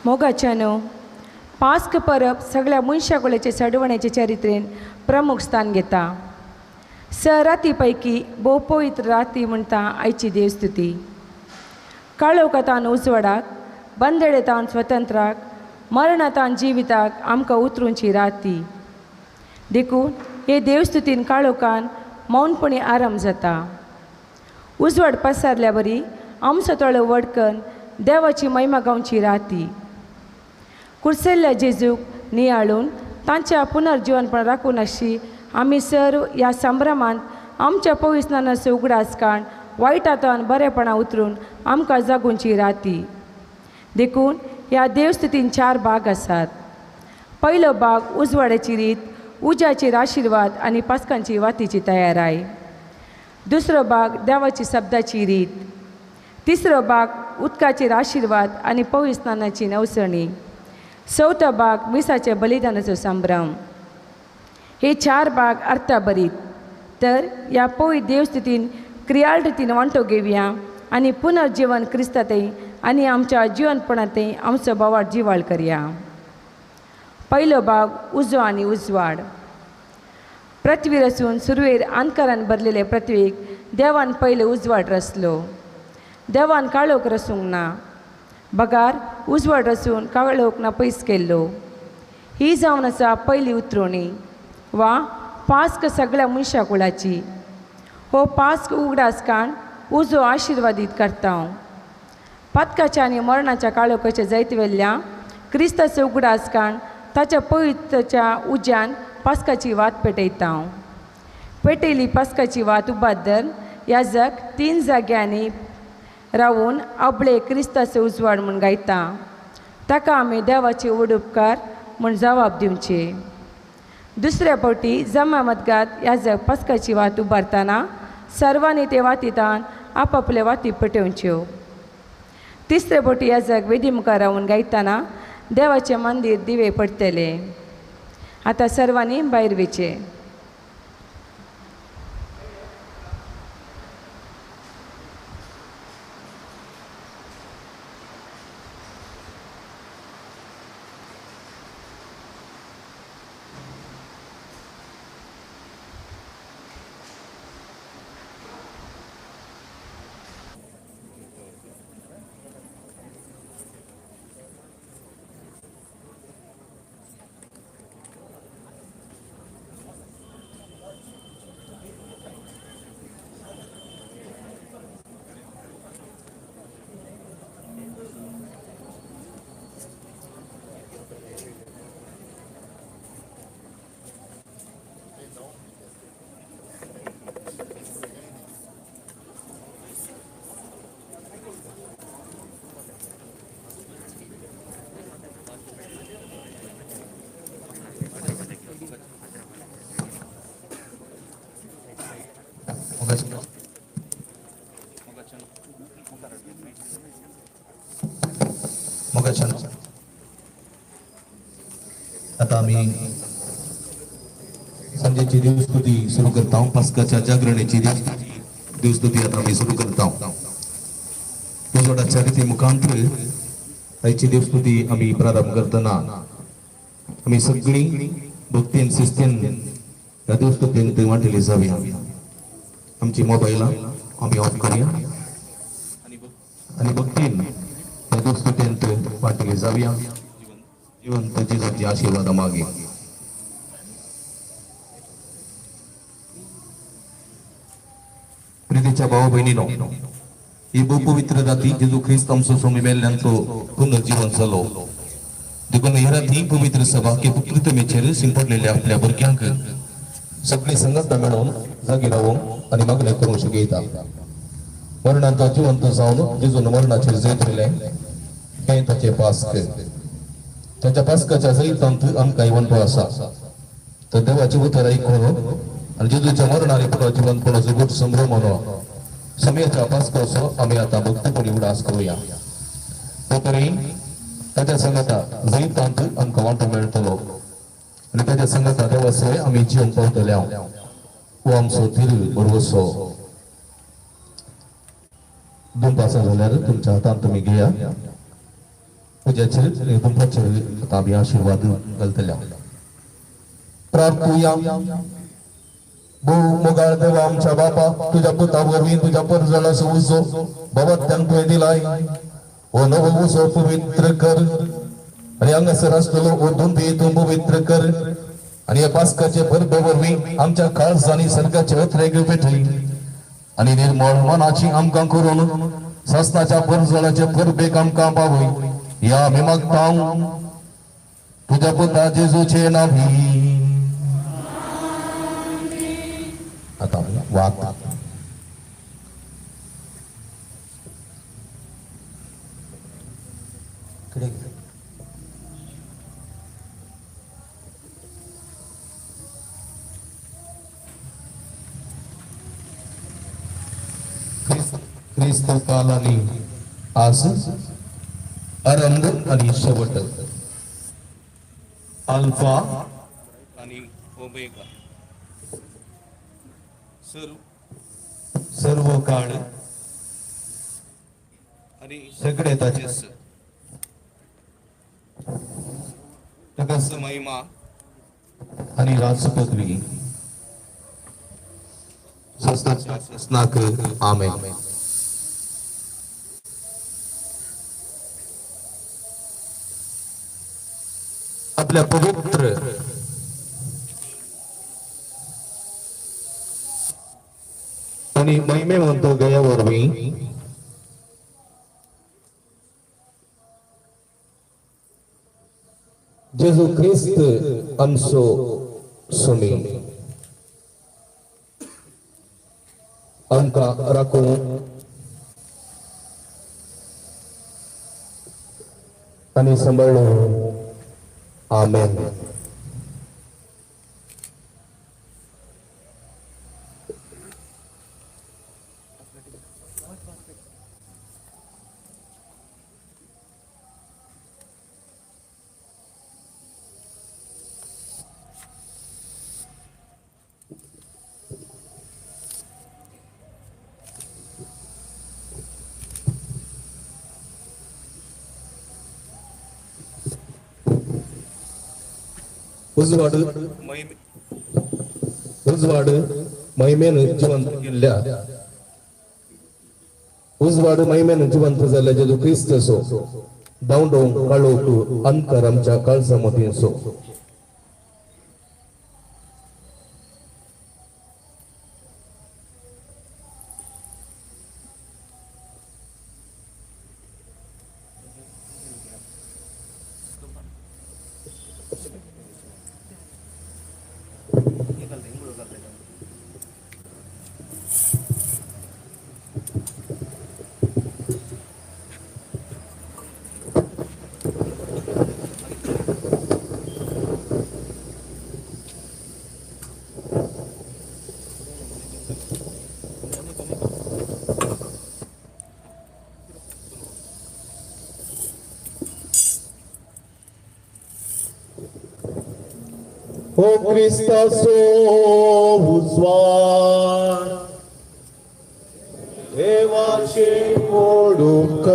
मोगाच्यानो पास्क परब सगळ्या मनशाकुलाचे सडवण्याचे चरित्रेन प्रमुख स्थान घेता. स राती पैकी भोव पवित्र राती म्हणटा आयची देवस्तुती. काळोखांतान उजवाडाक, बंदडेतान स्वतंत्राक, मरणातान जिविताक आमकां उतरूंची राती. देखून हे देवस्तुतीन काळोखान मौनपणी आराम जाता. उजवाड पसारल्या बरी आमचो तळो वडकन देवाची महिमा गावची राती. कुर्सेल्ल्या जेजूक नियाळून तांच्या पुनर्जीवनपण राखून अशी आमी सर्व ह्या संभ्रमांत आमच्या पविस्नानाचो उगडास काण वायटांतान बरेपणां उतरून आमकां जगूंची राती. देखून ह्या देवस्तुतीन 4 भाग आसात. पयलो भाग उजवाडाची रीत, उज्याचेर आशिर्वाद आनी पास्कांची वातीची तयाराय. दुसरो भाग देवाची शब्दाची रीत. तिसरो भाग उदकाचेर आशिर्वाद आनी पविस्नानाची नवसणी. चवथो भाग मिसाच्या बलिदानाचो संभ्रम. हे 4 भाग अर्थाभरीत. तर ह्या पवित्र देवस्तुतीन क्रियाळ रितीन वांटो घेवया आनी पुनर्जीवन क्रिस्तांतय आनी आमच्या जिवनपणांतय आमचो बोवाळ जिवाळ करया. पयलो भाग उजो आनी उजवाड. पृथ्वी रचून सुरवेर अंधकारान भरलेले पृथ्वीक देवान पयलो उजवाड रचलो. देवान काळोख रचूंक ना. बगार उजवाड रचून काळोख पयस केल्लो. ही जावन आसा पयली उतरोवणी वा पास्क सगळ्या मनशाकुळाची. हो पास्क उगडास काण उजो आशिर्वादीत करता. पदकाच्या आनी मरणाच्या काळोखाच्या जैत वेल्ल्या क्रिस्ताचो उगडास काण ताच्या पवित्रच्या उज्यान पास्काची वात पेटयता. पेटयली पास्काची वात उबादर याजक 3 जाग्यांनी रावून अबळे क्रिस्ताचो उजवाड म्हूण गायता. ताका आमी देवाचे व्हड उपकार म्हूण जबाब दिवचे. दुसऱ्या फावटी जमा मदगात याजक पास्काची वात उबारतना सर्वांनी ते वातींतान आपआपले वाती पेटोवच्यो. तिसरे फावटी याजक वेदी मुखार रावून गायतना देवाचे मंदीर दिवे पडटले. आतां सर्वांनी भायर वेचे. आता आम्ही संजेची देवस्तुती सुरू करता. पास्काच्या जागरणेची देवस्तुती आता आम्ही सुरू करता. उजवाडाच्या रीती मुखांतर आयची देवस्तुती आम्ही प्रारंभ करतना आम्ही सगळी भक्तीन शिस्तीन ह्या देवस्तुतीन वांटली जावया. आमची मोबायलां आम्ही ऑफ करूया आणि भक्तीन ह्या देवस्तुतींत वांटली जावया. जिवंत जेजूची आशीर्वाद मागे. प्रितीच्या भावा बहिणीनो, ही भोव पवित्र राती जेजू ख्रिस्त आमचो स्वामी मेल्ल्यांचो पुनर्जीवन जालो. देखून ह्या राती पवित्र सभा के पुत्रतमेचेर शिंपडलेल्या आपल्या भुरग्यांक सगळी संगता मेळून जागी रावूंक आनी मागणें करूंक शकयता. मरणांत जिवंत जावन जेजून मरणाचेर जैत केलें हें ताचें पास्क. त्याच्या पास्काच्या जैतांत आमकां वंटो आसा. तर देवाची उतर आयकून आनी जेजूच्या मरणारी पुरो जिवंतपणाचो गोड संभ्रम म्हणून समयाच्या पास्काचो आमी आतां भक्तपणी उडास करूया. तो तरी ताच्या संगता जैतांत आमकां वांटो मेळटलो आनी ताच्या संगता देवा सय आमी जिवन पावतल्या. हो आमचो धीर बरवसो. 2 पासां जाल्यार तुमच्या हातांत तुमी घेया तुझ्याचे तुमचे ताबी आशीर्वाद घालतल्या प्रार्थूया मुगाळ देवा आमच्या बापा तुझ्या पुतावरवी तुझ्या परजळास उसो बाबा त्यांतोय दिलाय ओ नव उसो पवित्र कर आणि अंगसरास्तलो ओतून तू पवित्र कर आणि या पास्काचे परबेवरवी आमच्या खास आणि सरकाचे अत्रेग भेटली आणि निर्मळ मनाची आमकां करून शासनाच्या परजळाचे परबेक आमकां पावय या आम्ही मागतां तुझ्या पुता जेजूचे नावी आता वाक ख्रिस्त कालानी आज आरंभ आणि शेवट अल्फा आणि ओमेगा सर्व काळ आणि सगळे ताचे तकस महिमा आणि राजपदवी सस्नाक आमेन आपल्या पवित्र आणि महिमे म्हणतो गयावर मी जेजू ख्रिस्त आमचो सुमी आमकां राखूं आणि सांभाळूं आमेन उजवाड महिमेनं जिवंत केल्या उजवाड महिमेनं जिवंत झाल्या जेजू ख्रिस्त सो दावडोंग काळोख अंतर आमच्या काळजामधील सो O Christos uzvar देवाचे ओढूक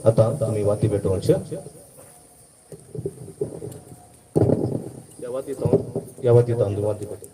आता तुम्ही वाती भेटून या वाती तांदूळ वाती भेटू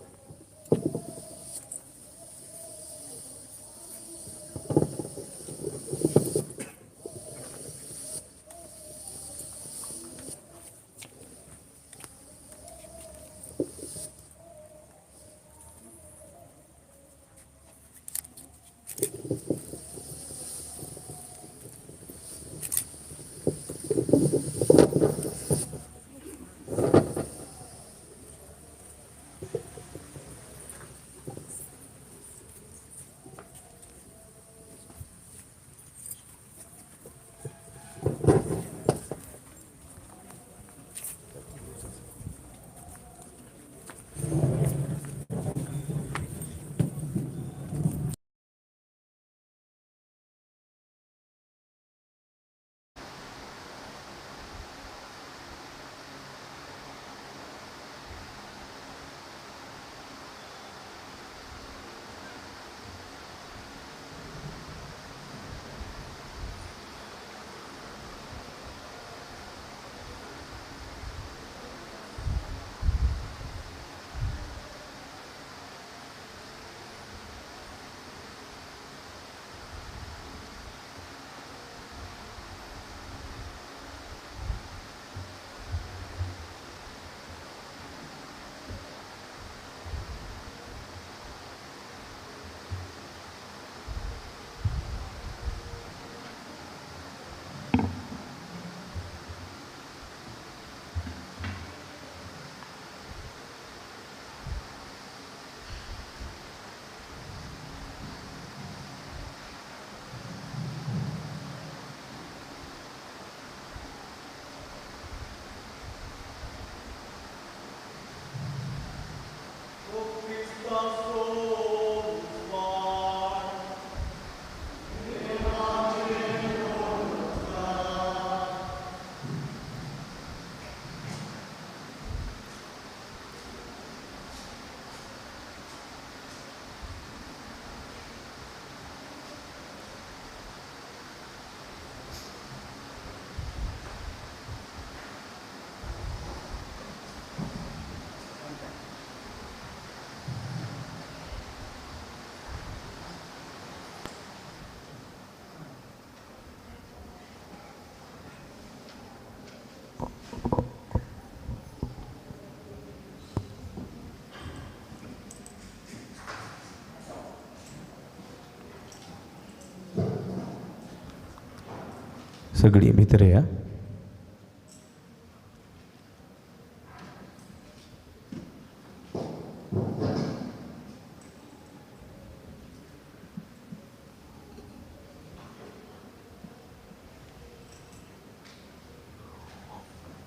सगळी मित्र या.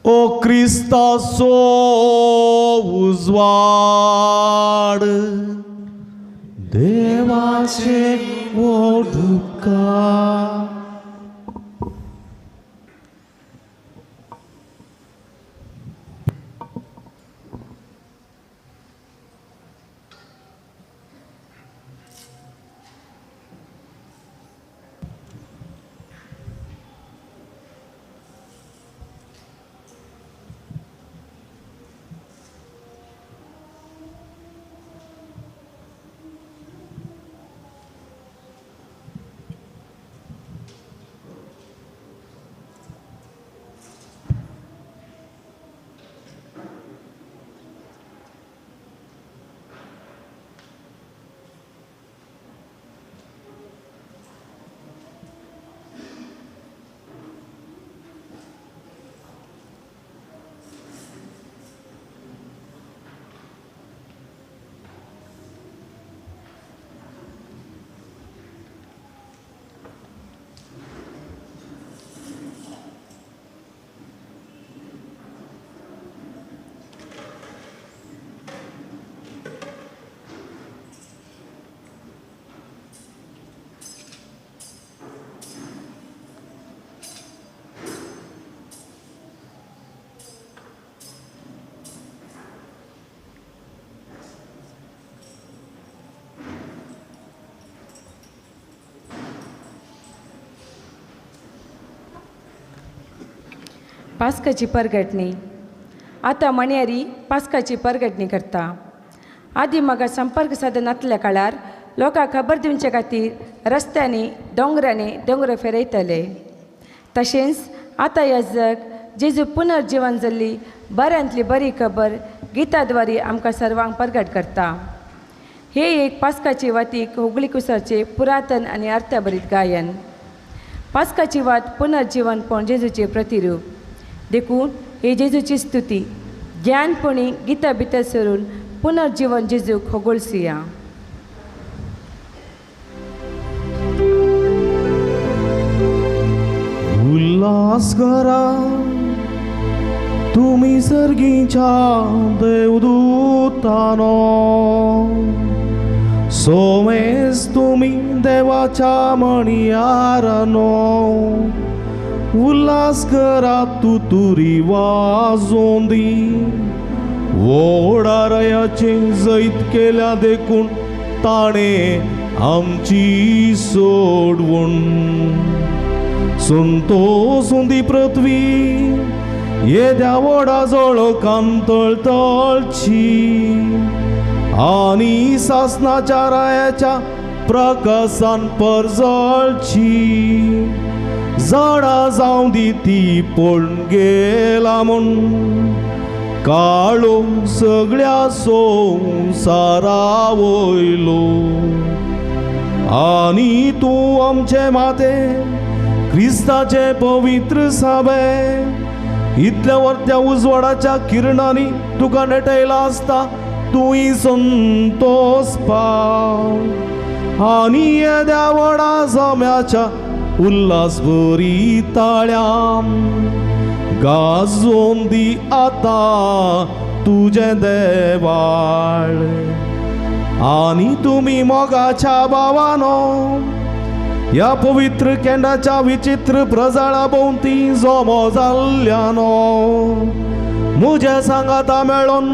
ओ क्रिस्तासो उजवाड देवाचे ओढका पास्काची परगटणी. आता मण्यारी पास्काची परगटणी करता. आदी म्हाका संपर्क साधन नासल्या काळार लोकांक खबर दिवचे खातीर रस्त्यांनी दोंगर फेरयतले. तशेंच आतां ह्या जग जेजू पुनर्जीवन जाल्ली बऱ्यांतली बरी खबर गिताद्वारी आमकां सर्वांक परगट करता. हे एक पास्काची वातीक होगली कुसाचे पुरातन आनी अर्थभरीत गायन. पास्काची वात पुनर्जीवनपण जेजूचे प्रतिरूप. देखून हे जेजूची स्तुती ज्ञानपणी गिता भितर सरून पुनर्जीवन जेजूक होगोळसिया. उल्हास करा तुम्ही सर्गीच्या देवदूतानो, सोमेस तुम्ही देवाच्या मणियारानो. उल्हास करा तुतुरी वाजोंदी, वोडारयाचे जैत केल्या देखून ताणे आमची सोडवण. संतोषुंदी पृथ्वी येद्या वडा जळो कांतळतळची, आनी सासनाच्या रायाच्या प्रकाशान परजळची. झाडा जावं दी ती पळून गेला म्हूण, काळो सगळ्या संवसारा वयलो. आनी तूं आमचे माते क्रिस्ताचे पवित्र साबे इतल्या वरत्या उजवाडाच्या किरणांनी तुका नेटयला असता तुई संतोष पाव आणि येद्या वडा जम्याच्या उल्हास भरी ताळ्याम गाजोन दी आता तुझे देवाळ आणि तुम्ही मोगाच्या भावानो या पवित्र केंडाच्या विचित्र प्रजाळा भोवती जमो जाल्ल्यानो मुझे सांगाता मेळून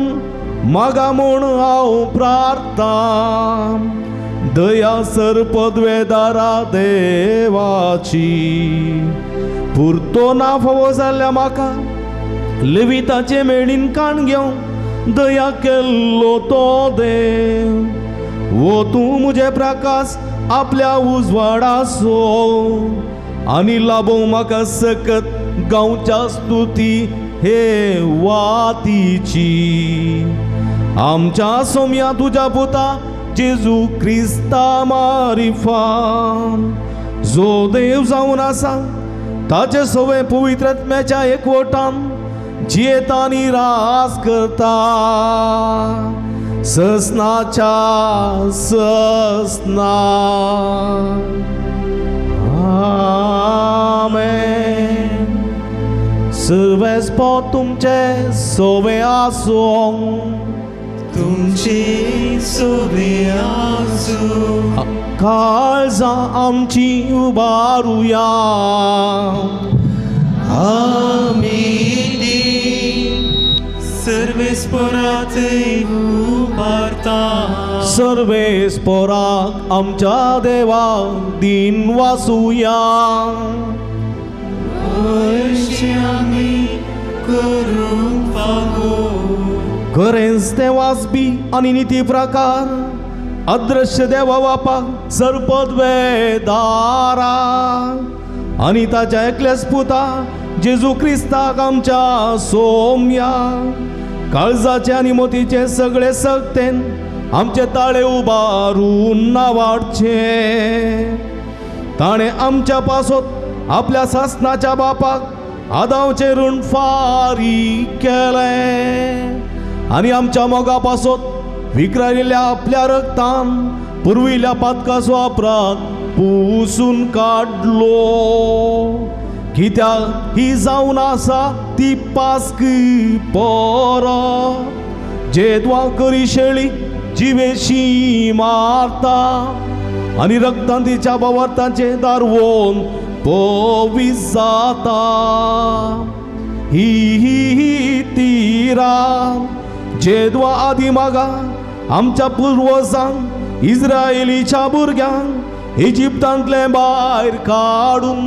मागा म्हूण हांव प्रार्थना दया सर पदवेदारा देवाची पुरतो ना फावो जाल्ल्या म्हाका लेविताचे मेळीन काण घेवंक दया केल्लो तो देव वो तूं मुझे प्रकाश आपल्या उजवाडासो आणि लाभो म्हाका सकत गांवच्या स्तुती हे वातीची आमच्या सोम्या तुझ्या पुता जेजू क्रिस्ता मारिफान जो देव जावन आसा ताचे सवे पवित्रात्म्याच्या एकवटान जियेता आनी रास करता ससनाच्या ससना आमेन सर्वेस पो तुमचे सोवे आसूं तुमची सोबे आसूं काळजां आमची उबारुया आमी सर्वेस्परात उबारता सर्वेस्पराक आमच्या देवाक दिन वासुया हरशीं आमी करूंक फागो खरेंच देवास बी आनी निती प्रकार अदृश्य देवा बापाक सरपदवे दारा आनी ताच्या एकल्याच पुता जेजू क्रिस्ताक आमच्या सोम्या काळजाचे आनी मोतीचे सगळे सक्तेन आमचे ताळे उबारून नावाडचे ताणे आमच्या पासत आपल्या सासनाच्या बापाक आदावचे ऋण फारीक केले आनी आमच्या मोगा पासत विकरायलेल्या आपल्या रक्तान पुरविल्या पातकाचो अपराध पुसून काडलो कित्याक ही जावन आसा ती पास्क पोर जेदवा करी शेळी जिवेशी मारता आनी रक्तान तिच्या बावर्तांचे दारवोन पवीस जाता ही तिरा जेदवा आदी मागा आमच्या पुर्वजांक इस्रायलीच्या भुरग्यांक इजिप्तांतले भायर काडून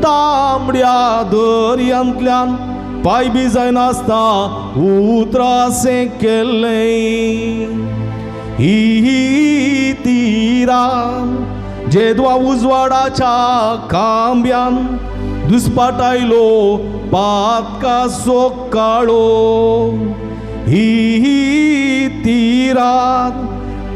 तांबड्या दर्यांतल्यान पाय बी जायनासता उतरासे केले ही तिरा जेदवा उजवाडाच्या खांब्यान दुस्पाटायलो पातकाचो काळो ही तिरात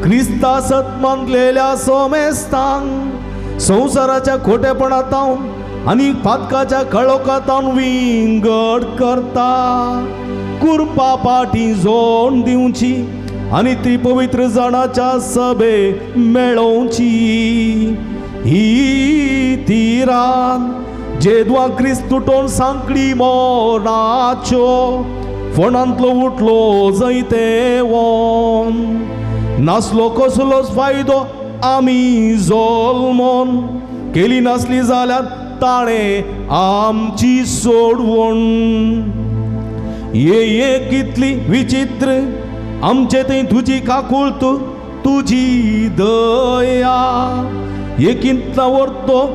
क्रिस्ता सत्मांतलेल्या सोमेस्तांक संवसाराच्या खोटेपणांतावन आनी पातकाच्या काळोखांतावन विंगड करता कुरपा पाटी जोड दिवची आनी ती पवित्र जाणाच्या सभे मेळोवची ही तिरान जेदवा क्रिस्त तुटोन सांकडी मोराच्यो फोंडांतलो उठलो जैते वोन नासलो कसलोच फायदो आमी जोल्मोन केली नासली जाल्यार ताणे आमची सोडवण ये कितली विचित्र आमचे थंय तुजी काकुळत तुजी दया एकिंतला वर्तो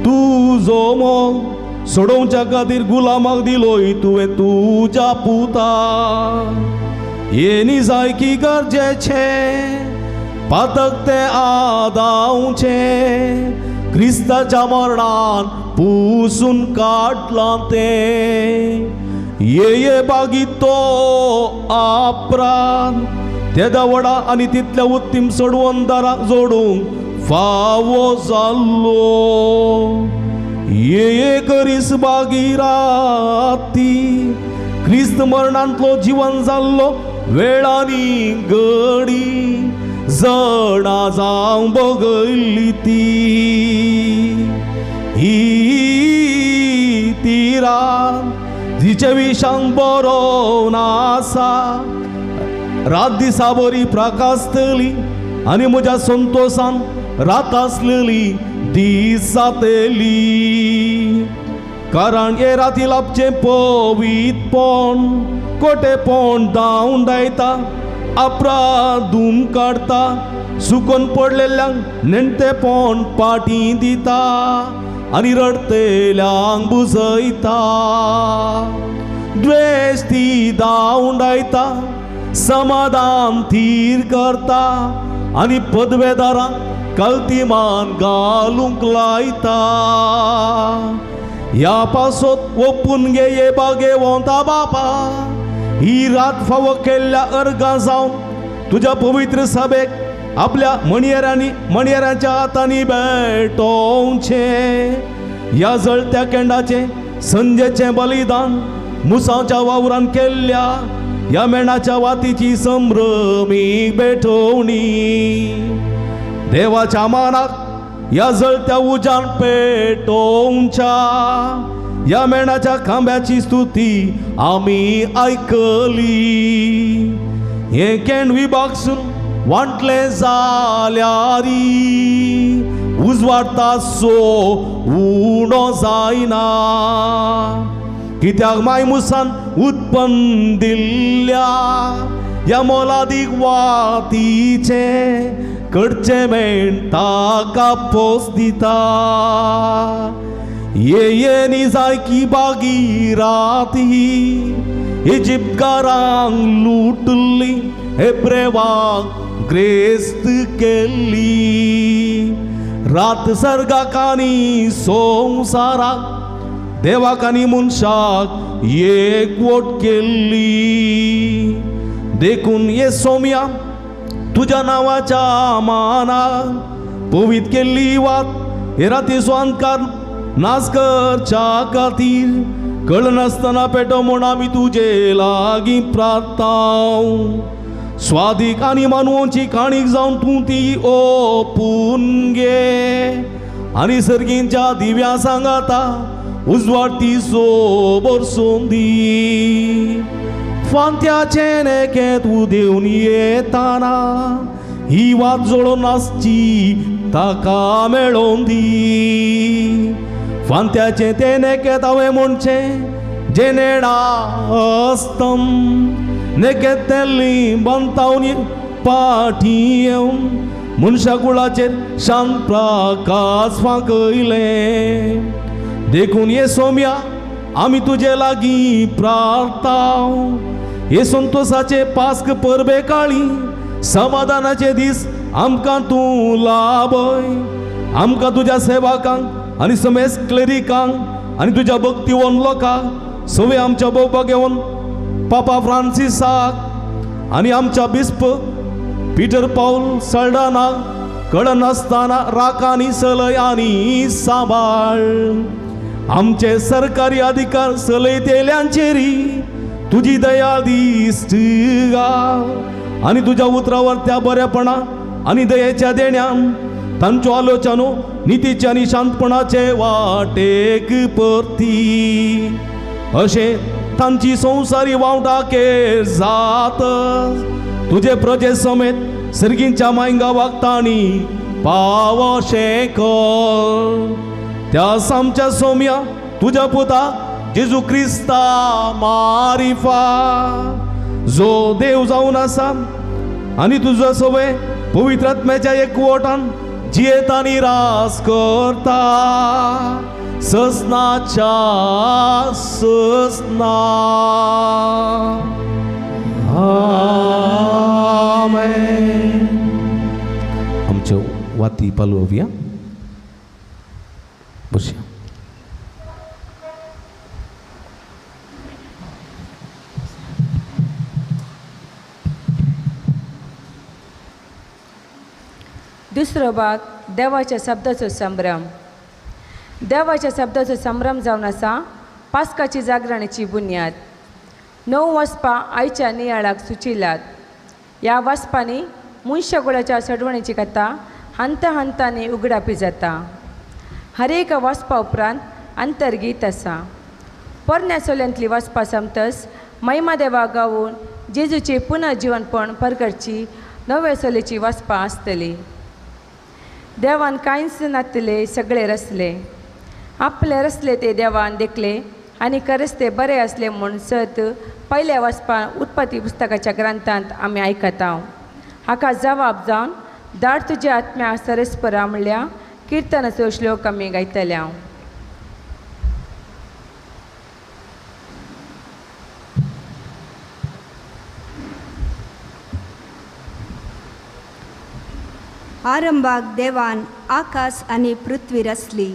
तुजो मोग सोडोवच्या खातीर गुलामाक दिलोय तुवें तुज्या पुता येनी जायकी गरजेचे पातक ते आदावचे क्रिस्ताच्या मरणान पुसून काडलां ते ये बागी तो अपराध ते दवडा आनी तितल्या उत्तीम सोडवण दारां जोडूंक फावो जाल्लो ये करीस बागीराती क्रिस्त मरणांतलो जीवन जाल्लो वेळानी घडी जणा जावं बगयल्ली ती ही ती रात जिचे विशांक बरोवन आसा रात दिसा बरी प्रकाशतली आनी म्हज्या संतोषान रात आसलेली दीस जातली कारण हे राती लाभचे पवितपण कोटेपण दावून दायता अपराधूम काढता सुकून पडलेल्यांक नेणतेपण पाटी दिता आनी रडतेल्यांक बुजयता द्वेष ती दावून दायता समाधान थीर करता आनी पदवेदारांक कल्तीमान घालूंक लायता या पासोत ओपून घे ये बागे वोंता बापा ही रात फावो केल्ल्या अर्गां जावन तुज्या पवित्र सभेक आपल्या मणियरांच्या हातांनी भेटोवचे या जळत्या केंडाचे संजेचे बलिदान मुसाच्या वावरान केल्ल्या या मेणाच्या वातीची संभ्रमी भेटोवणी देवाच्या मानाक या जळत्या उजान पेटोवच्या या मेणाच्या खांब्याची स्तुती आम्ही ऐकली हे केंड विभागसून वांटले जाल्यारी उजवाडता सो उणो जायना कित्याक मायमुसान उत्पन्न दिल्ल्या या मोलादीक वातीचे कडचे मेण ताका पोस दिता ये निजायकी बागी राती इजिप्तकारांक लुटली हेब्रेवांक ग्रेस्त केल्ली रात सर्गाक आनी संवसाराक देवाक आनी मनशाक एकवट केल्ली देखून ये सोम्या तुझ्या नावाच्या मानाक पवित केल्ली वात हे राती स्वांतकार नाच करच्या खातीर कळनासतना पेटो म्हूण आमी तुजे लागीं प्रार्थांव स्वादीक आनी मानवांची काणीक जावन तूं ती ओपून घे आनी सर्गींच्या दिव्या सांगाता उजवाड ती सोबोर सोंदी फांत्याचे नेकेत उदेवन येताना ही वात जळोवन नासची ताका मेळोवन दी फांत्याचे ते नेकेत हांवें म्हणचे जे नेडा अस्तम नेकेत तेल्ली बांतावनी पाठी येवन मनशा कुळाचेर शांत प्रकाश फांकयले देखून ये सोम्या आमी तुजे लागीं प्रार्थांव हे संतोषाचे पास्क परबे काळी समाधानाचे दीस आमकां तूं लाभय आमकां तुज्या सेवकांक आनी समेज क्लेरिकांक आनी तुज्या भक्तिवन लोकांक सवे आमच्या भोवपाक घेवन पापा फ्रांसिसाक आनी आमच्या बिस्प पीटर पाऊल सल्डाना कळनासतना राखानी सलय आनी सांबाळ आमचे सरकारी अधिकार चलयतेल्यांचेरी तुजी दया दिश्ट घाल आनी तुज्या उतरावर त्या बरेपणा आनी दयेच्या देण्यान तांच्यो आलोचनो नितीचे आनी शांतपणाचे वाटेक परती अशें तांची संवसारी वावटाकेर जात तुजे प्रजे समेत सर्गींच्या मायंगा वागतानी पावशें कर त्या सामच्या सोम्या तुझ्या पुता जेजू क्रिस्ता मारिफा जो देव जावन आसा आनी तुजो सवय पवित्र आत्म्याच्या एकवटान जियेत आनी रास करता ससनाच्या ससना आमेन. आमच्यो वाती पालोवया बसया. दुसरो भाग देवाच्या शब्दाचो संभ्रम. देवाच्या शब्दाचो संभ्रम जावन आसा पास्काची जागरणाची बुन्याद. 9 वचपां आयच्या नियाळाक सुचिल्ल्यात. ह्या वचपांनी मनशाकुळाच्या सडवणेची कथा हंतांनी उगडापी जाता. हर एक वचपा उपरांत अंतर्गीत आसा. पोरण्या सोल्यांतली वचपां समतस महिमा देवा गावून जेजूचे पुनर्जीवनपण परगडची नवे सोलेची वचपां आसतली. देवान कांयच नातले सगळे रचले. आपले रचले ते देवान देखले आनी खरेंच ते बरे असले म्हूण सत पयल्या वचपां उत्पत्ती पुस्तकाच्या ग्रंथांत आमी आयकता. हाका जबाब जावन धाड तुज्या आत्म्या सरस्परा म्हणल्या किर्तनाचो श्लोक आमी गायतल्या. आरंभाक देवान आकाश आनी पृथ्वी रचली.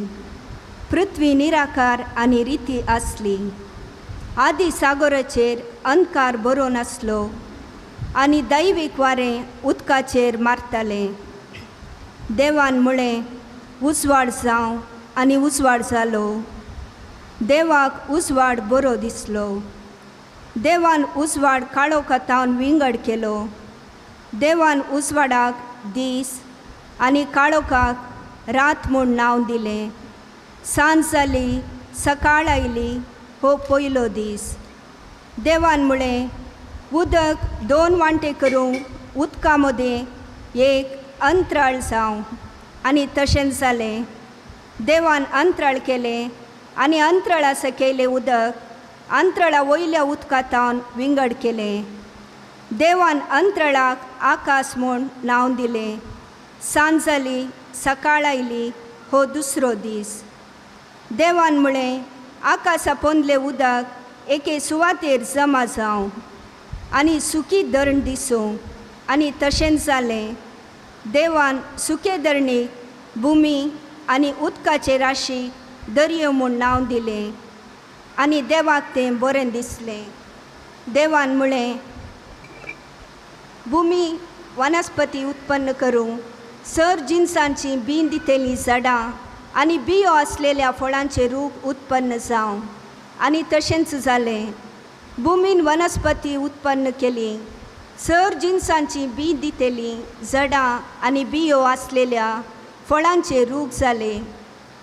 पृथ्वी निराकार आनी रिती आसली. आदी सागराचेर अंधकार बरो नासलो आनी दैवीक वारें उदकाचेर मारतालें. देवान म्हळें उजवाड जावं आनी उजवाड जालो. देवाक उजवाड बरो दिसलो. देवान उजवाड काळो कातावन विंगड केलो. देवान उजवाडाक दीस आनी काळोखाक रात म्हूण नांव दिलें. सांज जाली, सकाळ आयली, हो पयलो दीस. देवान म्हळें उदक 2 वांटे करूं उदका मदें एक अंतराळ जावं. आनी तशेंच जालें. देवान अंतराळ केलें आनी अंतराळा सकयलें उदक अंतराळा वयल्या उदकांतावन विंगड केलें. देवान अंतराळाक आकाश म्हूण नांव दिलें. सांज जाली, सकाळ आयली, हो दुसरो दीस. देवान म्हळें आकाशा पोंदलें उदक एके सुवातेर जमा जावं आनी सुकी धरण दिसूं. आनी तशेंच जालें. देवान सुके धरणीक भुमी आनी उदकाचे राशीक दर्यो म्हूण नांव दिलें. आनी देवाक तें बरें दिसलें. देवान म्हळें भुमी वनस्पती उत्पन्न करूं, सर जिन्सांची बीं दितेलीं झाडां आनी बियो आसलेल्या फळांचे रूख उत्पन्न जावं. आनी तशेंच जालें. भुमीन वनस्पती उत्पन्न केली. सर जिन्सांची बीं दितेलीं झाडां आनी बियो आसलेल्या फळांचे रूख जाले.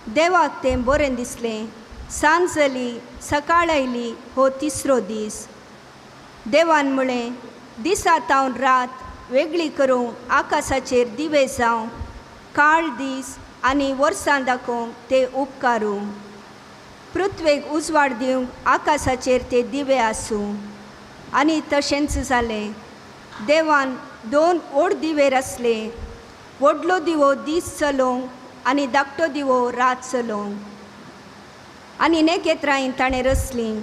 देवाक तें बरें दिसलें. सांज जाली, सकाळ आयली, हो तिसरो दीस. देवान म्हळें दिसातावन रात वेगळी करूं आकाशाचेर दिवे जावं, काळ दीस आनी वर्सां दाखोवंक ते उपकारूं. पृथ्वेक उजवाड दिवंक आकाशाचेर ते दिवे आसूं. आनी तशेंच जालें. देवान 2 व्हड दिवे रचले. व्हडलो दिवो दीस चलोवंक आनी धाकटो दिवो रात चलोवंक. आनी नेकेत्रांय ताणें रचलीं.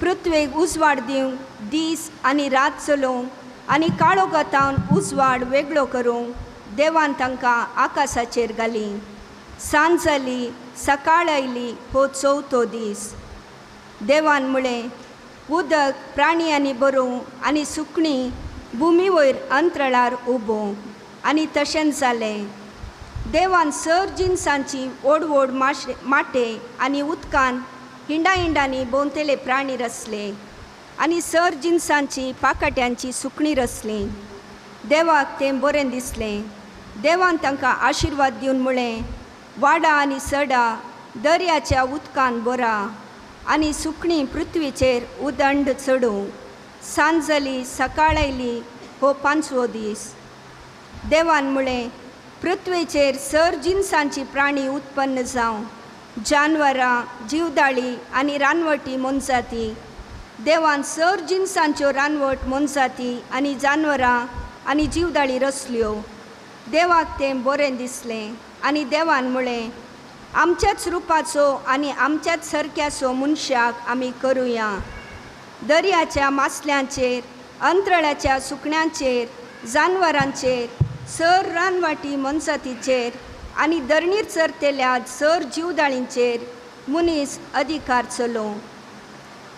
पृथ्वेक उजवाड दिवंक दीस आनी रात चलोवंक आनी काळो गतावन उजवाड वेगळो करूंक देवान तांकां आकाशाचेर घाली. सांज जाली, सकाळ आयली, हो चवथो दीस. देवान म्हळें उदक प्राणी आनी बरोवं आनी सुकणीं भुमी वयर अंतराळार उबोवं. आनी तशेंच जालें. देवान सर जिन्सांची व्हड व्हड माटे आनी उदकान हिंडांनी भोंवतेले प्राणी रचले. आनी सर जिन्सांची पाकट्यांची सुकणीं रचलीं. देवाक तें बरें दिसलें. देवान तांकां आशिर्वाद दिवन म्हळें वाडा आनी सडा दर्याच्या उदकान बरा आनी सुकणीं पृथ्वीचेर उदंड चडूं. सांज जाली, सकाळ आयली, हो 5वो दीस. देवान म्हळें पृथ्वीचेर सर जिन्सांची प्राणी उत्पन्न जावं, जानवरां, जीवदाळी आनी रानवटी मनजाती. देवान सर जिन्सांच्यो रानवट मनजाती आनी जानवरां आनी जीवदाळी रचल्यो. देवाक तें बरें दिसलें. आनी देवान म्हळें आमच्याच रुपाचो आनी आमच्याच सारक्याचो मनशाक आमी करुया. दर्याच्या मासल्यांचेर, अंतराळाच्या सुकण्यांचेर, जानवरांचेर, सर रानवाटी मनजातीचेर आनी धरणीर चरतेल्या सर जीवदाळींचेर मनीस अधिकार चलोवं.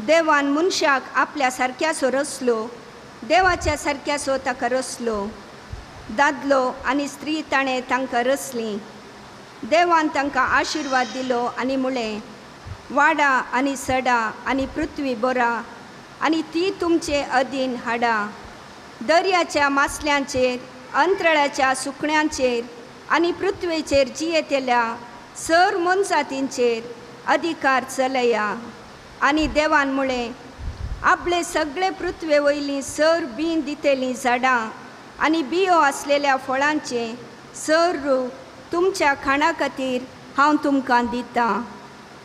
देवान मनशाक आपल्या सारक्याचो रचलो. देवाच्या सारक्याचो ताका रचलो. दादलो आनी स्त्री ताणें तांकां रचलीं. देवान तांकां आशिर्वाद दिलो आनी म्हळें, वाडा आनी सडा आनी पृथ्वी बरा आनी ती तुमचे अधीन हाडा. दर्याच्या मासल्यांचेर, अंतराळाच्या सुकण्यांचेर आनी पृथ्वेचेर जियेतेल्या सर मनजातींचेर अधिकार चलया. आनी देवान म्हळें, आपले सगळे पृथ्वे वयलीं सर बीन दितेलीं झाडां आनी बियो आसलेल्या फळांचे सर रूख तुमच्या खाणा खातीर हांव तुमकां दितां.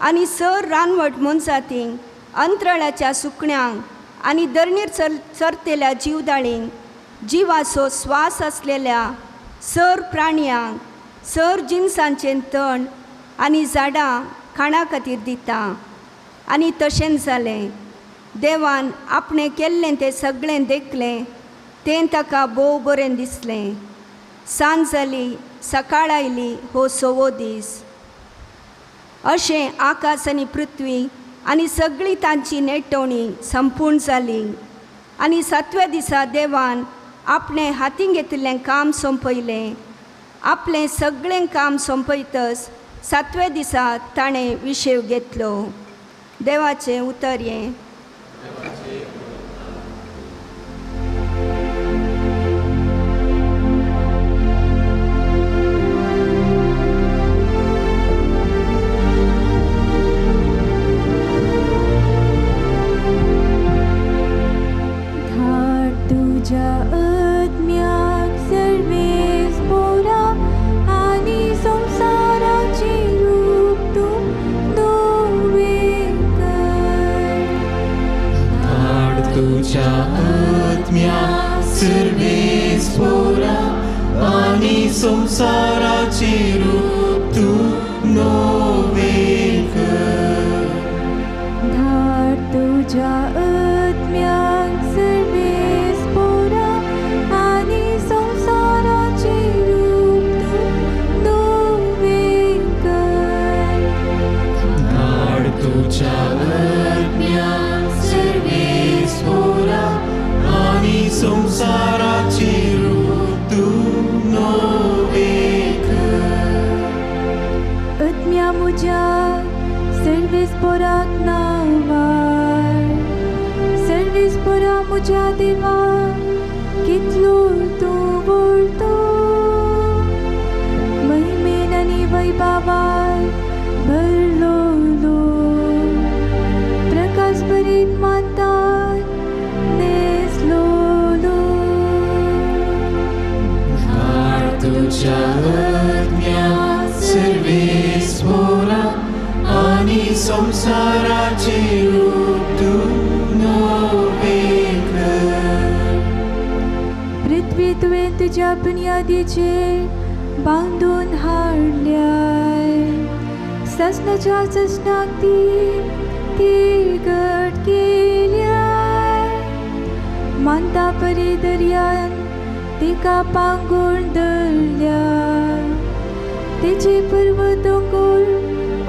आनी सर रानवट मनजातींक, अंतराळाच्या सुकण्यांक आनी धरणीर चरतेल्या जीवदाळींक, जिवाचो स्वास असलेल्या सर प्राण्यांक, सर जिन्सांचें तण आनी झाडां खाणा खातीर दिता. आनी तशेंच जालें. देवान आपणें केल्लें तें सगळें देखलें, तें ताका भोव बरें दिसलें. सांज जाली, सकाळ आयली, हो 6वो दीस. अशें आकाश आनी पृथ्वी आनी सगळी तांची नेटवणी संपूर्ण जाली. आनी 7व्या दिसा देवान आपणें हातीन घेतिल्लें काम सोंपयलें. आपलें सगळें काम सोंपयतच 7व्या दिसा ताणें विशेव घेतलो. देवाचें उतर हें. तुझ्या आत्म्याक सर्वेस पोरा आनी संसाराची रूप तूं नवे कर. धाड तुझ्या आत्म्याक सर्वेस पोरा आनी संसाराचे रूप तूं नवे कर. धाड तुझ्या आत्म्याक सर्वेस पोरा आनी संसाराचे रूप तूं नवे कर. धाड तुझ्या आत्म्याक सर्वेस पोरा आनी संसाराचे रूप तूं नवे कर. आत्म्या म्हज्या सर्वेस पोराक नावार, सर्वेस पोरा म्हज्या देवा कितलो तूं बोलतो. महिमेन आनी वैभवान भरलोलो, प्रकाश भरीत मातान नेसलोलो. धाड तुझ्या आत्म्याक सर्वेस पोरा आनी संसाराचे रूप तूं नवे कर. पृथ्वी तुवें तुज्या बुनयादीचेर बांदून हाडल्याय. ससनाच्या ससनाक ती घट केल्याय. मानता परी दर्यान तिका पांगून धरल्या. तेचे पर्वत दोंगर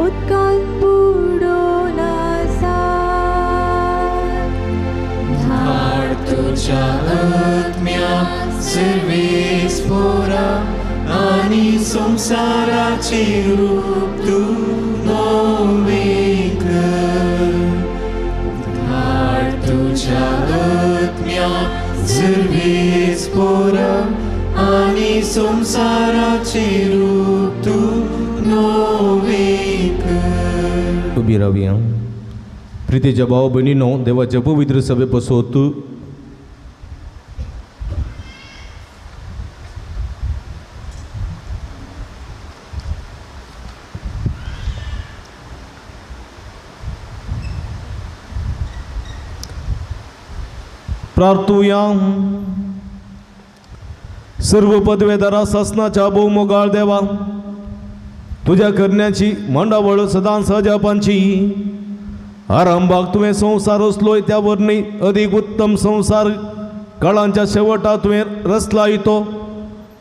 उदकान बुडोवन आसा. धाड तुझ्या आत्म्याक सर्वेस पोरा आनी संसाराचे रूप तूं नवे कर. धाड तुझ्या आत्म्याक सर्वेस पोरा आनी संसाराचे रूप तूं नवे कर. उभी राहूया. प्रितेच्या भाव बहिणीनो, देवाच्या पवित्र सभे पसोत प्रार्थूया. सर्व पदवेदारा शासनाच्या बहुमोगाळ देवा, तुझ्या करण्याची मंडावळ सदां सहजापांची आरंभाक तुवें संसार रचलोय, त्या वरणी अधिक उत्तम संसार काळांच्या शेवटात तुवें रचला येतो.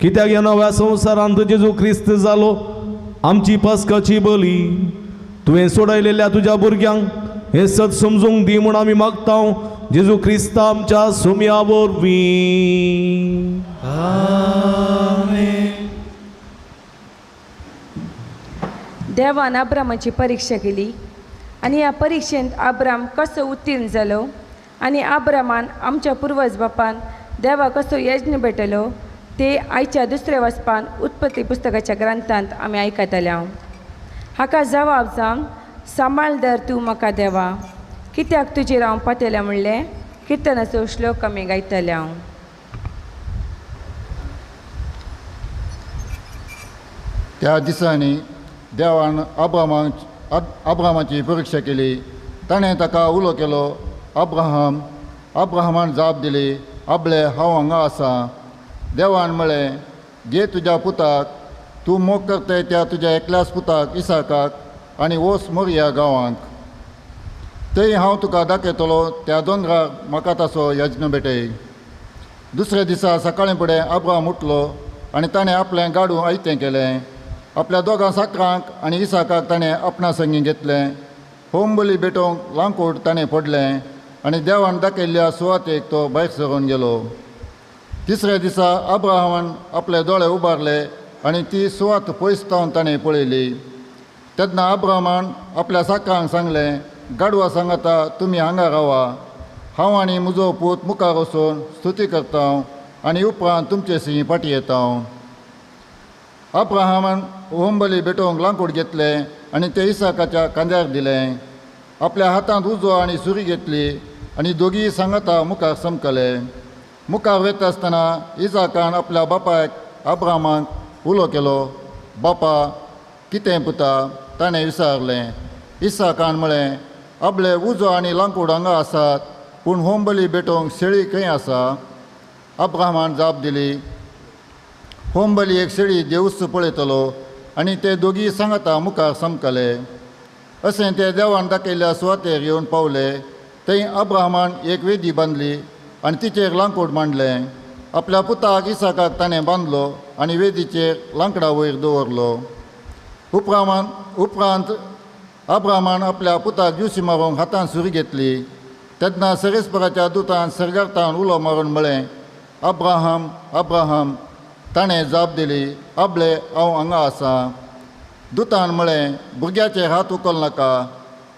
कित्याक ह्या नव्या संसारांत जेजू ख्रिस्त जालो आमची पास्काची बली. तुवें सोडयलेल्या तुज्या भुरग्यांक हे सत समजूंक दी म्हूण आमी मागता. जेजू ख्रिस्त आमच्या सोम्या वरवीं. आमेन. देवान अब्रामाची परीक्षा केली आणि ह्या परीक्षेंत अब्राम कसो उत्तीर्ण जालो आनी अब्रामान आमच्या पुर्वज बापान देवा कसो यज्ञ भेटलो ते आयच्या दुसऱ्या वचपान उत्पत्ती पुस्तकाच्या ग्रंथांत आमी आयकतले. हाका जवाब जावन सांबाळ दर तूं म्हाका देवा, कित्याक तुजेर हांव पातयलें म्हणलें किर्तनाचो श्लोक आमी गायतले. हांव त्या दिसांनी देवान अब्रामाची परीक्षा केली. ताणें ताका उलो केलो, अब्राहमान जाप दिली, आबले हांव हांगा आसा. देवान म्हळें, घे तुज्या पुताक, तूं मोग करतय त्या तुज्या एकल्याच पुताक इसाकाक आनी वच मोरिया गांवांक. थंय हांव तुका दाखयतलो त्या दोंगरार म्हाका ताचो यज्ञ भेटय. दुसऱ्या दिसा सकाळीं फुडें अब्राम उठलो आनी ताणें आपलें गाडू आयतें केलें. आपल्या दोगां साकरांक आनी इसाकाक ताणें आपणा संगी घेतलें. होम बली भेटोवंक लांकूड ताणें फोडलें आनी देवान दाखयल्ल्या सुवातेक तो भायर सरून गेलो. तिसऱ्या दिसा अब्राहमान आपले दोळे उबारले आनी ती सुवात पयसतावन ताणें पळयली. तेन्ना अब्राहमान आपल्या साकरांक सांगलें, गाडवा सांगाता तुमी हांगा रावा. हांव आनी म्हजो पूत मुखार वचून स्तुती करता आनी उपरांत तुमचे सी फाटीं येता. अब्राहमान होमबली भेटोवंक लांकूड घेतलें आनी ते इसाकाच्या खांद्यार दिलें. आपल्या हातांत उजो आनी सुरी घेतली आनी दोगी सांगाता मुखार समकले. मुखार वता आसतना इसाकान आपल्या बापायक अब्राहमाक उलो केलो, बापा कितें पुता? ताणें विचारलें. इसाकान म्हळें, आपले उजो आनी लांकूड हांगा आसात, पूण होमबली भेटोवंक शेळी खंय आसा? अब्राहमान जाप दिली, होमबली एक शेळी देवूच पळयतलो. आनी ते दोगी सांगाता मुखार समकले. अशें ते देवान दाखयल्ल्या सुवातेर येवन पावले. थंय अब्राहमान एक वेदी बांदली आनी तिचेर लांकूड मांडलें. आपल्या पुताक इसाकाक ताणें बांदलो आनी वेदीचेर लांकडा वयर दवरलो. उपरांत अब्राहमान आपल्या पुताक जुशी मारूंक हातांत सुरी घेतली. तेन्ना सरेस्पराच्या दुतान सर्गार्थान उलो मारून म्हळें, अब्राहम, अब्राहम. ताणें जाप दिली, आबले हांव हांगा आसा. दुतान म्हळें, भुरग्याचेर हात उखल नाका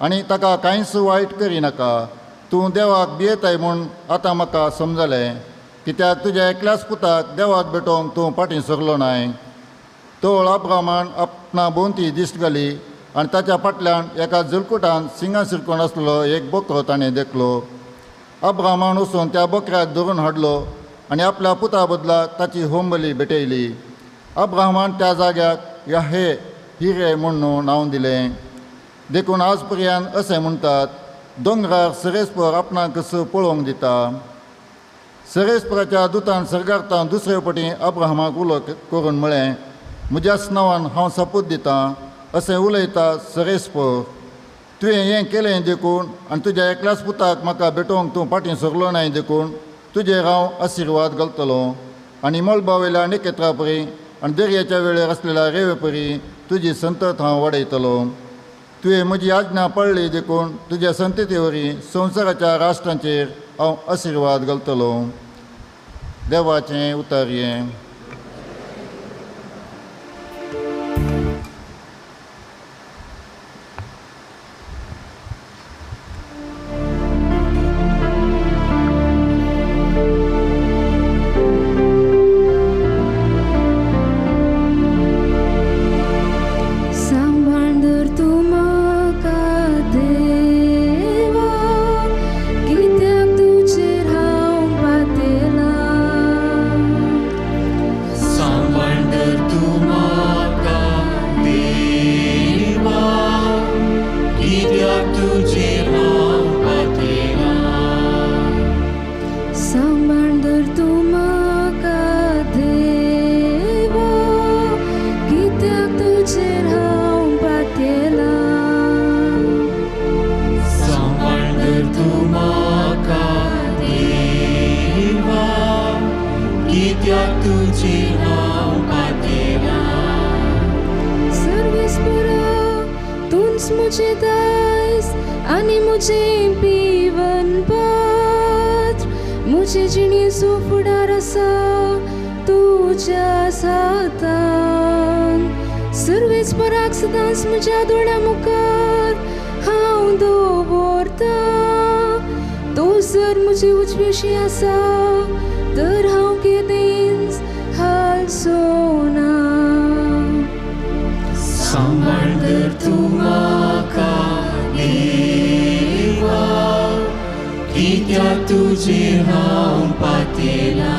आनी ताका कांयच वायट करिनाका. तूं देवाक भियेताय म्हूण आतां म्हाका समजलें, कित्याक तुज्या एकल्याच पुताक देवाक भेटोवंक तूं फाटीं सरलो नाय. तोळ अब्राहमान आपणा भोंवती दिश्ट घाली आनी ताच्या फाटल्यान एका जळकुटान सिंगां शिरकोन आसलो एक बोकरो ताणें देखलो. अब्राहमान वचून त्या बोकऱ्याक धरून हाडलो आनी आपल्या पुता बदला ताची होमबली भेटयली. अब्राहमान त्या जाग्याक याहे हिरे म्हूण नांव दिलें. देखून आज पर्यंत अशें म्हणटात, दोंगरार सरेस्पर आपणाक कसो पळोवंक दिता. सरेस्पराच्या दुतान सर्गार्थान दुसरे फावटी अब्राहमाक उलो करून म्हळें, म्हज्याच नांवान हांव सपूत दितां अशें उलयता सरेस्पर. तुवें हें केलें देखून आनी तुज्या एकल्याच पुताक म्हाका भेटोवंक तूं फाटीं सरलो नाय देखून तुजेर हांव आशिर्वाद घालतलो आनी मळबा वयल्या नेकेत्रा परी आनी दर्याच्या वेळेर आसलेल्या रेवे परी तुजी संतत हांव वाडयतलो. तुवें म्हजी आज्ञा पळ्ळी देखून तुज्या संतते वरी संवसाराच्या राष्ट्रांचेर हांव आशिर्वाद घालतलो. देवाचें उतार्यें. मुझे दास आणि मुझे पिवन पात्र मुझे जिणेचो फुडार आसा तुज्या हातान सर्वेच पराक सदांच म्हज्या दोळ्या मुखार हांव दवरता. तो जर म्हजी उजवीशी आसा तर हांव केदेंच हालचो ना. सांबाळ दर तूं म्हाका देवा, कित्याक तुजेर हांव पातयलां.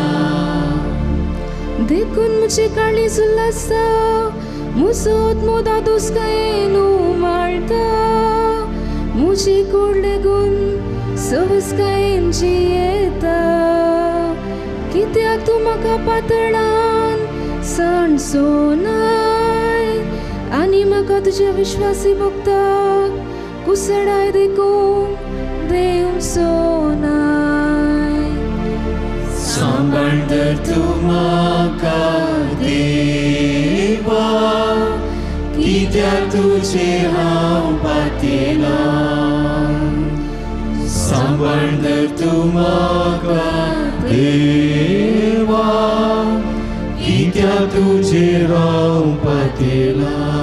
देखून म्हजी काळीज उल्हासा, म्हजो आत्मो दुस्कायेन उमाळटा. म्हजी कूड लेगून सवस्कायेन जियेता. कित्याक तूं म्हाका पातळान सांडचो नाय, आनी म्हाका तुज्या विश्वासी भक्ताक कुसडाय देखूंक देंवचो नाय. सांबाळ दर तूं म्हाका देवा, कित्याक तुजेर हांव पातयलां. सांबाळ दर तूं म्हाका देवा, कित्याक तुजेर हांव पातयलां.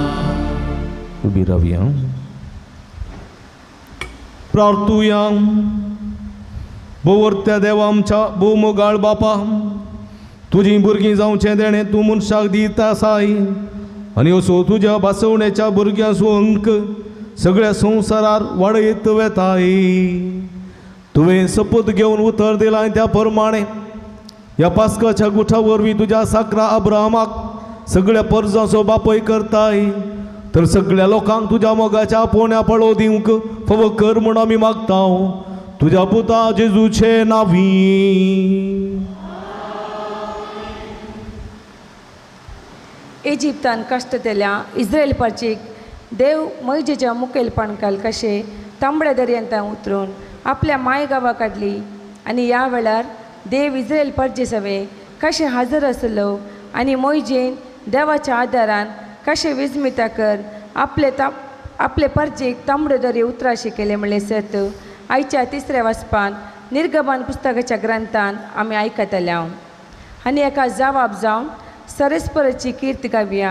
उबी रावया, प्रार्थुया. भोवरत्या देवा आमच्या भोवमोगाळ बापा, तुझी भुरगीं जावचें देणें तूं मनशाक दिता आसाय. आनी असो तुज्या बासवण्याच्या भुरग्यांचो अंक सगळ्या संवसारार वाडयत वेताय. तुवें शपथ घेवन उतर दिलां त्या प्रमाणे ह्या पास्काच्या गुठा वरवीं तुज्या साकरा अब्राहमाक सगळ्या परजांचो बापय करताय. तर सगळ्या लोकांक तुज्या मोगाच्या पोण्या पळो दिवंक फावो कर म्हूण आमी मागता तुज्या पुता जेजूचे नांवी. इजिप्तान कश्ट केल्या इस्रायल परचीक देव मैजेच्या मुखेलपणकाल कशें तांबड्या दर्यांत उतरून आपल्या माय गांवा काडली. आनी ह्या वेळार देव इस्रायल परजे सवे कशें हाजर आसलो आनी मैजेन देवाच्या आदारान कशें विस्मिता कर आपले परजेक तांबडो दर्यो उतराशी केले म्हणले सत आयच्या तिसऱ्या वाचपान निर्गमन पुस्तकाच्या ग्रंथान आमी आयकतल्या. आनी एका जबाब जावन सरस्पराची कीर्त गावया.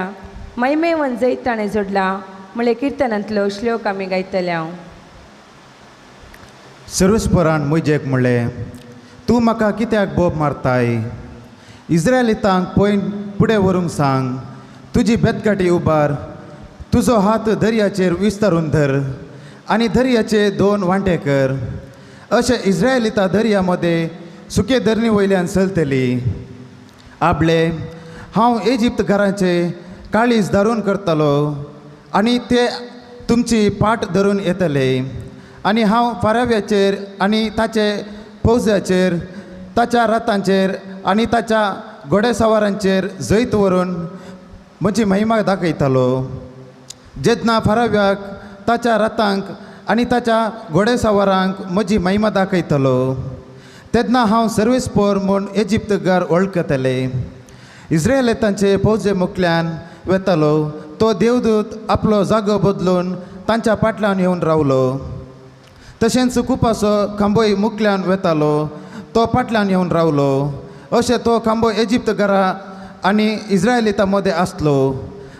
मैमेवन जैत ताणें जोडला म्हणले किर्तनांतलो श्लोक आमी गायतल्या. सर्वस्परान मोजेक म्हणलें, तूं म्हाका कित्याक बोब मारताय? इस्रायलितांक फुडें व्हरूंक सांग. तुजी बेतकाटी उबार, तुजो हात दर्याचेर विस्तारून धर आनी दर्याचे 2 वांटे कर. अशें इस्रायलिता दर्या मदें सुके धरणी वयल्यान चलतली. आपले हांव इजिप्त घरांचे काळीज धरून करतलो आनी ते तुमची पाट धरून येतले. आनी हांव फाराव्याचेर आनी ताचे फौजाचेर, ताच्या रथांचेर आनी ताच्या घोडेसवारांचेर जैत व्हरून म्हजी महिमा दाखयतलो. जेन्ना फाराव्याक, ताच्या रथांक आनी ताच्या घोडेसवारांक म्हजी महिमा दाखयतलो, तेन्ना हांव सर्वेस्पोर म्हूण इजिप्त घर वळखतले. इस्रायलितांचे फौजे मुखल्यान वेतालो. तो देवदूत आपलो जागो बदलून तांच्या फाटल्यान येवन रावलो. तशेंच कुपाचो खांबोय मुखल्यान वेतालो. तो फाटल्यान येवन रावलो. अशें तो खांबो इजिप्त घरा आनी इस्रायलितां मदें आसलो.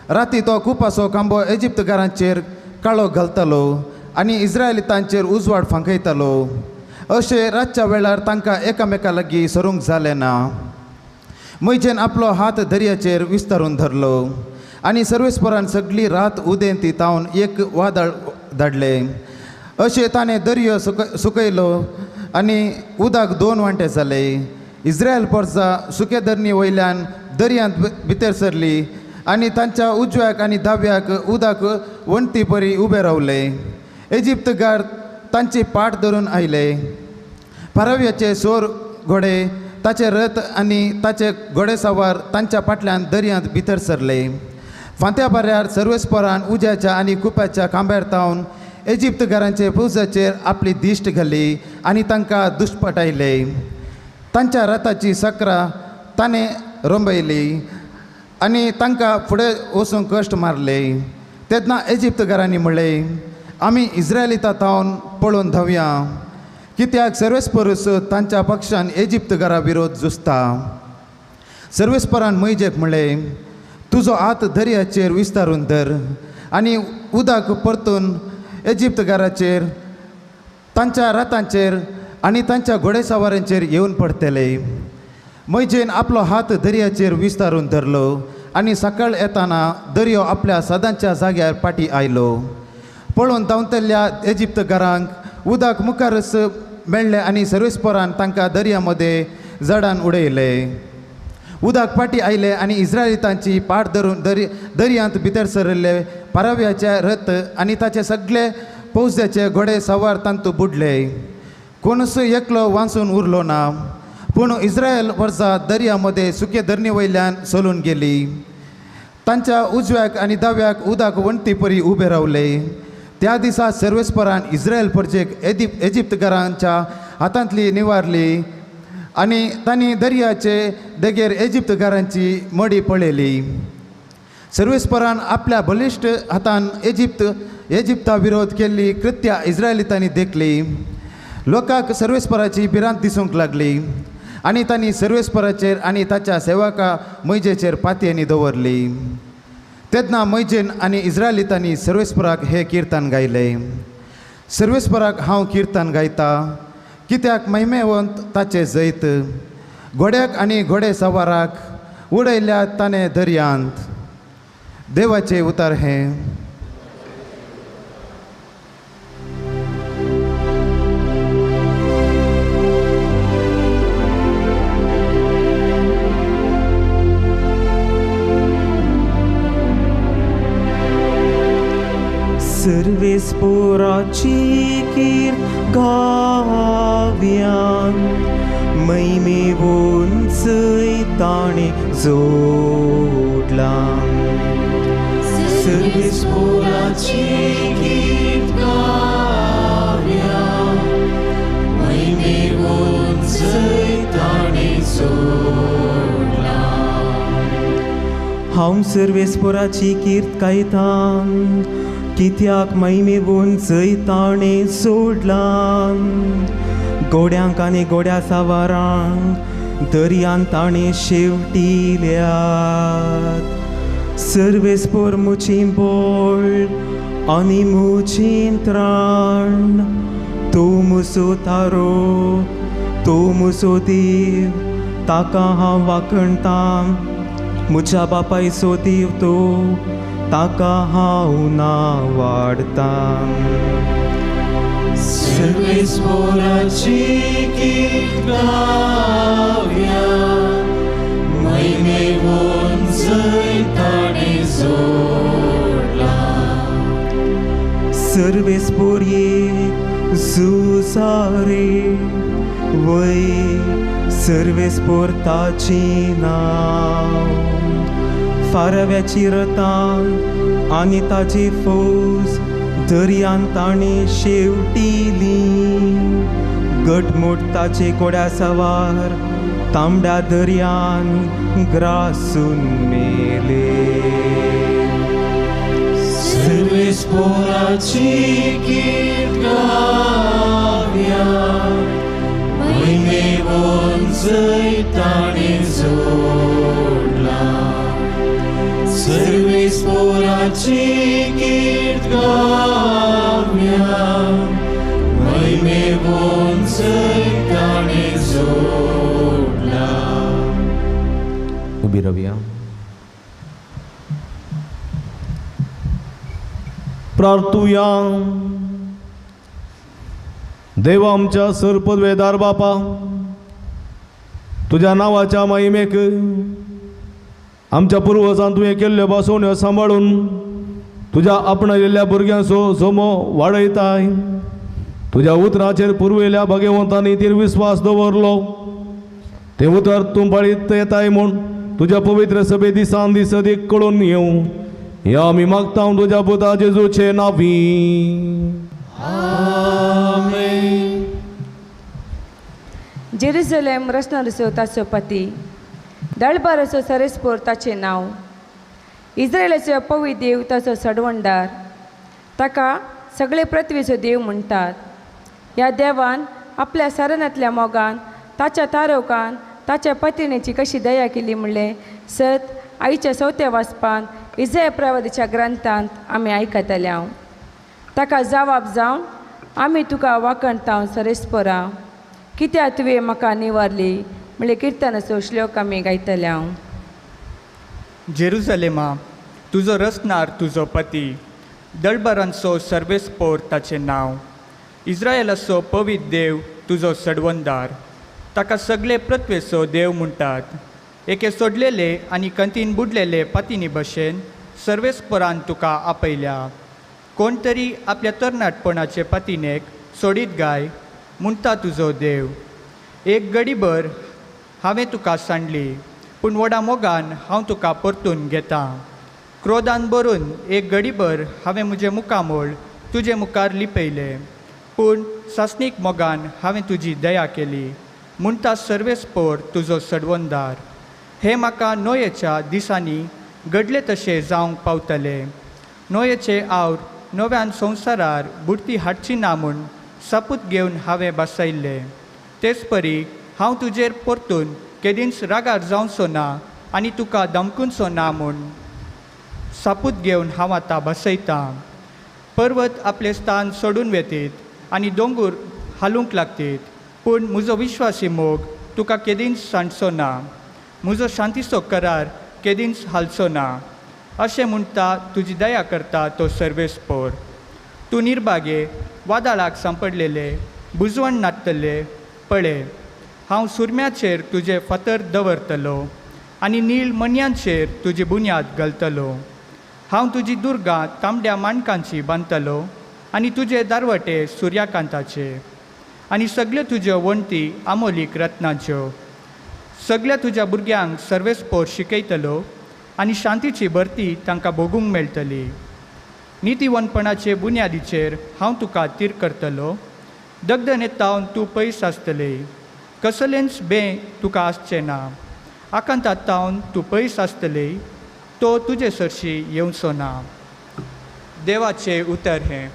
राती तो कुपाचो खांबो इजिप्त घरांचेर काळो घालतालो आनी इस्रायलितांचेर उजवाड फांकयतालो. अशें रातच्या वेळार तांकां एकामेका लागीं सरूंक जालें ना. मैजेन आपलो हात दर्याचेर विस्तारून धरलो आनी सर्वेस्परान सगळी रात उदेंती तावन एक वादळ धाडलें. अशें ताणें दर्यो सुकयलो आनी उदक 2 वांटे जालें. इस्रायल परजा सुके धरणी वयल्यान दर्यांत भितर सरली आनी तांच्या उजव्याक आनी दाव्याक उदक वणटी परी उबे रावले. इजिप्त घर तांची पाट धरून आयले. फाराव्याचे 16 घोडे, ताचे रथ आनी ताचे घोडेसवार तांच्या फाटल्यान दर्यांत भितर सरले. फांत्या बाऱ्यार सर्वेस्परान उज्याच्या आनी कुप्याच्या खांब्यार तावन इजिप्त घरांचे फौजाचेर आपली दिश्ट घाली आनी तांकां दुश्पटायले. तांच्या रथाची सक्रां ताणें रोंबयली आनी तांकां फुडें वचूंक कश्ट मारले. तेन्ना इजिप्त घरांनी म्हणलें, आमी इस्रायलितां तावन पळोवन धांवया, कित्याक सर्वेस्परूस तांच्या पक्षान इजिप्त घरा विरोध झुजता. सर्वेस्परान मैजेक म्हणलें, तुजो हात दर्याचेर विस्तारून धर आनी उदक परतून इजिप्तकाराचेर, तांच्या रथांचेर आनी तांच्या घोडेसवारांचेर येवन पडटले. मोइजेन आपलो हात दर्याचेर विस्तारून धरलो आनी सकाळ येताना दर्यो आपल्या सदांच्या जाग्यार फाटी आयलो. पळोवन धांवतल्या इजिप्तकारांक उदक मुखारच मेळ्ळें आनी सर्वेस्परान तांकां दर्या मदें जडान उडयले. उदक फाटी आयले आनी इस्रायलितांची पाट धरून दर्यांत भितर सरले पाराव्याचे रथ आनी ताचे सगळे फौजाचे घोडे सवार तांतू बुडले. कोणूच एकलो वांचून उरलो ना. पूण इस्रायल वर्सां दर्या मदें सुके धरणी वयल्यान चलून गेली. तांच्या उजव्याक आनी दाव्याक उदक वणटी परी उबे रावले. त्या दिसा सर्वेस्परान इस्रायल परजेक इजिप्तकारांच्या हातांतली निवारली आनी तांणी दर्याचे देगेर इजिप्तकारांची मडी पळयली. सर्वेस्परान आपल्या बलिश्ट हातान इजिप्ता विरोध केल्ली कृत्या इस्रायलितांनी देखली. लोकांक सर्वेस्पराची भिरांत दिसूंक लागली आनी तांणी सर्वेस्पराचेर आनी ताच्या सेवका मोइजेचेर पातयेनी दवरली. तेन्ना मोइजेन आनी इस्रायलितांनी सर्वेस्पराक हे किर्तन गायलें. सर्वेस्पराक हांव किर्तन गायता, कित्याक महिमेवंत ताचे जैत. घोड्याक आनी घोडे सवाराक उडयल्या ताणें दर्यांत. देवाचे उतार हें. सर्वेस्पराची कीर्त गाव्या, महिमेवून ताणें जोडला. सर्वेस्पराची कीर्त गाव्या, महिमेवून ताणें जोडला. हांव सर्वेस्पराची कीर्त गायतां, कित्याक महिमेवून ताणें सोडला. घोड्यांक आनी घोड्या सावारांक दर्यान ताणें शेवटिल्यात. सर्वेस्पर मुचीं बोळ आनी मुचीं त्राण. तूं मुसो तारो, तूं मुसो देव, ताका हांव वाखणटां. म्हज्या बापायचो देव तो, ताका हांव नावाडटां. सर्वेस्पराची कीर्त गाव्या, महिमेवून ताणें जोडला. सर्वेस्पर झुजारे वय, सर्वेस्पर ताचें नांव. फारव्याची रथां आनी ताची फौज दर्यान ताणें शेवटिली. घटमूट ताचे घोड्या सवार तांबड्या दर्यान ग्रासून मेले. सर्वेस्पराची कीर्त गाव्या, महिमेवून ताणें जोडला. सर्वेस्पराची कीर्त गाव्या, महिमेवून ताणें जोडला. उबी रावया. प्रार्थुया. देवा आमच्या सर्पद्वेदार बापा, तुझ्या नावाच्या महिमेक आमच्या पूर्वजांत तुवें केल्ल्यो बसवण्यो सांबाळून तुज्या आपणयलेल्या भुरग्यांचो सोमो वाडयताय. तुज्या उतराचेर पुरवयल्या भगवंतांनी ती विस्वास दवरलो. ते उतर तूं पाळीत येताय म्हूण तुज्या पवित्र सभे दिसान दीस अदीक कळून येवं, हें आमी मागता तुज्या पुता जेजूचे नांवी. आमेन. जेरुसलेम रचनारचो ताचो पती, दळबारचो सरेस्पोर ताचें नांव. इस्रायलाचो पवित्र देव ताचो सडवंडार. ताका सगळे पृथ्वीचो देव म्हणटात. ह्या देवान आपल्या सरनांतल्या मोगान ताच्या तारोकान ताच्या पत्नीची कशी दया केली म्हणलें सत आईच्या 4थ्या वासपान इजय प्रवादीच्या ग्रंथांत आमी आयकतल्या ताका जबाब जावन आमी तुका वाकणटाव सरेस्परा कित्याक तुवें म्हाका निवारली म्हणले किर्तनाचो श्लोक आमी गायतल्या. जेरुसलेमा तुजो रसनार तुजो पती, दळबरांचो सर्वेस्पोर ताचें नांव. इस्रायेलाचो पवित्र देव तुजो सडवंदार, ताका सगळे पृथ्वेचो देव म्हणटात. एके सोडलेले आनी कंतीन बुडलेले पतीनी भशेन सर्वेस्परान तुका आपयल्या. कोण तरी आपल्या तरणाटपणाचे पतीनेक सोडीत गाय म्हणटा तुजो देव. एक घडीभर हांवें तुका सांडली, पूण व्हडा मोगान हांव तुका परतून घेतां. क्रोधान भरून एक घडीभर हांवें म्हजें मुखामोळ तुजे मुखार लिपयलें, पूण सासणीक मोगान हांवें तुजी दया केली म्हणटा सर्वेस्पोर तुजो सडवंदार. हे म्हाका नोयेच्या दिसांनी घडले तशें जावंक पावतलें. नोयेचे आवड नव्यान संवसारार बुडती हाडची ना म्हूण सापूत घेवन हांवें बसयल्लें. तेच परी हांव तुजेर परतून केदींच रागार जावचो ना आनी तुका धमकुचो ना म्हूण सापूत घेवन हांव आतां बसयतां. पर्वत आपलें स्थान सोडून वेतीत आनी दोंगूर हालूंक लागतीत, पूण म्हजो विश्वासी मोग तुका केदींच सांडचो ना. म्हजो शांतीचो करार केदींच हालचो ना अशें म्हणटा तुजी दया करता तो सर्वेस्पोर. तूं निर्भागे वादळाक सांपडलेले बुजवण नाचतले पळय. हांव सुरम्याचेर तुजे फातर दवरतलो आनी नीळ मणयांचेर तुजी बुन्याद घालतलो. हांव तुजी दुर्गां तांबड्या माणकांची बांदतलो आनी तुजे दारवटे सुर्याकांताचे आनी सगल्यो तुज्यो वणटी आमोलीक रत्नाच्यो. सगळ्या तुज्या भुरग्यांक सर्वेस्पोर शिकयतलो आनी शांतीची भरती तांकां भोगूंक मेळटली. नितीवनपणाचे बुन्यादीचेर हांव तुका तीर करतलो. दगदनेतावन तूं पयस आसतले, कसलेंच बें तुका आसचें ना. आकांतातावन तूं पयस आसतले, तो तुजे सरशी येवचो ना. देवाचें उतर हें.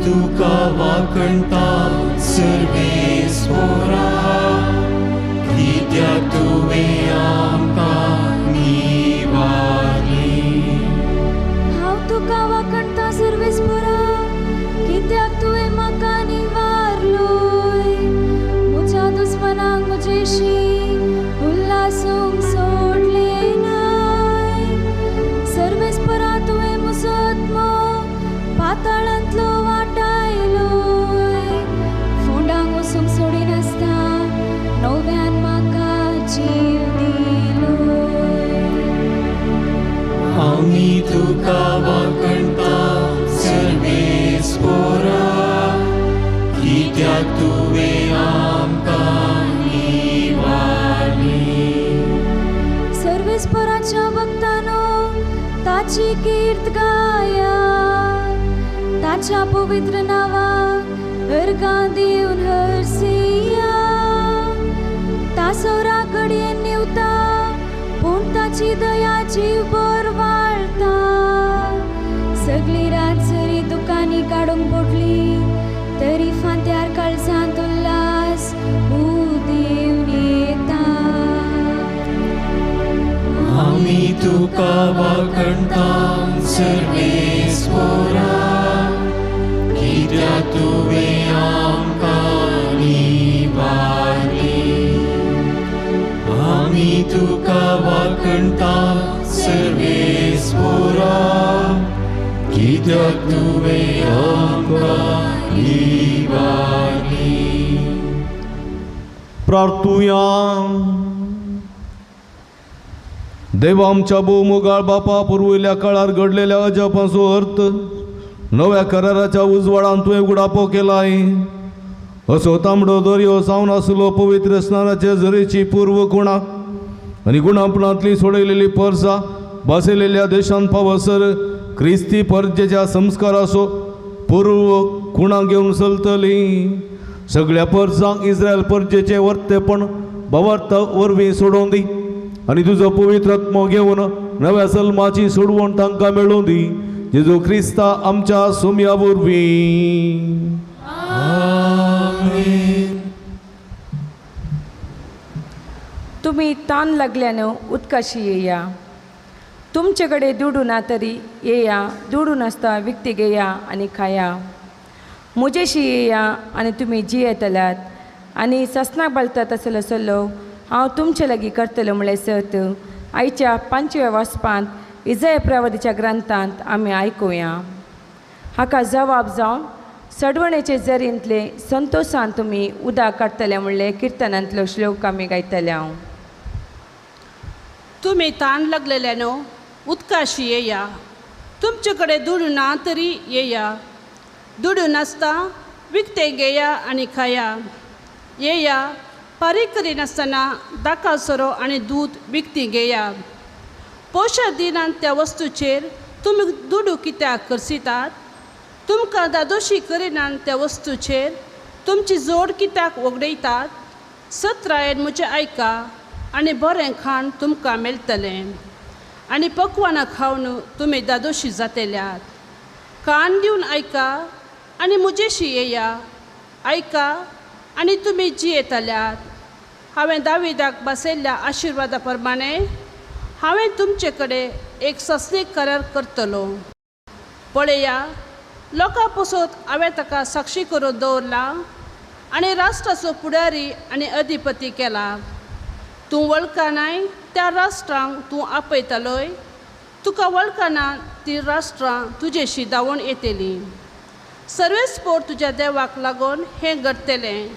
तुका वाकणटा सर्वेस्पोरा, कित्याक तुवें आमकां निवारली. हांव तुका वाकणटा सर्वेस्पोरा, कित्याक तुवें म्हाका निवारलोय. म्हज्या दुस्मनांक म्हजेशी उल्हासूंक सोडलें नाय. सर्वेस्पोरा तुवें म्हजो आत्मो पाताळांतलो वाटायलोय. फोंडांक वसूंक सोडिनासता नव्यान म्हाका जीव दिलोय. आमी तुका वाकणटा सर्वेस्पोरा, कित्याक तुवें आमकां निवारली. सर्वेस्पोराच्या भक्तानो ताची कीर्त गाया. ताच्या पवित्र नांवाक अर्गां दिवन हरसिया. ताचो राग घडयेन निवता, पूण ताची दया जीवभर वाळटा. सगळी रात जरी दुकानी काडूंक पडली, तरी फांत्यार काळजांत उल्हास उदिवन येता. आमी तुका वाकणटा सर्वेस्पोरा, कित्याक तुवें आमकां निवारली. आमी तुका वाकणटा सर्वेस्पोरा, कित्याक तुवें आमकां निवारली. प्रार्थुया. देवा आमच्या भोवमुगाळ बापा पुरविल्ल्या काळार घडलेल्या अजापाचो अर्थ नव्या कराराच्या उजवाडान तुवें उगडापो केलाय. असो तांबडो दर्यो सावन आसलो पवित्र स्नानाचे झरेची पूर्व गुणां आनी गुणापणांतली सोडयलेली परसां बसलेल्या देशांत पावसर ख्रिस्ती परजेच्या संस्काराचो पूर्व खुणा घेवन चलतली. सगळ्या परजांक इस्रायल परजेचे वर्तेपण भवार्थ वरवीं सोडून दी आनी तुजो पवित्र आत्मो घेवन नव्या जल्माची सोडवण तांकां मेळून दी. जेजू ख्रिस्ता आमच्या सोम्या वरवीं. तुम्ही ताण लागल्यानं उदकाशी येया. तुमचे दुडू ना तरी येया, दुडू नासता विकती घेया आणि खाया. मुजेशी येया आणि तुम्ही जियेतल्यात आणि ससनाक बाळतात असलो सल्लो हांव तुमचे लागीं करतलो म्हळें सत आयच्या 5व्या वाचपांत इजाया प्रवादीच्या ग्रंथांत आमी आयकुया. हाका जबाब जावन सडवणेचे जरींतले संतोशान तुमी उदक काडटले म्हणले किर्तनांतलो श्लोक आमी गायतले. हांव तुम्ही ताण लागलेल्यानो उदकाशी येया. तुमचे दुडू ना तरी येया, दुडू नासता विकते घेया आणि खाया. येया फारीक करिनासतना दाका सोरो आणि दूध विकती घेया. पोशा दिनांत त्या वस्तूचेर तुमी दुडू कित्याक करसितात? तुमकां दादोशी करिनात त्या वस्तूचेर तुमची जोड कित्याक वगडयतात? सत्रायेन म्हजें आयका आनी बरें खाण तुमकां मेळटलें आनी पक्वानां खावन तुमी दादोशी जातेल्यात. कान दिवन आयका आनी मुजेशी येया. आयका आनी तुमी जियेतल्यात. हांवें दाविदाक बसयल्ल्या आशिर्वादा प्रमाणे हांवें तुमचे कडेन एक सस्नीक करार करतलो. पळया, लोकां पसत हांवें ताका साक्षी करून दवरला आनी राष्ट्राचो फुडारी आनी अधिपती केला. तूं वळखनाय त्या राष्ट्रांक तूं आपयतलोय. तुका वळखना ती राष्ट्रां तुजेशी धांवून येतलीं. सर्वेस्पोर तुज्या देवाक लागून हें घडटलें,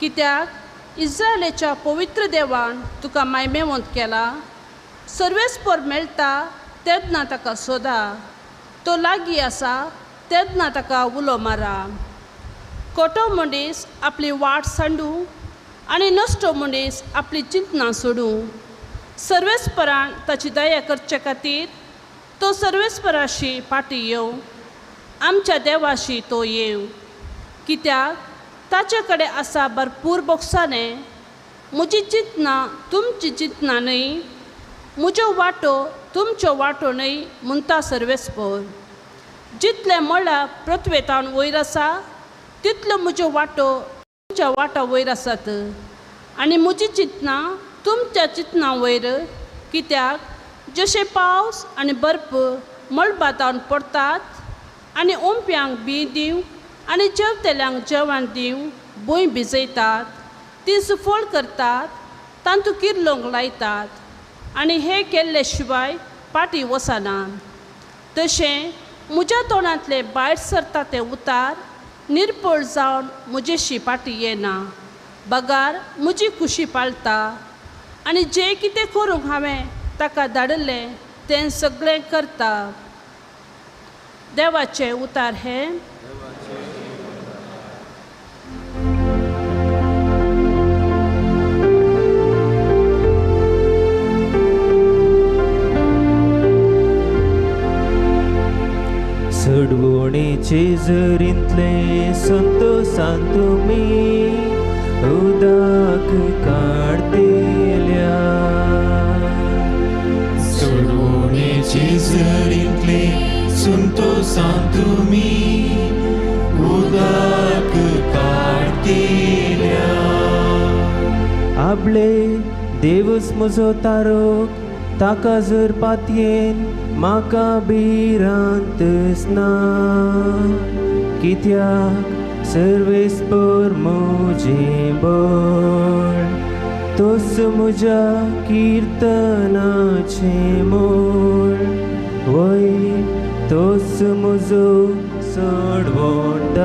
कित्याक इस्रायेलाच्या पवित्र देवान तुका मायमेवंत केला. सर्वेस्पोर मेळटा तेन्ना ताका सोदा. तो लागीं आसा तेन्ना ताका उलो मारा. खोटो मनीस आपली वाट सांडूं आनी नश्टो मनीस आपली चिंतना सोडूं. सर्वेस्परान ताची दया करचे खातीर तो सर्वेस्पराशी फाटीं येवं. आमच्या देवाशी तो येव, कित्याक ताचे कडेन आसा भरपूर बोगसाणें. म्हजी चिंतना तुमची चिंतना न्हय, म्हजो वांटो तुमचो वांटो न्हय म्हणटा सर्वेस्पर. जितले मळा पृथ्वेतान वयर आसा तितलो म्हजो वांटो तुमच्या वांटा वयर आसात आनी म्हजी चिंतना तुमच्या चिंतना वयर. कित्याक जशे पावस आनी बर्फ मळबातावन पडटात आनी ओंप्यांक बी दिवं आनी जेवतेल्यांक जेवण दिवं भूंय भिजयतात, ती सुफळ करतात, तांतू किर्लोंक लायतात आनी हे केल्ले शिवाय फाटीं वचना. तशें म्हज्या तोंडांतले भायर सरता ते उतार निर्पळ जावन म्हजेशी फाटीं येना. बगार म्हजी खुशी पाळटा आनी जें कितें करूंक हांवें ताका धाडलें तें सगळें करता. देवाचे उतार हे. सडवणेचे जरींतले संतोषान तुमी उदक काडतेल्या. सडवणेचे जरींतले संतोषान तुमी उदक काडतेल्या. आपले देवस म्हजो तारोक, ताका जर पातयेन म्हाका भिरांतच ना. कित्याक सर्वेस्पर म्हजें बळ, तोच म्हज्या किर्तनाचें मोल. वय तोच म्हजो सडवणदार.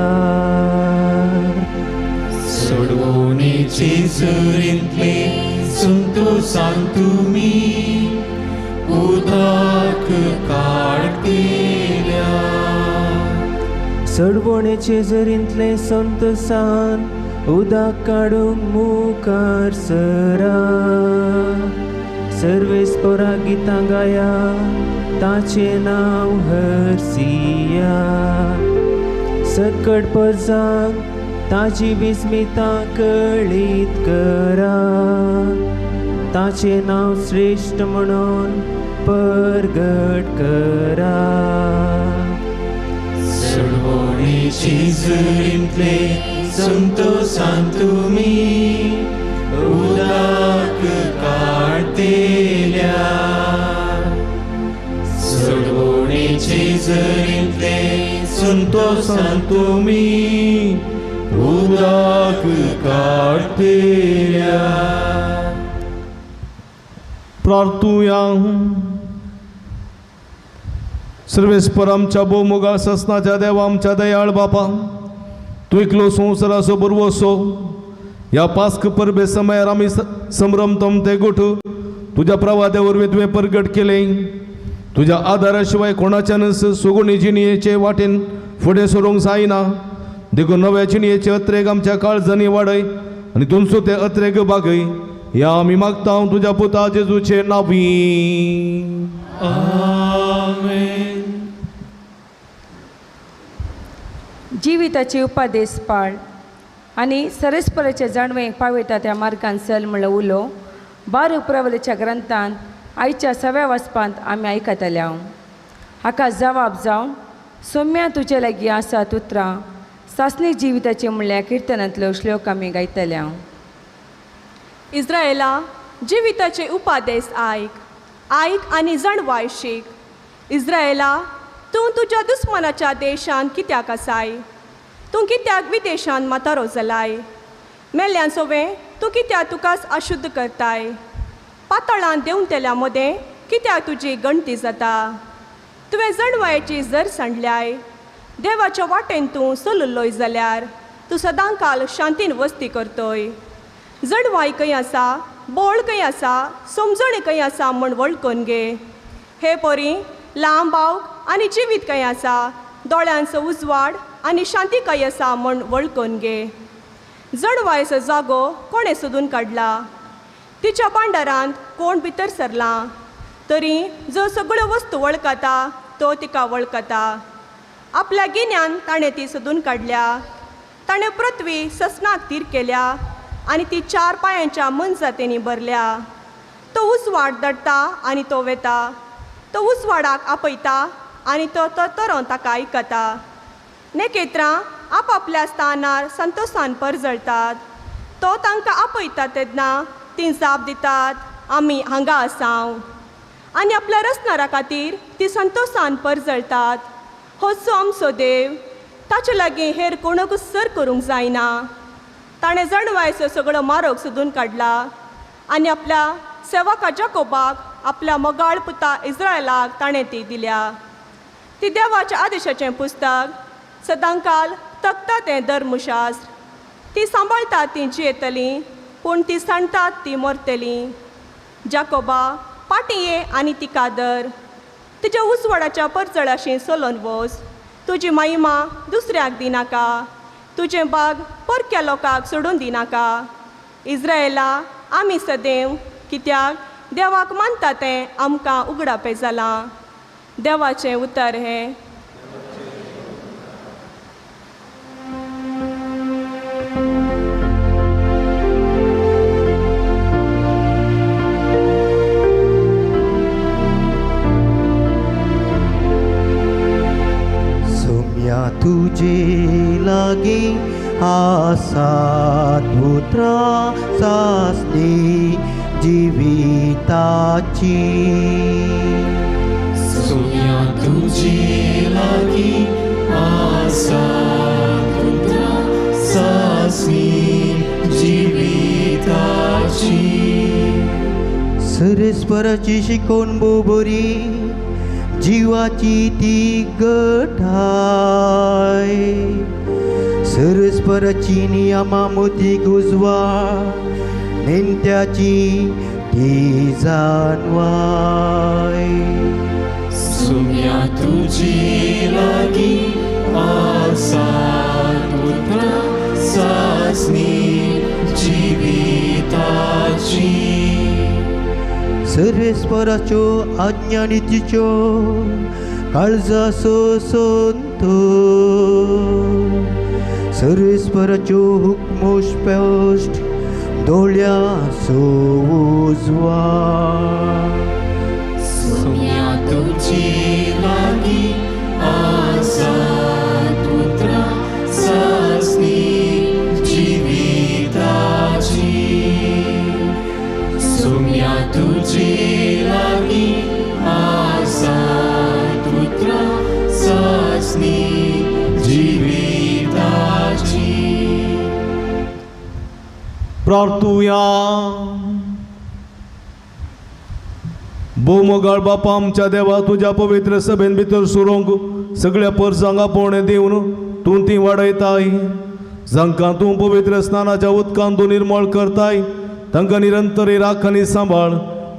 सडवणेचे जरींतले संतोषान तुमी उदक काडतेल्या. सडवणेचे जरींतले संतोषान उदक काडूंक मुखार सरा. सर्वेस्परा गितां गाया ताचें नांव हरसिया सकट परजांक ताची विस्मितां कळीत करा ताचें नांव श्रेष्ठ म्हणून परगट करा सडवणेची झरींतले संतोषान तुमी उदक काडतेल्या सडवणेची झरींतले संतोषान तुमी उदक काडतेल्या प्रार्थूया. सर्वेस्पर आमच्या भोवमुगाळ ससनाच्या देवा आमच्या दयाळ बापा तू एकलो संवसाराचो बरवसो ह्या पास्क परबे समयार आमी संभ्रमतम ते गोठ तुझ्या प्रवाद्या वरवीं तुवें परगट केलें. तुज्या आदारा शिवाय कोणाच्यानच सुगुणी जिणयेचे वाटेन फुडें सरूंक जायना. देखून नव्या जिणयेचे अत्रेक आमच्या काळजांनी वाडय आनी तुमचो ते अत्रेक बागय ह्या आमी मागता तुज्या पुता जेजूचे नांवी. आमेन. जिविताचे उपादेश पाळ आनी सरस्पराचे जाणवे पावयता त्या मार्गान चल म्हणलो उलो बारूक प्रवलेच्या ग्रंथांत आयच्या 6व्या वचपांत आमी आयकतल्या. हाका जवाब जावन सौम्या तुजे लागीं आसात उतरां सासणीक जिविताचे म्हणल्या किर्तनांतलो श्लोक आमी गायतल्या. इस्रायेला जिविताचे उपादेश आयक आनी जणवाय शीक. इस्रायेला तूं तुज्या दुस्मनाच्या देशांत कित्याक आसाय? तूं कित्याक विदेशांत म्हातारो जालाय? मेल्ल्यांचोवें तूं कित्याक तुकाच अशुद्ध करताय? पातळांत देंवन तेल्या मदें कित्याक तुजी गणती जाता? तुवें जणवायेची जर सांडल्याय देवाच्या वाटेन तूं चलुल्लोय जाल्यार तूं सदां काल शांतीन वस्ती करतोय. जणवाय खंय आसा, बोळ खंय आसा, समजणी खंय आसा म्हूण वळखून घे. हे पोरी लांब बावक आनी जिवीत खंय आसा, दोळ्यांचो उजवाड आनी शांती खंय आसा म्हूण वळखून घे. जणवायचो जागो कोणें सोदून काडला? तिच्या भांडारांत कोण भितर सरला? तरी जो सगळ्यो वस्तू वळखता तो तिका वळखता. आपल्या गिन्यान ताणें ती सोदून काडल्या. ताणें पृथ्वी ससनाक तीर केल्या आनी ती 4 पांयांच्या मनजातेनी भरल्या. तो उसवाड दडटा आनी तो वेता. तो उसवाडाक आपयता आनी तो तरतरोन ताका आयकता. नेकेत्रां आपआपल्या स्थानार संतोशान परजळटात. तो तांकां आपयता तेन्ना तीं जाप दितात आमी हांगा आसांव. आनी आपल्या रसनारा खातीर ती संतोशान परजळटात. होचो आमचो देव, ताचे लागीं हेर कोणूच सर करूंक जायना. ताणें जणवायचो सगळो मारोग सोदून काडला आनी आपल्या सेवका जाकोबाक आपल्या मोगाळ पुता इस्रायलाक ताणें ती दिल्या. ती देवाच्या आदेशाचें पुस्तक सदांकाल तकता तें धर्मशास्त्र. ती सांबाळटात ती जियेतलीं पूण ती सांडटात ती मरतलीं. जाकोबा पाटी ये आनी ती कादर. तुज्या उसवाडाच्या परजळाशी चलोन वच. तुजी महिमा दुसऱ्याक दिनाका. तुजें बाग परक्या लोकांक सोडून दिनाका. इस्रायेला आमी सदैव कित्याक देवाक मानता तें आमकां उगडापे जालां. देवाचें उतर हें. तुझे लागी आसात पुत्रा सासनी जिविताची. सोम्या तुझे लागी आसात पुत्रा सासनी जिविताची. सरस्वराची शिकोन बोबरी जीवाची ती गठाय. सरस्वराची नियमा मोतीक उजवाड नेत्याची ती जाणवाय. सोम्या तुझे लागी आसात पुत्रा सासनी जिविताची. सर सर्वेस्पराच्यो आज्ञा नितीच्यो काळजा सोसोंतो सर्वेस्पराच्यो हुक्मो स्पष्ट दोळ्या सोजवा सोम्या तुझी लागी आसात पुत्रा सासनी जिविताची सोम्या तुझी लागी आसात पुत्रा सासनी जिविताची प्रार्थुया. बोमगाळ बापा आमच्या देवा तुझ्या पवित्र सभेन भितर सुरोंक सगळ्या परसांगा पोवणे दिवन तूं ती वाडयताय. जांकां तूं पवित्र स्नानाच्या उदकान तूं निर्मळ करताय तांकां निरंतरी राख आनी सांबाळ.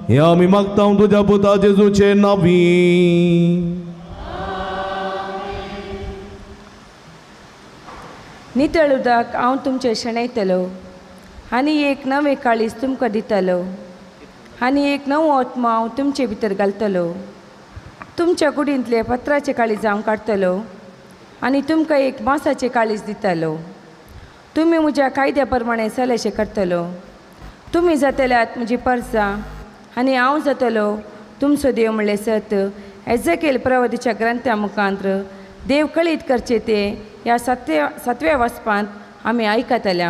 हे आमी मागता तुझ्या पुता जेजूचे नांवी. नितळ उदक हांव तुमचे शेणयतलो आनी एक नवें काळीज तुमकां दितलो आनी एक नवो आत्मा हांव तुमचे भितर घालतलो. तुमच्या कुडींतले पत्राचे काळीज हांव काडटलो आनी तुमकां एक मांसाचे काळीज दितलो. तुमी म्हज्या कायद्या प्रमाणे सलेशे करतलो. तुमी जातल्यात म्हजी परसां आनी हांव जातलो तुमचो देव म्हणलें सत. एझेकियेल प्रवादीच्या ग्रंथा मुखांत्र देव कळीत करचे ते ह्या 7व्या वचपांत आमी आयकतले.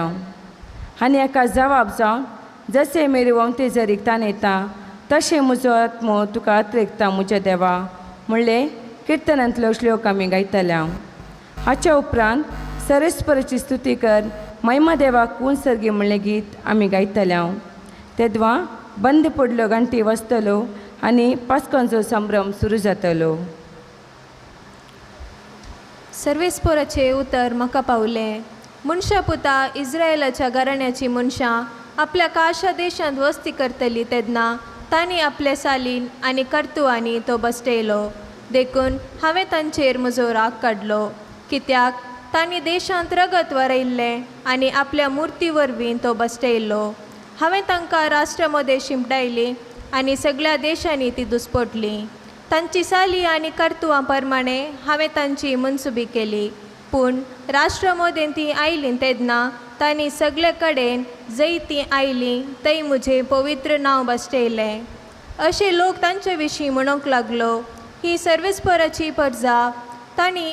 आनी हाका जवाब जावन जशें मेरे वंते जरीक तान येता तशें म्हजो आत्मो तुका अतिरिक्ता म्हज्या देवा म्हणलें किर्तनांतलो श्लोक आमी गायतले. हाच्या उपरांत सर्वेस्पराची स्तुती कर महिमा देवाक कून सर्गी म्हणलें गीत आमी गायतले. तेदवा बंद पडलो घंटी वाजतलो आनी पास्कांचो संभ्रम सुरू जातलो. सर्वेस्पराचे उतर म्हाका पावलें. मनशा पुता इस्रायेलाच्या घराण्याची मनशां आपल्या काशा देशांत वस्ती करतली तेन्ना तांणी आपले सालीन आनी कर्तुवांनी तो बसयलो. देखून हांवें तांचेर म्हजो राग काडलो कित्याक तांणी देशांत रगत वरयल्लें आनी आपल्या मुर्ती वरवीं तो बसयलो. हांवें तांकां राष्ट्रामध्ये शिंपडायली आनी सगळ्या देशांनी ती दुस्पटली. तांची साली आनी कर्तुवां प्रमाणे हांवें तांची मनसुबी केली. पूण राष्ट्रामध्ये ती आयली तेन्ना तांणी सगळे कडेन जंय ती आयली थंय म्हजें पवित्र नांव बसयलें. अशे लोक तांचे विशीं म्हणूंक लागलो ही सर्वेस्पराची परजा तांणी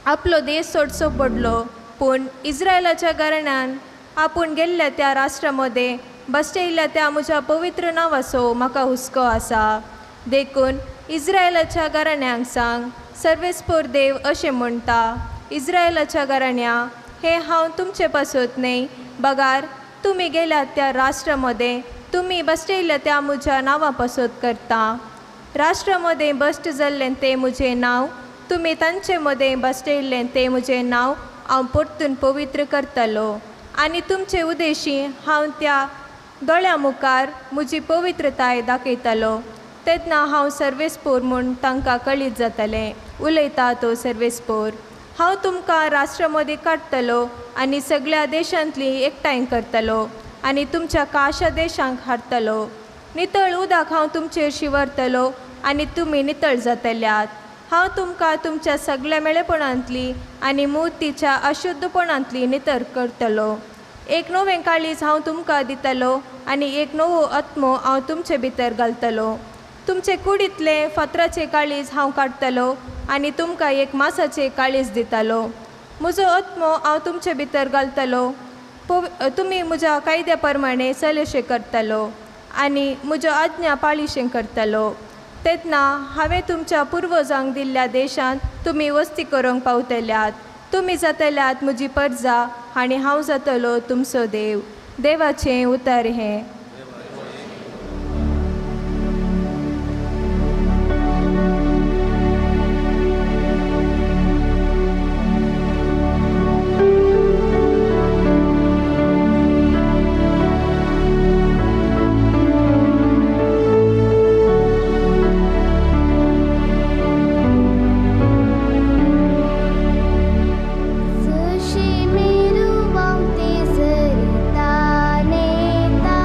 आपलो देश सोडचो पडलो. पूण इस्रायलाच्या घराण्यान आपूण गेल्ल्या त्या राष्ट्रामध्ये बसयल्ल्या त्या म्हज्या पवित्र नांवाचो म्हाका हुस्को आसा. देखून इस्रायलाच्या घराण्यांक सांग सर्वेस्पर देव अशें म्हणटा इस्रायलाच्या घराण्या हे हांव तुमचे पासत न्हय. बगार तुमी गेल्यात त्या राष्ट्रामध्ये तुमी बसयल्ल्या त्या म्हज्या नांवा पासत करता. राष्ट्रामध्ये बस्ट जाल्लें तें म्हजें नांव तुमी तांचे मदें बसयल्लें तें म्हजें नांव हांव परतून पवित्र करतलो आनी तुमचे उदेशी हांव त्या दोळ्या मुखार म्हजी पवित्रताय दाखयतलो. तेन्ना हांव सर्वेस्पोर म्हूण तांकां कळीत जातलें. उलयता तो सर्वेस्पोर. हांव तुमकां राष्ट्रामध्ये काडटलो आनी सगळ्या देशांतली एकठांय करतलो आनी तुमच्या काशा देशांक हाडटलो. नितळ उदक हांव तुमचेर शिवरतलो आनी तुमी नितळ जातल्यात. हांव तुमकां तुमच्या सगळ्या मेळेपणांतली आनी मुर्तीच्या अशुद्धपणांतली नितर करतलो. एक नवें काळीज हांव तुमकां दितलो आनी एक नवो आत्मो हांव तुमचे भितर घालतलो. तुमचे कुडींतले फातराचे काळीज हांव काडटलो आनी तुमकां एक मांसाचे काळीज दितलो. म्हजो आत्मो हांव तुमचे भितर घालतलो. तुमी म्हज्या कायद्या प्रमाणे सलेशे करतलो आनी म्हज्यो आज्ञा पाळीशें करतलो. तेन्ना हांवें तुमच्या पुर्वजांक दिल्ल्या देशांत तुमी वस्ती करूंक पावतल्यात. तुमी जातल्यात म्हजी परजा आनी हांव जातलो तुमचो देव. देवाचें उतर हें. सुशी मेरू वावते सरिता नेता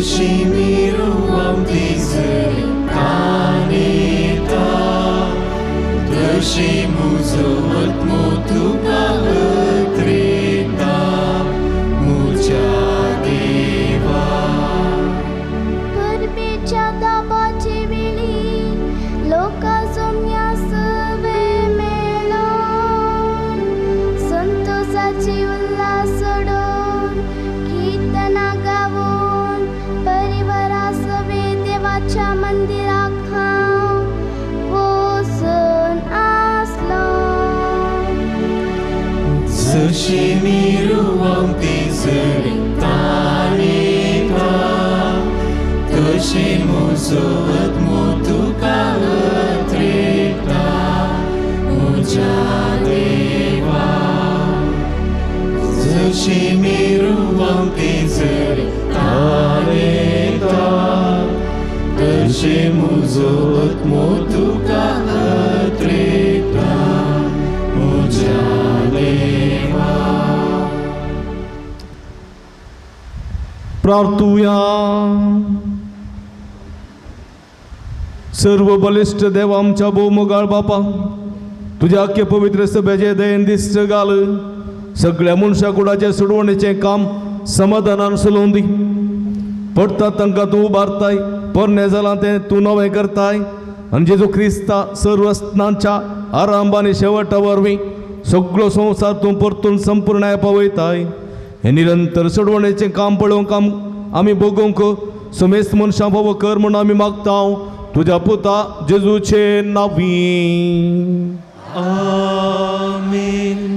तुझी मिरवणूक जरी कानेता तशी म्हजो आत्मो तुका अत्रेता म्हज्या देवा. परबेच्या दाबाचे वेळी लोका जमया सवे मेळोन संतोषाची उल्हास सोडून कीर्तना गावून परिवारा सवे देवाच्या मंदिराक हांव वचून आसलो. जशी मिरवणूक जरी कानेता तशी म्हजो आत्मो तुका अत्रेता म्हज्या देवा. जशी मिरवणूक जरी कानेता तशी म्हजो आत्मो तुका अत्रेता म्हज्या देवा. प्रार्थूया. सर्व बलिष्ठ देव आमच्या भोवमोगाळ बापा, तुझ्या आख्खे पवित्र सभेचे दयेन दिश्ट घाल. सगळ्या मनशा कुडाचे सोडवणेचें काम समाधानान चलोवन दी. पडटात तांकां तूं उबारताय, पोरणे जालां तें तूं नवें करताय. आनी जेजू क्रिस्ता सर्वस्नांच्या आरंभ आनी शेवटा वरवीं सगळो संवसार तूं परतून संपूर्णाय पावयताय. हे निरंतर सोडवणेचें काम पळोवंक आमी भोगूंक समेस्त मनशां फावो कर म्हूण आमी मागता तुझ्या पुता जेजूचे नांवीं. आमेन.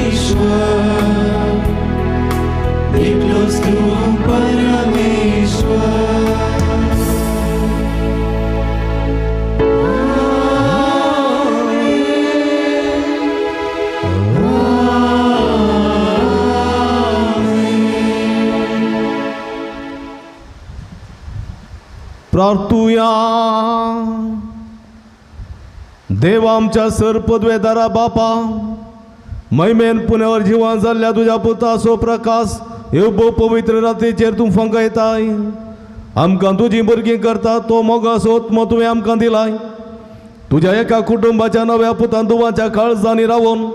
ईश्वर प्रार्थूया. देव आमच्या सरपदवेदारा बापा, मैमेन पुण्यावर जिवन जाल्ल्या तुझ्या पुताचो प्रकाश ह्यो भोव पवित्र रातीचेर तूं फंका येताय. आमकां तुजी भुरगीं करता तो मोगाचो आत्मो तुवें आमकां दिलाय. तुज्या एका कुटुंबाच्या नव्या पुतान दुवाच्या काळजांनी रावून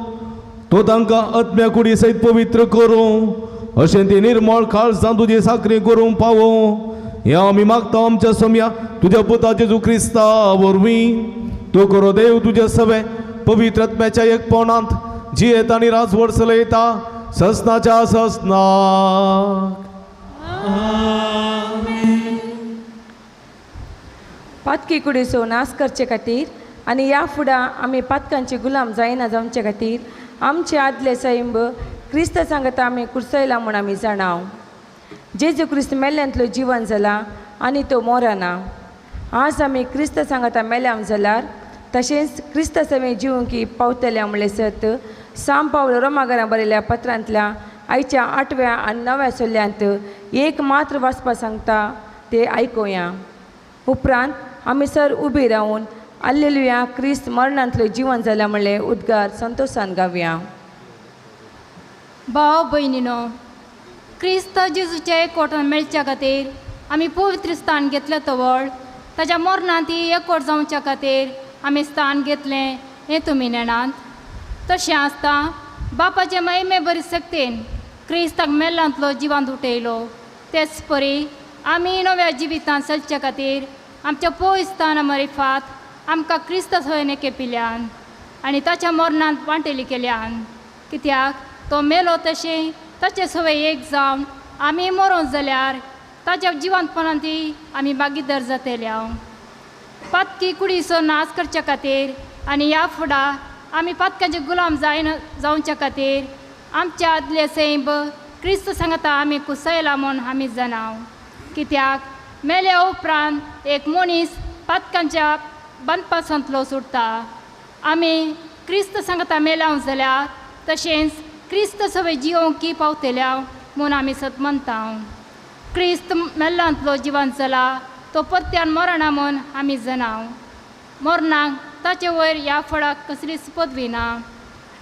तो तांकां आत्म्या कुडी सयत पवित्र करूं अशें ती निर्मळ काळजां तुजी साखरी करूंक पावो. हें आमी मागता आमच्या सम्या तुज्या पुता जेजू क्रिस्ता वरवीं. तूं करो देव तुजे सवे पवित्र आत्म्याच्या एकपणांत जियेत आनी राजवट चलयता ससनाच्या ससनाक. पातकी कुडीचो नाश करचे खातीर आनी ह्या फुडां आमी पातकांचे गुलाम जायना जावचे खातीर आमचे आदले सैंब क्रिस्त सांगता आमी कुर्सयला म्हूण आमी जाणाव. जेजू क्रिस्त मेल्ल्यांतलो जिवन जाला आनी तो मोरना. आज आमी क्रिस्त सांगता मेल्याव जाल्यार तशेंच क्रिस्त सवे जिवंकी पावतल्या म्हणले सत साम पावलो रोमागरां बरयल्या पत्रांतल्या आयच्या 8व्या आनी 9व्या सोल्यांत एक मात्र वाचपा सांगता ते आयकुया. उपरांत आमी सर उबी रावन alleluia क्रिस्त मरणांतलो जिवन जाल्या म्हणले उद्गार संतोशान गावया. भाव भयणीनो, क्रिस्त जेजूच्या एकवटान मेळच्या खातीर आमी पवित्र स्थान घेतलें तवळ ताच्या मरणांत एकवट जावच्या खातीर आमी स्थान घेतलें हें तुमी नेणात. तशें आसता बापाचे महिमे बरी सक्तीन क्रिस्ताक मेल्लांतलो जिवांत उठयलो. तेच परी आमी नव्या जिवितांत चलचे खातीर आमच्या पवित्र स्थाना मरिफात आमकां क्रिस्त सवयने केपिल्यान आनी ताच्या मरणांत वांटेली केल्यान. कित्याक तो मेलो तशें ताचे सवय एक जावन आमी मरोन जाल्यार ताच्या जिवंतपणान ती आमी भागीदार जातल्या. पातकी कुडीचो नाश करच्या खातीर आनी ह्या फुडां आमी पातकांचे गुलाम जावच्या खातीर आमच्या आदले सैंब क्रिस्त सांगता आमी कुसयला म्हूण आमी जाणाव. कित्याक मेल्या उपरांत एक मनीस पातकांच्या बंदपासांतलो सुटता. आमी क्रिस्त सांगता मेल्याव जाल्यार तशेंच क्रिस्त सवय जिवंकी पावतल्या म्हूण आमी सत म्हणटा. क्रिस्त मेल्लांतलो जिवन जाला तो परत्यान मरणा म्हूण आमी जाणाव. मरणाक ताचे वयर ह्या फळाक कसलीच पदवी ना.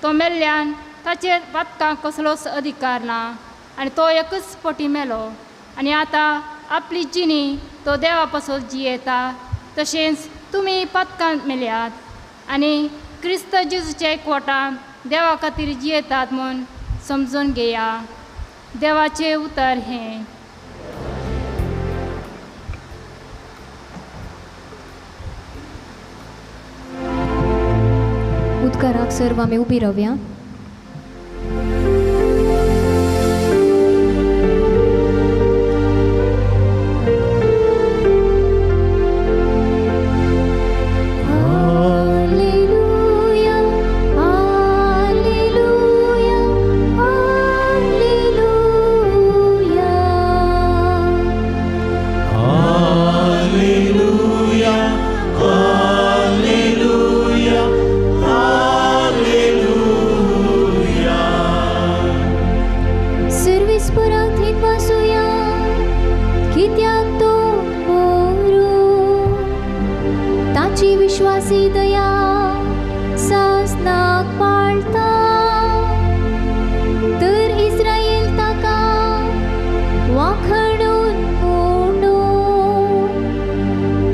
तो मेल्ल्यान ताचेर पातकांक कसलोच अधिकार ना आनी तो एकच पटी मेलो आनी आतां आपली जिणी तो देवा पासत जियेता. तशेंच तुमी पातकांत मेल्यात आनी क्रिस्त जेजूच्या एकवटान देवा खातीर जियेतात म्हूण समजून घेया. देवाचें उतर हें. उद्गाराक सर्व आमी उबी रावया. विश्वासी दया सासनाक पाळता तर इस्रायेल ताका वाखडून मोडो.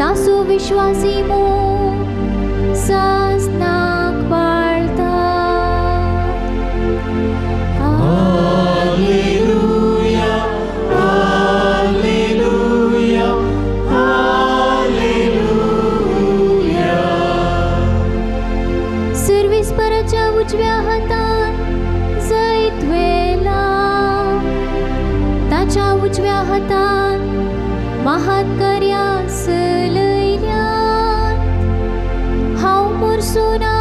तासो विश्वासी मोग सासनाक पाळता. Hallelujah hallelujah hallelujah. सर्वेस्पराच्या उजव्या हातान जैत वेला. ताच्या उजव्या हातान महान कार्यां चलयल्यात. हांव मरसुना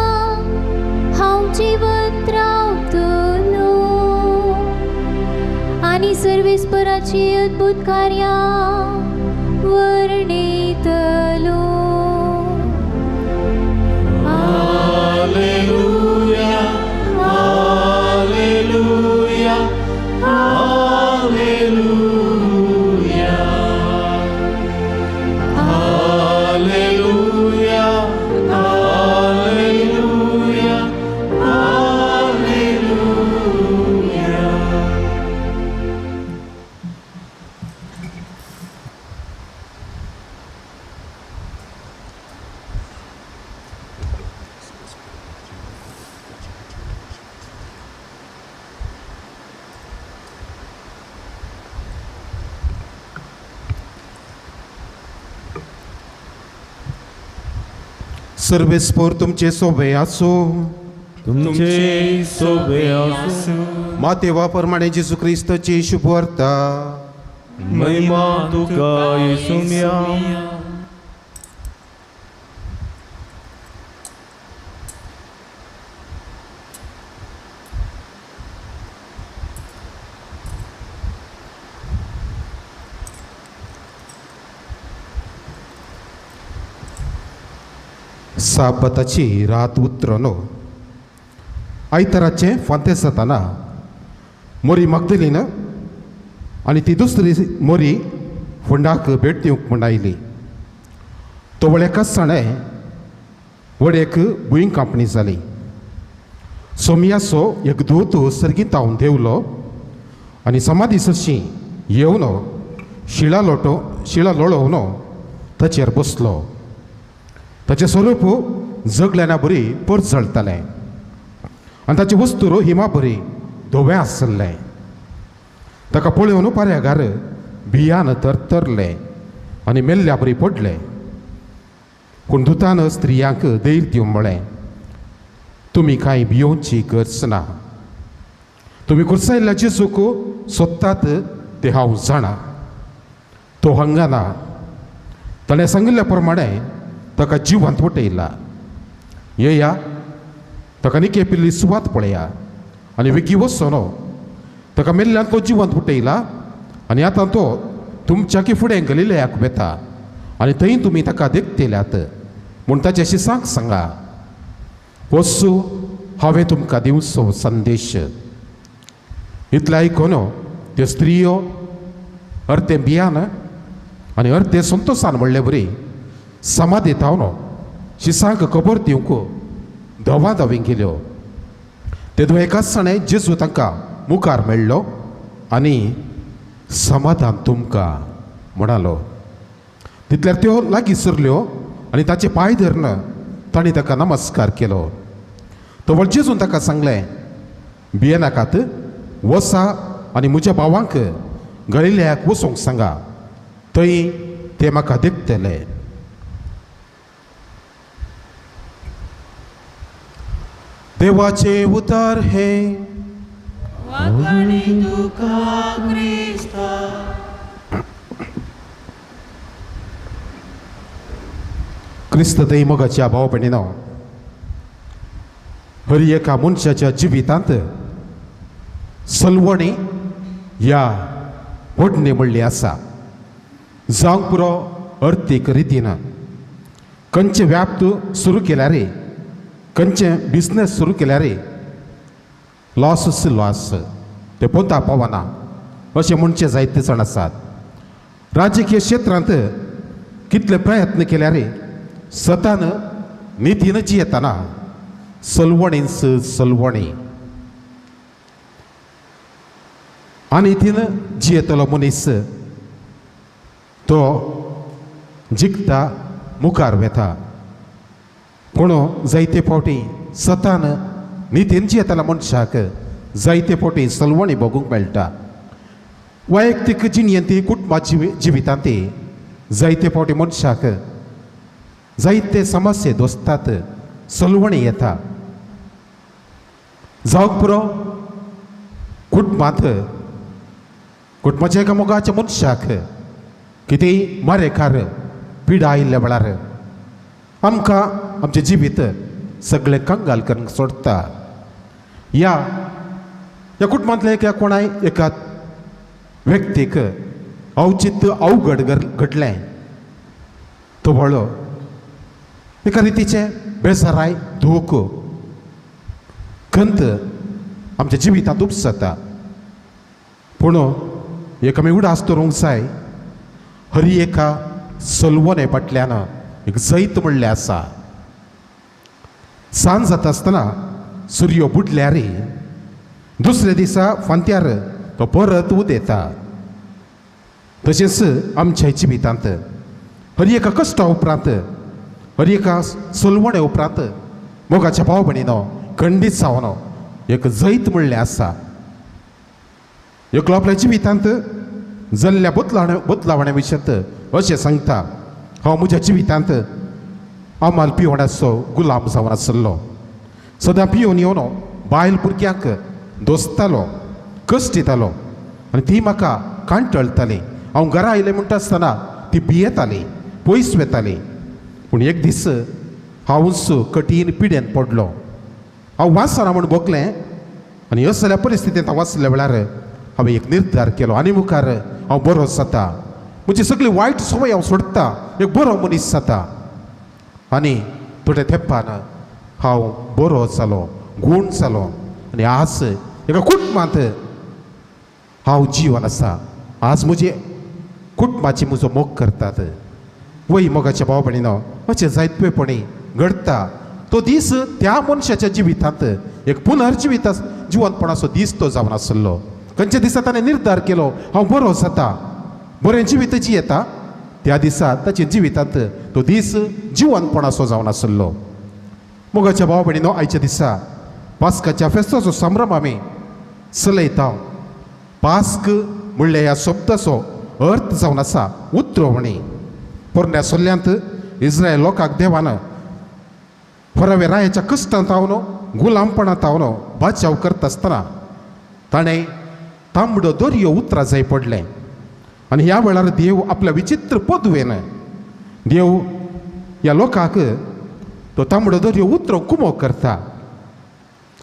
हांव जिवंत रावतलो आनी सर्वेस्पराची अद्भुत कार्यां वर्णितलो. हालेलुया हालेलुया हालेलुया हालेलुया सर्वेस्पोर तुमचे सोबे आसो. तुमचे सोबे आसो. मातेवा प्रमाणे जेजू क्रिस्ताची शुभ वार्ता. महिमा तुका येसुम्या. साबताची रात उतरलो. आयताराचे फांतेस जाताना मोरी मगदलीन आनी ती दुसरी मोरी फुंडाक भेट दिवंक म्हण आयली. तोवळ्याकाच साणे वडेक बुयींग कांपणी जाली. सोमयाचो एक दूत सर्गीत तावन देवलो आनी समाधी सशी येवन शिळा लोळोवन ताचेर बसलो. ताचें स्वरूप जगल्याना बरी परत जळटालें आनी ताची वस्तूर हिमा बरी धोवें आसलें. ताका पळोवन पाऱ्यागार भियान तरतरले आनी मेल्ल्या बरी पडले. पूण दुतान स्त्रियांक धैर्य दिवंक म्हळें, तुमी कांय भियोवची गरज ना. तुमी कुर्सायल्ल्या जेजूक सोदतात ते हांव जाणा. तो हांगाना. ताणें सांगिल्ल्या प्रमाणें ताका जिवंत उठयला. येया, ताका निके पिल्ली सुवात पळया आनी विकी वचून ताका मेल्ल्यान तो जिवंत उठयला आनी आतां तो तुमच्या फुडें गलिलयाक वेता आनी थंय तुमी ताका देखतेल्यात म्हूण ताच्या शिसांक सांगा. वचू, हांवें तुमकां दिवचो संदेश. इतलें आयकून त्यो स्त्रियो अर्दे भियान आनी अर्दे संतोशान म्हणले बरी समाधी तावन शिसांक खबर दिवंक धवाधवी गेल्यो. तेदो एकाच साणें जेजू तांकां मुखार मेळ्ळो आनी समाधान तुमकां म्हणालो. तितल्यार त्यो लागीं सरल्यो आनी ताचे पांय धरून तांणी ताका नमस्कार केलो. तो जेजून ताका सांगलें, भियेनाकात, वसा आनी म्हज्या भावांक गलिलयाक वचूंक सांगा, थंय ते म्हाका देखतले. देवाचे उतार हे. क्रिस्त थंय मोगाच्या भाव भयणीनो, हर एका मनशाच्या जिवितांत सलवणी ह्या व्हडणी म्हणली आसा. जावंक पुरो अर्थीक रितीन खंयचे व्याप सुरू केल्यार, खंयचे बिझनेस सुरू केल्यार लॉस ते पोता पावना अशे म्हणचे जायते जाण आसात. राजकीय क्षेत्रांत कितले प्रयत्न केल्यार सतान नितीन जियेतना सलवणींच सलवणी आनी नितीन जियेतलो मनीस तो जिखता मुखार वेता. पूण जायते फावटी सतान नितीन जियेतल्या मनशाक जायते फावटी सलवणी भोगूंक मेळटा. वैयक्तीक जिणेंत कुटुंबाची जिवितांत जायते फावटी मनशाक जायते समस्ये दोसतात, सलवणी येता. जावंक पुरो कुटुंबाच्या एका मोगाच्या मनशाक कितेंय मारेकार पिडा आयिल्ल्या वेळार आमकां आमचें जिवीत सगळें कंगाल करून सोडटा. ह्या कुटुंबांतल्या एका कोणाय एका व्यक्तीक औचित्य अवघड घडलें, तो व्हडलो एका रितीचें बेजाराय दूख खंत आमच्या जिवितांत उपसता. पूण एक आमी उडास दवरूंक जाय, हर एका सलवणे फाटल्यान एक जैत म्हणलें आसा. सांज जाता आसतना सूर्य बुडल्यार दुसऱ्या दिसा फांत्यार तो परत उदेता. तशेंच आमच्या जिवितांत हर एका कश्टा उपरांत, हर एका सलवणे उपरांत मोगाच्या भाव भयणीनो खंडीत जावन एक जैत म्हणलें आसा. एकलो आपल्या जिवितांत जाल्ल्या बदलावण्या विशयंत अशें सांगता, हांव म्हज्या जिवितांत आम्हाला पिवणाचो गुलाम जावन आसलो. सदां पिवन येवन बायल भुरग्यांक दोसतालो, कश्ट दितालो आनी ती म्हाका कांटळटाली. हांव घरा आयलें म्हणटा आसतना ती भियेताली, पयस वेताली. पूण एक दीस हांवूच कठीण पिड्यान पडलो. हांव वाचना म्हूण बगलें आनी असल्या परिस्थितींत हांव वाचल्या वेळार हांवें एक निर्धार केलो आनी मुखार हांव बरो जाता, म्हजी सगळी वायट संवय हांव सोडटा, एक बरो मनीस जाता. आनी थोड्या तेंपान हांव बरो जालो, गूण जालो आनी आज एका कुटुंबांत हांव जीवन आसा. आज म्हजे कुटुंबाची म्हजो मोग करतात. वय मोगाच्या भाव भयणीनो, अशें जायतपणी घडटा. तो दीस त्या मनशाच्या जिवितांत एक पुनर्जिवीत जिवंतपणाचो दीस तो जावन आसलो. खंयच्या दिसा ताणें निर्धार केलो हांव बरो जाता, बरें जिवीत जियेता. त्या दिसा ताच्या जिवितांत तो दीस जिवंतपणाचो जावन आसलो. मोगाच्या भाव भयणीनो, आयच्या दिसा पास्काच्या फेस्ताचो संभ्रम आमी चलयता. पास्क म्हणल्यार ह्या शब्दाचो अर्थ जावन आसा उतरवणी. पोरण्या सल्ल्यांत इस्रायल लोकांक देवान फरावे रायाच्या कश्टांत हांव गुलामपणांत हांव बाचाव करता आसतना ताणें तांबडो दर्यो उतरां जाय पडलें. आनी ह्या वेळार देव आपल्या विचित्र पदवेन देव ह्या लोकांक तो तांबडो दर्यो उतरो कुमो करता.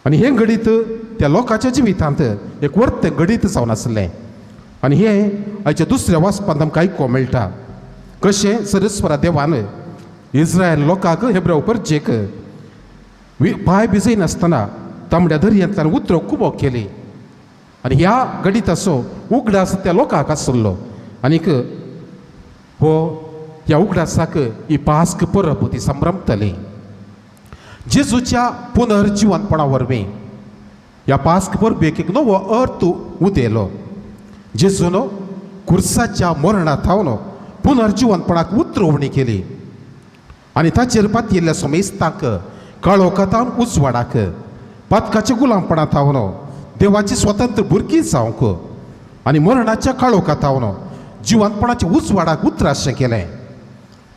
आनी हे घडीत त्या लोकांच्या जिवितांत एक वर्त घडीत जावन आसलें. आनी हे आयच्या दुसऱ्या वाचपांत आमकां आयको मेळटा कशें सरस्वरा देवान इस्रायल लोकांक हेब्रेव परजेक पांय भिजय नासतना तांबड्या दर्यांतल्यान उतरो कुमो केली. आनी ह्या घडीताचो उगडास त्या लोकांक आसलो. आनीक हो ह्या उगडासाक ही पास्क परब ती संभ्रमतली. जेजूच्या पुनर्जिवंतपणा वरवीं ह्या पास्क परबेक एक नवो अर्थ उदेलो. जेजून कुर्साच्या मरणांत हांव पुनर्जिवंतपणाक उतरवणी केली आनी ताचेर पातयिल्ल्या सोमेस्तांक काळोखांत उजवाडाक पातकाच्या गुलामपणांत हांव देवाची स्वतंत्र भुरगीं जावंक आनी मरणाच्या काळोखांत हांव जिवंतपणाच्या उजवाडाक उतराशें केलें.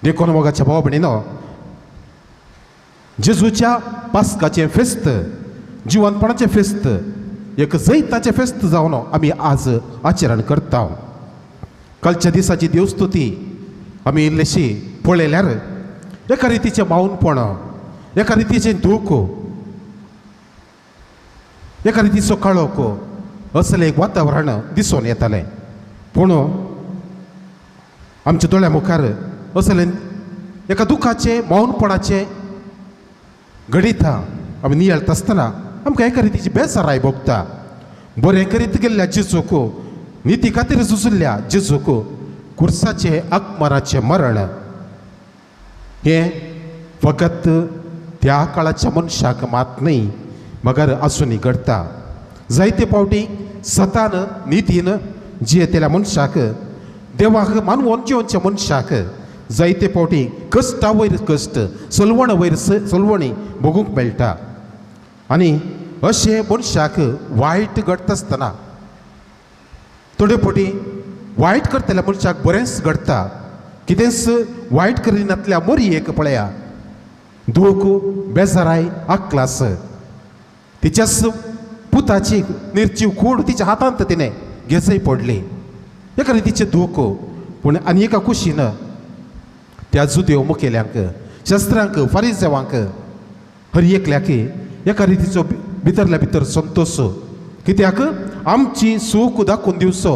देखून मोगाच्या भाव भयणीनो, जेजूच्या पास्काचें फेस्त, जिवंतपणाचें फेस्त एक जैताचें फेस्त जावन आमी आज आचरण करता. कालच्या दिसाची देवस्तुती आमी इल्लेशी पळयल्यार एका रितीचें माऊनपण, एका रितीचें दूख, एका रितीचो काळोख असलें एक वातावरण दिसून येतालें. पूण आमच्या दोळ्या मुखार असलें एका दुखाचें मौनपणाचें घडीता आमी नियळटा आसतना आमकां एका रितीची बेजाराय भोगता. बरें करीत गेल्ल्या जेजूक, निती खातीर झुजल्ल्या जेजूक कुर्साचे आत्मराचें मरण हें फकत त्या काळाच्या मनशाक मात न्ही, मगर आजुनी घडटा. जायते फावटी सतान नितीन जियेतेल्या मनशाक, देवाक मानवून जिवच्या मनशाक जायते फावटी कश्टा वयर कश्ट, सलवण वयर सलवणी भोगूंक मेळटा. आनी अशे मनशाक वायट घडटा आसतना थोडे फावटी वायट करतल्या मनशाक बरेंच घडटा. कितेंच वायट करिनातल्या मरी एक पळया, दूख, बेजाराय, आक्लास, तिच्याच पुताची निर्जीव कूड तिच्या हातांत तिणें घेजय पडली. एका रितीचें दूख. पूण आनी एका कुशीन त्या जुदेव मुखेल्यांक, शस्त्रांक, फारिजेवांक, हर एकल्याक एका रितीचो भितरल्या भितर संतोश. कित्याक आमची सूख दाखोवन दिवचो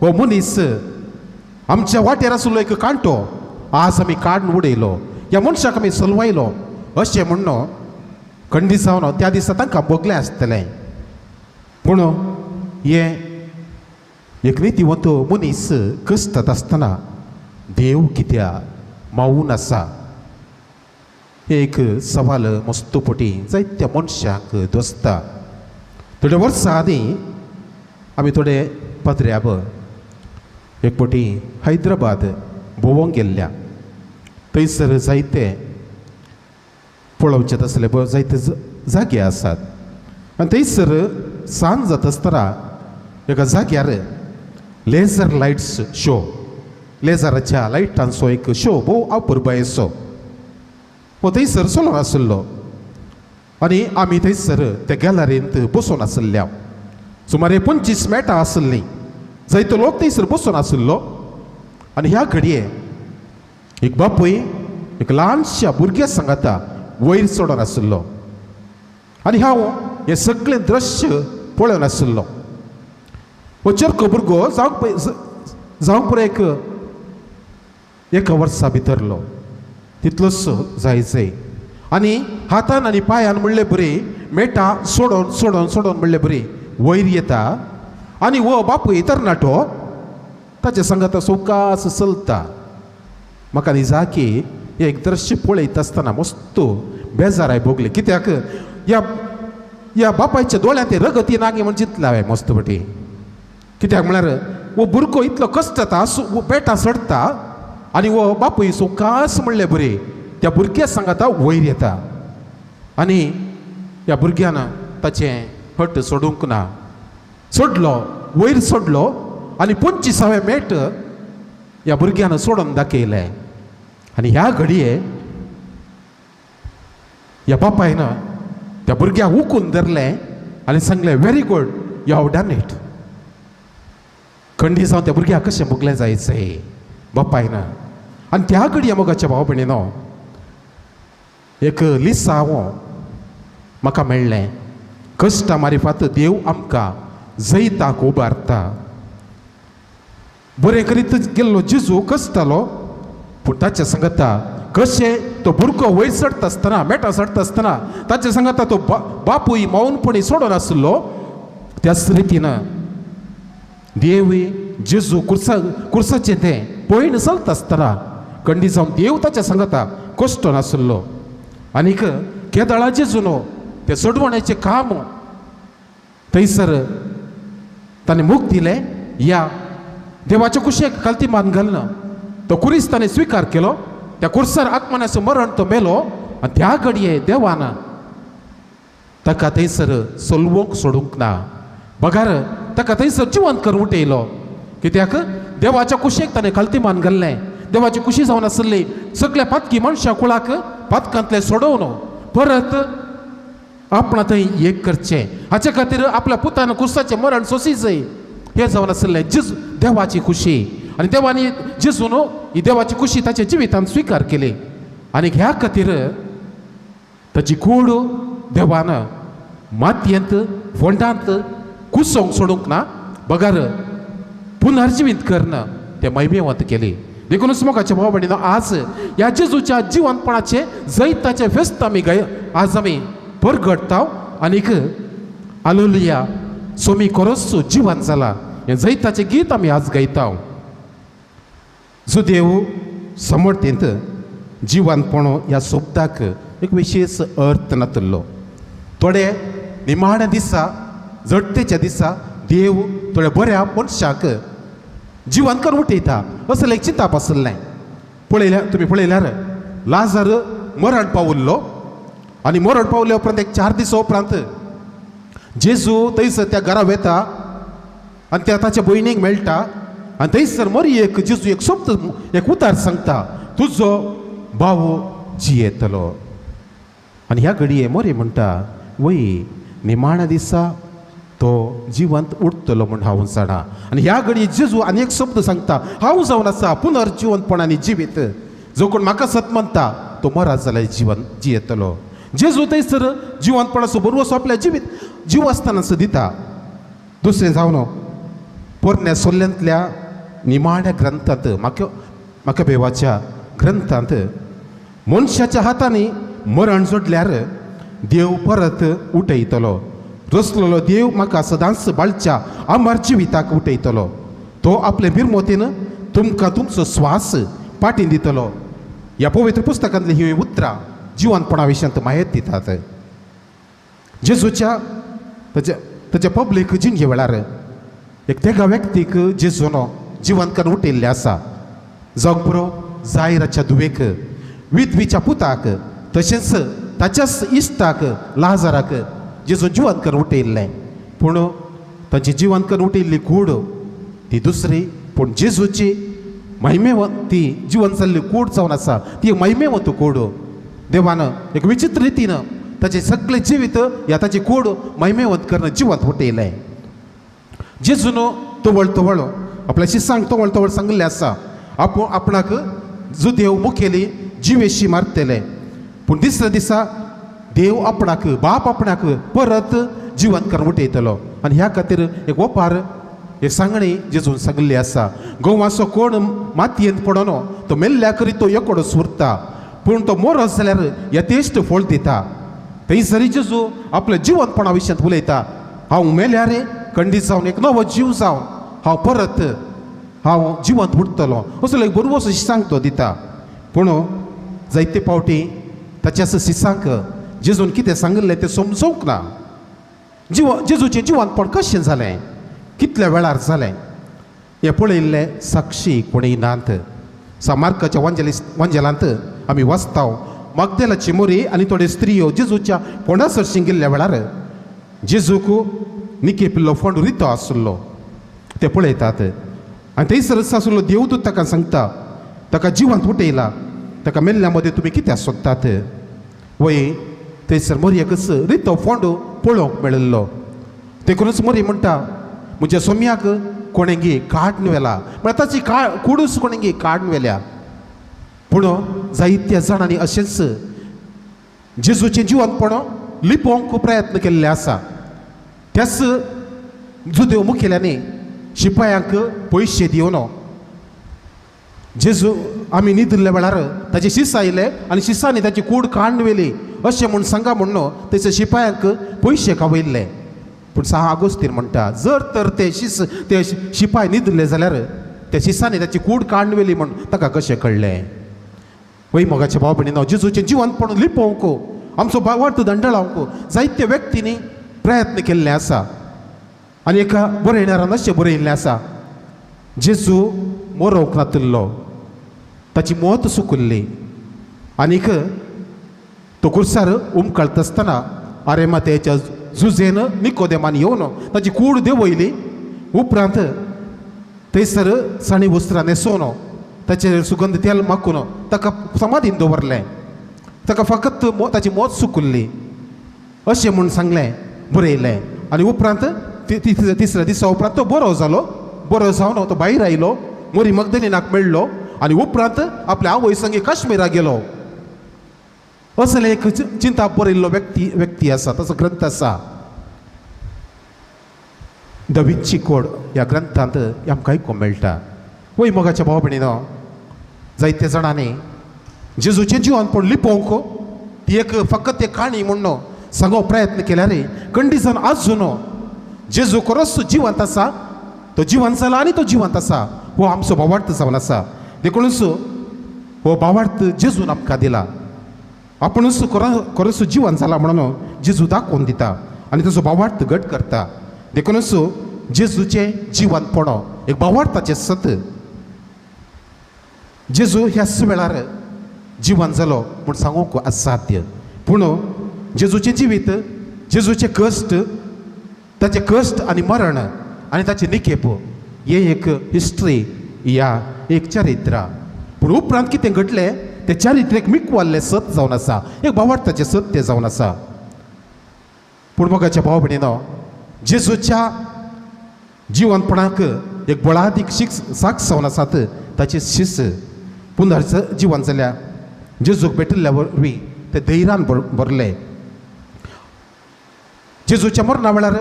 हो मनीस आमच्या वाटेर आसलो एक कांटो आज आमी काडून उडयलो, ह्या मनशाक आमी सलवायलो अशें म्हणून खंडी जावन त्या दिसा तांकां बगलें आसतलें. पूण हें एक नितीवंत मनीस कश्टांत आसतना देव कित्याक मावून आसा, एक सवाल मस्तपटी जायत्या मनशाक दोसता. थोड्या वर्सां आदीं आमी थोडे पत्र्याब एक फावटी हैदराबाद भोंवूंक गेल्ल्या. थंयसर जायते पळोवचें तसले जायते जागे आसात. आनी थंयसर सांज जाता आसतना एका जाग्यार लेझर लायट्स शो, लेझराच्या लायटांचो एक शो भोव अपुरबायेचो. हो थंयसर चलून आसलो आनी आमी थंयसर त्या गॅलरींत बसून आसल्या. सुमारे 25 मेटां आसलीं. जायतो लोक थंयसर बसून आसलो आनी ह्या घडये एक बापूय एक ल्हानशा भुरग्या सांगाता वयर चडोन आसलो आनी हांव हें सगळें दृश्य पळोवन आसलो. हो चरको भुरगो जावंक पुरो एका वर्सा भितरलो तितलोसो जायचंय आनी हातान आनी पांयान म्हणलें बरें मेटां सोडोन सोडोन सोडोन म्हणलें बरें वयर येता आनी हो बापूय तरणाटो ताचे सांगाता सवकास चलता. म्हाका दिसा की एक दृश्य पळयत आसतना मस्त बेजाराय भोगली. कित्याक ह्या बापायच्या दोळ्यांत ते रगत येनागे म्हण चिंतला हांवें मस्त पटी. कित्याक म्हळ्यार वो भुरगो इतलो कश्ट जाता बेटां चडटा आनी वो बापूय सवकास म्हणलें बरें त्या भुरग्या सांगाता वयर येता आनी ह्या भुरग्यान ताचें हट सोडूंक ना. सोडलो वयर सोडलो आनी 25वें मेट ह्या भुरग्यान सोडून दाखयलें. आनी ह्या घडये ह्या बापायन त्या भुरग्याक उखून धरलें आनी सांगलें very good you have done it. खंडी जावन त्या भुरग्याक कशें मुगलें जायचें बापायन. आनी त्या घडये मोगाच्या भाव भयणीनो एक लिसावो म्हाका मेळ्ळें. कश्टा मारिफात देव आमकां जैताक उबारता. बरें करीत गेल्लो जेजू कसतालो पूण ताचे सांगता कशें तो भुरगो वयर चडटा आसतना मेटां चडटा आसतना ताचे सांगता तो बापूय मौनपणी सोडून आसलो. त्याच रितीन देवूय जेजू कुर्साचें तें पयण चलता आसतना खंडी जावन देव ताच्या सांगता कश्टो नासलो. आनीक केदळा जेजू न्हू ते सोडवण्याचें काम थंयसर ताणें मूख दिलें. या देवाच्या कुशेक खालती मान घालना तो कुरीस ताणें स्विकार केलो. त्या कुर्सार आत्मनाचो मरण तो मेलो आनी त्या घडये देवान ताका थंयसर चलवंक सोडूंक ना. बगार ताका थंयसर जिवंत करून उठयलो. कित्याक देवाच्या कुशेक ताणें खालती मान घाल्लें. देवाची कुशी जावन आसली सगळ्या पातकी मनशा कुळाक पातकांतले सोडोवन परत आपणा थंय एक करचें हाचे खातीर आपल्या पुतान कुर्साचें मरण सोंसीचें हें जावन आसलें देवाची खुशी. आनी देवानी जेजून ही देवाची खुशी ताच्या जिवितांत स्विकार केली. आनी ह्या खातीर ताची कूड देवान मातयेंत फोंडांत कुसोवंक सोडूंक ना. बगार पुनर्जिवीत करना ते मैमेवंत केली. देखूनच मोगाच्या भाव भयणीनो आज ह्या जेजूच्या जिवंतपणाचे जैताचे फेस्त आज आमी परगडता. आनीक आलोलिया सोमी कोरोसो जिवंत जाला हें जैताचें गीत आमी आज गायता. जो देव समर्थेंत जिवंतपणो ह्या शब्दाक एक विशेष अर्थ नातलो. थोडे निमाण्या दिसा जडटेच्या दिसा देव थोड्या बऱ्या मनशाक जिवंत करून उठयता असलें एक चिंताप आसलें. तुमी पळयल्यार लाजर मरण पावल्लो आनी मरण पावले उपरांत एक 4 दीस उपरांत जेजू थंयसर त्या घरा वेता आनी त्या ताच्या भयणीक मेळटा आनी थंयसर मरी एक जेजू एक शब्द एक उतार सांगता तुजो भाव जियेतलो. आनी ह्या घडये मरी म्हणटा वय निमाण्या दिसा तो जिवंत उठतलो म्हूण हांव जाणा. आनी ह्या घडये जेजू आनी एक शब्द सांगता हांव जावन आसा पुनर्जिवंतपणांनी जिवीत. जो कोण म्हाका सत म्हणटा तो मरात जाल्यार जियेतलो. जेजू थंयसर जिवंतपणाचो बरोवसो आपल्या जीव आसतनाच दिता. दुसरें जावन पोरण्या सोल्ल्यांतल्या निमाण्या ग्रंथांत म्हाका बेवाच्या ग्रंथांत मनशाच्या हातांनी मरण जोडल्यार देव परत उठयतलो. रचलेलो देव म्हाका सदांच बाळच्या अमर जिविताक उठयतलो. तो आपले बिरमोतीन तुमकां तुमचो स्वास पाटीन दितलो. ह्या पवित्र पुस्तकांतली ही उतरां जिवंतपणा विशयांत माहिती दितात. जेजूच्या ताच्या पब्लीक जिणगे वेळार एक तेगा व्यक्तीक जेजून जिवंत करून उठयल्ले आसा. जावंक पुरो जायराच्या दुवेक विधवीच्या पुताक तशेंच ताच्याच इश्टाक लाजाराक जेजून जिवंत करून उठयल्लें. पूण ताची जिवंत करून उठयल्ली कूड ती दुसरी पूण जेजूची महिमेवंत ती जिवंत जाल्ली कूड जावन आसा ती महिमेवंत कूड. देवानं एक विचित्र रीतीनं ताचे सगळे जिवीत ह्या ताची कूड महिमेवंत करणं जिवंत फुटयलें. जेजून तवळ तवळ आपल्या शिसांक तवळ तवळ सांगलें आसा आपणाक जो देव मुखेली जिवेशी मारतले, पूण दुसऱ्या दिसा देव आपणाक बाप आपणाक परत जिवंत करून उठयतलो. आनी ह्या खातीर एक ओपार हे सांगणी जेजून सांगल्ली आसा. गोवाचो कोण मातयेंत पडोनो तो मेल्ल्या करी तो एकोडो उरता, पूण तो मोरस जाल्यार यथेश्ट फळ दिता. थंयसरी जेजू आपल्या जिवंतपणा विशयांत उलयता. हांव मेल्यार खंडीत जावन एक नवो जीव जावन हांव जिवंत उरतलो असो एक बरो असो शिसांक तो दिता. पूण जायते फावटी ताच्या शिसांक जेजून कितें सांगलें तें समजूंक ना. जेजूचें जिवंतपण कशें जालें, कितल्या वेळार जालें हें पळयल्लें साक्षी कोणीय नात. मार्काच्या वंजलांत आमी वाचताव मग्दलाची मोरी आनी थोड्यो स्त्रियो जेजूच्या फोंडा सरशीं गेल्ल्या वेळार जेजूक निके पिल्लो फोंड रितो आसलो ते पळयतात. आनी थंयसर आसलो देवदूत ताका सांगता ताका जिवंत उठयला, ताका मेल्ल्या मदें तुमी कित्याक सोदतात. वय थंयसर मोरयेक रितो फोंड पळोवंक मेळिल्लो. देखूनच मोरी म्हणटा म्हज्या सोम्याक कोणेंगी काडून व्हेला, म्हळ्यार ताची कुडूस कोणेंगी काडून व्हेल्या. पूण जायत्या जाणांनी अशेंच जेजूचें जिवंतपण लिपोवंक प्रयत्न केल्ले आसा. त्याच जुदेव मुखेल्यांनी शिपायांक पयशे दिवन जेजू आमी न्हिदल्ल्या वेळार ताचे शिस आयले आनी शिसांनी ताची कूड काडून व्हेली अशें म्हूण सांगा म्हणून थंयसर शिपायांक पयशे खावयल्ले. पूण सांग आगोस्तीन म्हणटा जर तर ते शिपाय न्हिदले जाल्यार त्या शिसांनी ताची कूड काडून व्हेली म्हूण ताका कशें कळ्ळें. वय मोगाच्या भाव भयणीनो, जेजूचें जिवंतपण लिपोवंक आमचो वार्त धंडळावंक जायत्या व्यक्तींनी प्रयत्न केल्ले आसा. आनी एका बरयणारान अशें बरयल्लें आसा जेजू मरोवंक नातिल्लो, ताची मोत सुकल्ली आनीक तो कुर्सार उमकळटा आसतना आरेमातेच्या झुजेन निकोदेमान येवन ताची कूड देंवयली. उपरांत थंयसर साणी वस्त्रां न्हेसोवन ताचेर सुगंध तेल माखून ताका समाधीन दवरलें. ताका फकत ताची मोत सुकल्ली अशें म्हूण सांगलें, बरयलें. आनी उपरांत तिसऱ्या दिसा उपरांत तो बरो जावन तो भायर आयलो, मोरी मग्दलिनाक मेळ्ळो आनी उपरांत आपल्या आवय संगे काश्मीराक गेलो. असले एक चिंता बरयल्लो व्यक्ती आसा, ताचो ग्रंथ आसा द विंची कोड. ह्या ग्रंथांत आमकां आयकूंक मेळटा. वय मोगाच्या भाव भयणीनो, जायत्या जाणांनी जेजूचें जिवंतपण लिपोवंक ती एक फकत एक काणी म्हणून सांगो प्रयत्न केल्यार खंडीत जावन आजून जेजू खरोच जिवंत आसा, तो जिवंत जाला आनी तो जिवंत आसा हो आमचो भावार्थ जावन आसा. देखूनच हो भावार्थ जेजून आमकां दिला. आपुणूच खरोच जिवंत जाला म्हणून जेजू दाखोवन दिता आनी ताचो भावार्थ घट करता. देखूनच जेजूचें जिवंतपण एक भावार्थाचें सत. जेजू ह्या वेळार जिवंत जालो म्हूण सांगूंक असाध्य. पूण जेजूचें जिवीत, जेजूचे कश्ट, ताचे कश्ट आनी मरण आनी ताचे निकेप हे एक हिस्ट्री, ह्या एक चरित्र. पूण उपरांत कितें घडलें तें चारित्र्याक मिकवाल्लें सत जावन आसा, एक भावार्थाचें सत्य जावन आसा. पूण मोगाच्या भाव भयणीनो, जेजूच्या जिवंतपणाक एक बळादीक साक्ष जावन आसात ताचे शिस. पुनर्च जिवंत जाल्या जेजूक भेटल्या वरवीं ते धैर्यान भरले. जेजूच्या मरणा वेळार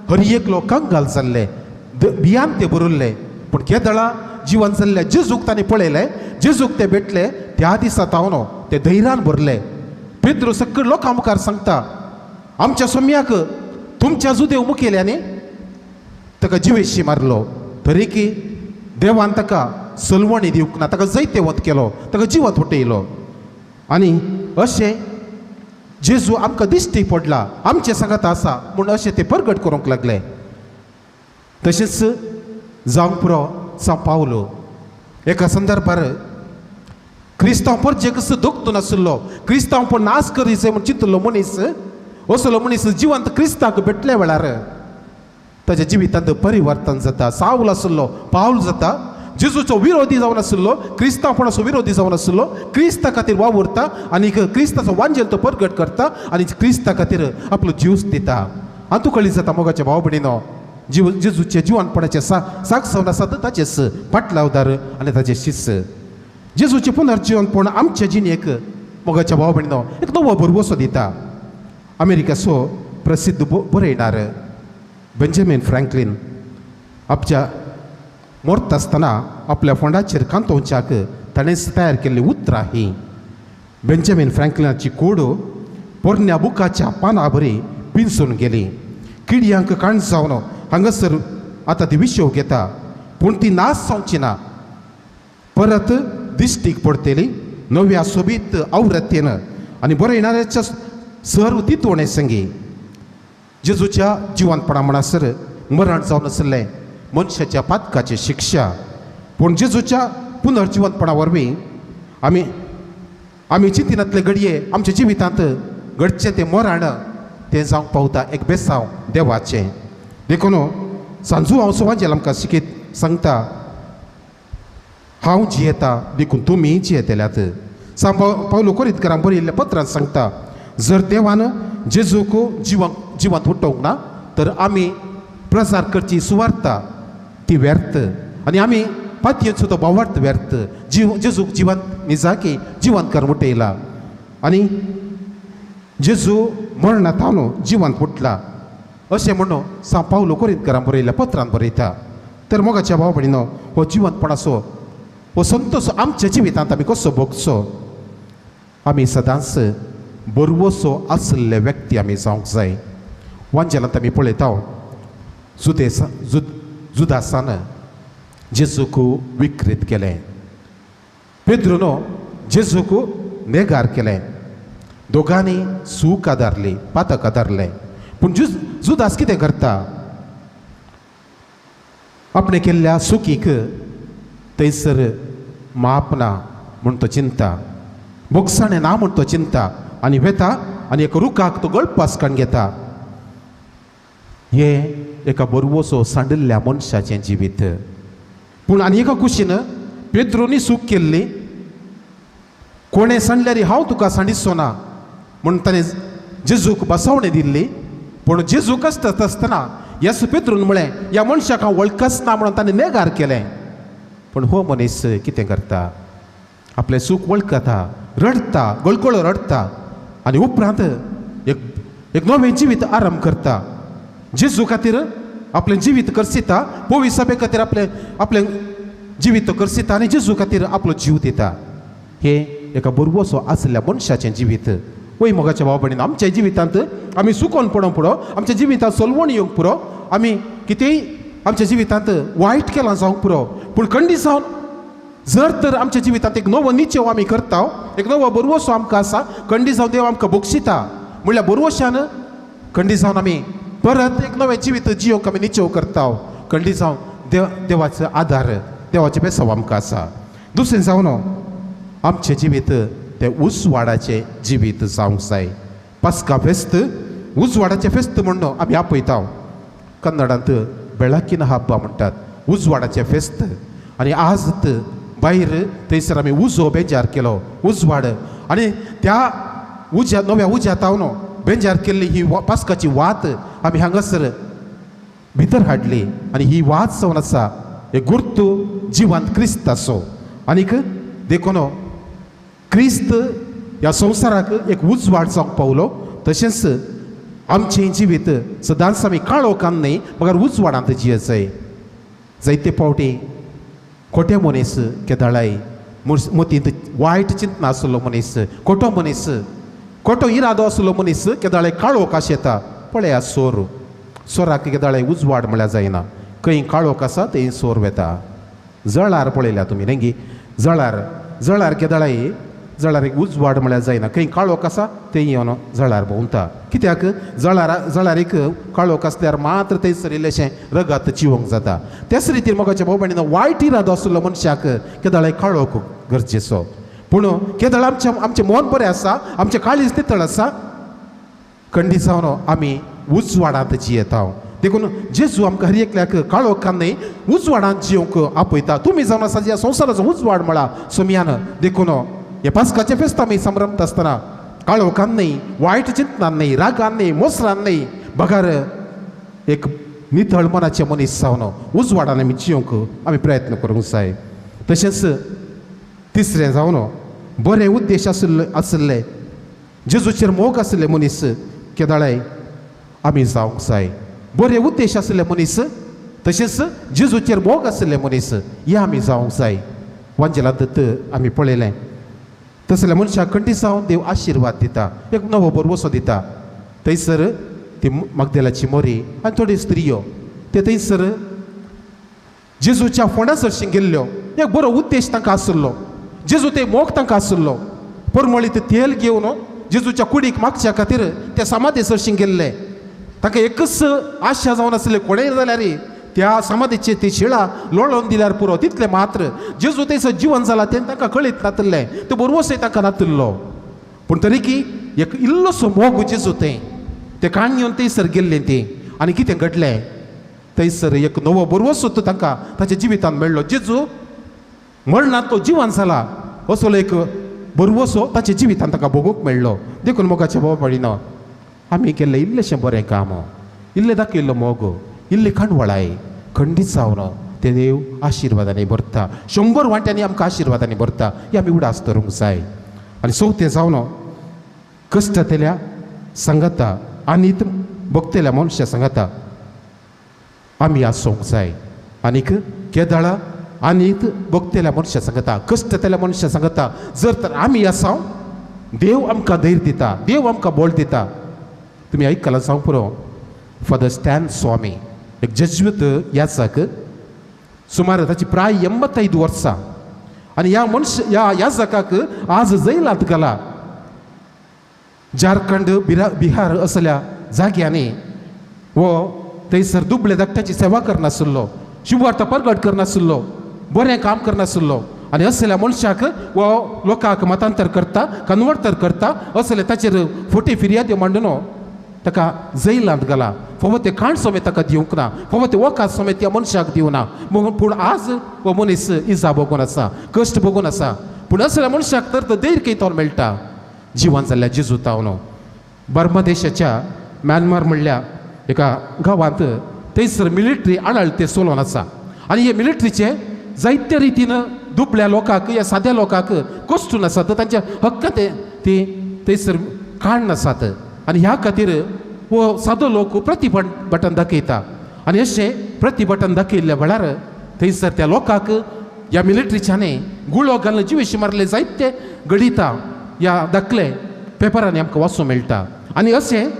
हर एक लोकांक घाल जाल्ले, भियान ते बरयल्ले. पूण केदळा जिवंत जाल्ल्या जेजूक तांणी पळयलें, जेजूक ते भेटले त्या दिसा तावन ते धैर्यान भरले. पेद्रू सकयल लोकां मुखार सांगता आमच्या सोम्याक तुमच्या जुदेव मुखेल्यांनी ताका जिवेशी मारलो, तरीकी देवान ताका सलवणी दिवंक ना, ताका जायते वत केलो, ताका जिवंत उठयलो. आनी अशें जेजू आमकां दिश्टी पडला, आमचे सांगात आसा म्हूण अशें ते परगट करूंक लागले. तशेंच जावंक पुरो सांव पावलो एका संदर्भार क्रिस्तांव परजे कसो दोगतून आशिल्लो, क्रिस्तांवपण नाश करीचे म्हूण चिंतलो मनीस, असलो मनीस जिवंत क्रिस्ताक भेटल्या वेळार ताच्या जिवितांत परिवर्तन जाता. सावल आशिल्लो पावल जाता, जेजूचो विरोधी जावन आशिल्लो, क्रिस्तांवपणाचो विरोधी जावन आशिल्लो, क्रिस्ता खातीर वावुरता आनी क्रिस्ताचो वांजेल तो परगट करता आनी क्रिस्ता खातीर आपलो जीव दिता. आनी तूं कळी जाता मोगाच्या भाव भयणीनो, जेजूचे जिवनपणाचे साक सवन आसा ताचेच फाटलावदार आनी ताचे शिस. जेजूचे पुनर्जीवनपण आमच्या जिणेक मोगाच्या भाव भयणीनो एक नवो भरवोसो दिता. अमेरिकेचो प्रसिद्ध बरयणार बेंजामिन फ्रँकलिन आपच्या मरता आसतना आपल्या फोंडाचेर कांतोवच्याक ताणें तयार केल्ली उतरां ही. बेंजामिन फ्रँकलिनाची कूड पोरण्या बुकाच्या पानां बरी पिंसून गेली. किडयांक काण जावन हांगासर आतां ती विशेव घेता, पूण ती नाश जावची ना. परत दिश्टीक पडटली नव्या सोबीत आवृत्तेन आनी बरयणाऱ्याच्या सर तितवणे संगी. जेजूच्या जिवनपणा म्हणसर मरण जावन आशिल्लें मनशाच्या पातकाची शिक्षा, पूण जेजूच्या पुनर्जिवनपणा वरवीं आमी चिंतिनातले घडये आमच्या जिवितांत घडचें तें मरण तें जावंक पावता एक बेसांव देवाचें. देखून सांजू हांव सुवांजेल आमकां शिकीत सांगता, हांव जियेता देखून तुमी जियेतल्यात. पावलो कोरिंथकारांक बरयल्ल्या पत्रांत सांगता, जर देवान जेजूक जिवंत उठोवंक ना तर आमी प्रसार करची सुवार्ता ती व्यर्थ आनी आमी पातयेचो तो भावार्थ व्यर्थ. जेजूक जिवंत निजाकी जिवंत करून उठयला आनी जेजू मरणांतावन जिवंत उठला अशें म्हणून सा पावलो कोरिंथकारांक बरयल्ल्या पत्रांत बरयता. तर मोगाच्या भाव भयणीनो, हो जिवंतपणाचो हो संतोश आमच्या जिवितांत आमी कसो भोगचो? आमी सदांच बरवोसो आसले व्यक्ती आमी जावंक जाय. वांजेलांत आमी पळयता जुदासान जेजूक विकृत केलें, पेद्रुनो जेजूक नेगार केलें, दोगांनी सूक आदारली, पातक आदारलें. पूण जुदास कितें करता? आपणे केल्ल्या सुखीक थंयसर माप ना म्हूण तो चिंता, बोगसाणें ना म्हूण तो चिंता आनी वेता आनी एक रुखाक तो गळपास काण घेता. हे एका बरवोसो सांडिल्ल्या मनशाचें जिवीत. पूण आनी एका कुशीन पेद्रोनी सूक केल्ली, कोणें सांडल्यार हांव तुका सांडिचो ना म्हूण ताणें जेजूक बसवणें दिल्ली. पूण जेजूक आसतना येस पेद्रून म्हळें ह्या मनशाक हांव वळखच ना म्हणून ताणें नेगार केलें. पूण हो मनीस कितें करता? आपलें सूख वळखता, रडता, गळगळो रडता आनी उपरांत एक नवें जिवीत आरंभ करता. जेजू खातीर आपलें जिवीत करसिता, पोवी सभे खातीर आपलें जिवीत करसिता आनी जेजू खातीर आपलो जीव दिता. हे एका बरवोसो आसल्या मनशाचें जिवीत. वय मोगाच्या भाव भयणीन, आमच्या जिवितांत आमी सुकोन पडोवंक पुरो, आमच्या जिवितांत सोलवण येवंक पुरो, आमी कितेंय आमच्या जिवितांत वायट केलां जावंक पुरो, पूण खंडी जावन जर तर आमच्या जिवितांत एक नवो निचेव आमी करता, एक नवो बरवोसो आमकां आसा, खंडी जावन देव आमकां बक्षिता म्हणल्यार बरवोशान खंडी जावन आमी परत एक नवें जिवीत जियोवंक आमी निचेव करता. खंडी जावन देवाचो आदार, देवाचे बेसांव आमकां आसा. दुसरें जावन आमचें जिवीत तें उजवाडाचें जिवीत जावंक जाय. पास्का फेस्त उजवाडाचें फेस्त म्हणून आमी आपयता. कन्नडांत बेळाकीन हब्ब म्हणटात, उजवाडाचें फेस्त. आनी आज भायर थंयसर आमी उजो बेजार केलो, उजवाड, आनी त्या नव्या उज्यातावन बेजार केल्ली ही पास्काची वात आमी हांगासर भितर हाडली. आनी ही वात जावन आसा एक गुर्तू जिवंत क्रिस्ताचो. आनीक देखून क्रिस्त ह्या संवसाराक एक उजवाड जावंक पावलो. तशेंच आमचें जिवीत सदांच आमी काळोखान न्ही मगर उजवाडांत जियेत जाय. जायते फावटी खोटे मनीस केदाळाय मतींत वायट चिंतना आसलो मनीस, खोटो मनीस, खोटो इरादो आसलो मनीस केदाळे काळोख आशें येता. पळया सोराक केदाळे उजवाड म्हळ्यार जायना. खंय काळोख आसा थंय सोर वेता. जळार पळयल्या तुमी नेंगी, जळार केदाळे जळार एक उजवाड म्हळ्यार जायना. खंय काळोख आसा थंय येवन जळार भोंवता. कित्याक जळारीक काळोख आसल्यार मात्र थंयसर इल्लेशें रगत चिवंक जाता. त्याच रितीन मोगाच्या भाव भयणीनो, वायट इरादो आसलो मनशाक केदाळे काळोख गरजेचो. पूण केदाळ आमचें मन बरें आसा, आमचें काळीज नितळ आसा, खंडी जावन आमी उजवाडांत जियेता. देखून जेजू आमकां हर एकल्याक काळो कान्नय उजवाडांत जिवंक आपयता. तुमी जावन आसा ह्या संवसाराचो उजवाड म्हळा सोमयान. देखून हे पास्काचे फेस्त आमी संभ्रमता आसतना काळो कान्नय, वायट चिंतनान न्हय, रागान न्हय, मोसरान न्हय, बगार एक नितळ मनाचे मनीस जावन उजवाडान आमी जिवंक आमी प्रयत्न करूंक जाय. तशेंच तिसरें जावन बरे उद्देश आशिल्ले जेजूचेर मोग आशिल्ले मनीस केदाळे आमी जावंक जाय. बरे उद्देश आशिल्ले मनीस तशेंच जेजूचेर मोग आशिल्ले मनीस हे आमी जावंक जाय. वांजेलांत आमी पळयलें तसल्या मनशाक खंडी जावन देव आशिर्वाद दिता, एक नवो बरवसो दिता. थंयसर ती मगदलाची मोरी आनी थोड्यो स्त्रियो ते थंयसर जेजूच्या फोंडा सरशीं गेल्ल्यो. एक बरो उद्देश तांकां आशिल्लो, जेजू ते मोग तांकां आशिल्लो. परमळीत तेल घेवन जेजूच्या कुडीक मागच्या खातीर ते समाधी सरशीं गेल्ले. तांकां एकच आशा जावन आसले, कोणेय जाल्यार त्या समाधीचे ती शिळा लोळोवन दिल्यार पुरो, तितले मात्र. जेजू थंयसर जिवन जाला तें तांकां कळीत नातल्लें, तो बरवसोय तांकां नातल्लो. पूण तरी की एक इल्लोसो मोग जेजू ते काण घेवन थंयसर गेल्लें ती. आनी कितें घडलें थंयसर एक नवो बरवसो तांकां ताच्या जिवितान मेळ्ळो. जेजू मरणांत तो जिवन जाला असो एक बरवसो ताच्या जिवितान तांकां भोगूंक मेळ्ळो. देखून मोगाच्या भाव भयणीनो, आमी केल्लें इल्लेशें बरें काम, इल्लें दाखयल्लो मोग, इल्ली काणवळाय खंडीत जावन ते देव आशिर्वादांनी भरता. 100 वांट्यांनी आमकां आशिर्वादांनी भरता. हे आमी उडास धरूंक जाय. आनी चवथें जावन कश्टातल्या सांगाता आनीक भोगतेल्या मनशा सांगाता आमी आसूंक जाय. आनीक केदाळा आनीक भोगतेल्या मनशा सांगता, कश्टातल्या मनशा सांगता जर तर आमी आसां देव आमकां धैर्य दिता, देव आमकां बळ दिता. तुमी आयकलां जावं पुरो फादर स्टॅन स्वामी एक जेजुईत याजक, सुमार ताची प्राय 85 वर्सां. आनी ह्या याजकाक आज जैलांत घाला. झारखंड बिहार असल्या जाग्यांनी वो थंयसर दुबळे धाकट्याची सेवा करनाशिल्लो, शुभार्थ प्रगट करनाशिल्लो, बरें काम करनाशिल्लो. आनी असल्या मनशाक वो लोकांक मतांतर करता, कन्वर्टर करता, असले ताचेर फोटी फिर्यादी मांडून ताका जैलांत घाला. फावो ते काण समेत ताका दिवंक ना, फावो ते वकाद समेत त्या मनशाक दिवना. पूण आज हो मनीस इजा भोगून आसा, कश्ट भोगून आसा. पूण असल्या मनशाक तर धैर्य खंयतोन मेळटा जिवन जाल्ल्या जेजू तावन. बर्मा देशाच्या म्यानमार म्हणल्या एका गांवांत थंयसर मिलिटरी आडाळ ते चलोवन आसा. आनी हे मिलिटरीचे जायत्या रितीन दुबळ्या लोकांक या साद्या लोकांक कश्टून आसात, तांच्या हक्क ते थंयसर काण नासात. आनी ह्या खातीर हो सादो लोक प्रतिभटन दाखयता. आनी अशें प्रतिभटन दाखयल्ल्या वेळार थंयसर त्या लोकांक ह्या मिलिटरीच्यांनी गुळो घालून जिवेशी मारले जायते गडिता ह्या दाखले पेपरांनी आमकां वाचूंक मेळटा. आनी अशें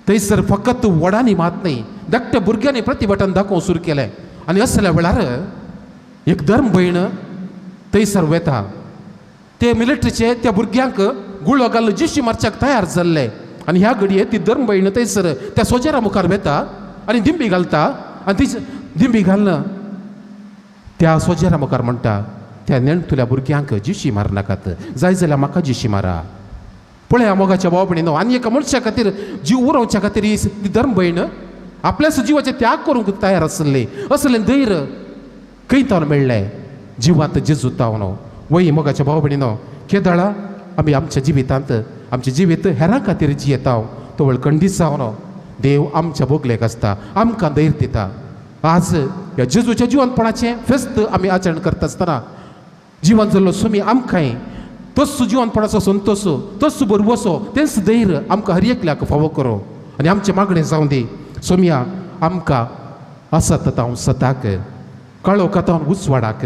थंयसर फकत व्हडांनी मात न्हय, धाकट्या भुरग्यांनी प्रतिभटन दाखोवंक सुरू केलें. आनी असल्या वेळार एक धर्म भयण थंयसर वता. ते मिलिटरीचे त्या भुरग्यांक गुळो घालून जिशी मारच्याक तयार जाल्ले. आनी ह्या घडये ती धर्म भयण थंयसर त्या सोजेरा मुखार वता आनी दिंबी घालता. आनी ती दिंबी घालून त्या सोजेरा मुखार म्हणटा, त्या नेणतुल्या भुरग्यांक जिशी मारनाकात, जाय जाल्यार म्हाका जिशी मारा. पळया मोगाच्या भाव भयणीनो, आनी एका मनशा खातीर जीव उरोवच्या खातीर ही धर्म भयण आपल्याच जिवाचे त्याग करूंक तयार आसले. असलें धैर्य खंयतोन मेळ्ळें जिवांत जेजू तावन. वय मोगाच्या भाव भयणीनो, केदाळा आमी आमच्या जिवितांत आमचें जिवीत हेरां खातीर जियेता तो खंडीत जावन देव आमच्या भोगलेक आसता, आमकां धैर्य दिता. आज ह्या जेजूच्या जिवनपणाचें फेस्त आमी आचरण करता आसतना जिवन जाल्लो सुमी आमकांय तस्सो जिवनपणाचो संतोश, तस्सो बरवसो, तेंच धैर्य आमकां हर एकल्याक फावो करो. आनी आमचें मागणें जावं दी सोम्या आमकां आसत तावन सताक, काळोखांतावन उजवाडाक,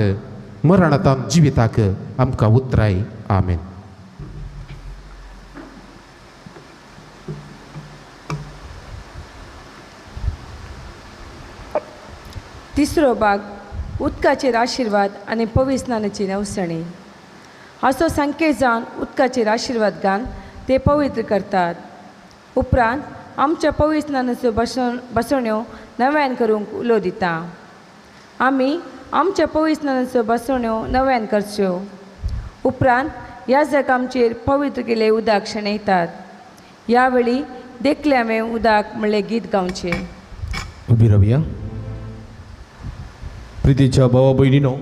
मरणांतावन जिविताक आमकां उतराय. आमेन. तिसरो भाग उदकाचेर आशिर्वाद आनी पवित्र स्नानाची नवसणी. असो संकेत जावन उदकाचेर आशिर्वाद घालन ते पवित्र करतात. उपरांत आमच्या पवित्र स्नानाच्यो बसवण्यो नव्यान करूंक उलो दिता. आमी आमच्या पवित्र स्नानाच्यो बसवण्यो नव्यान करच्यो. उपरांत ह्या जगामचेर पवित्र केले उदक शेणयतात. ह्या वेळी देखले हांवें उदक म्हणलें गीत गावचें. उभी रावया. प्रितीच्या भावा भयणीनो,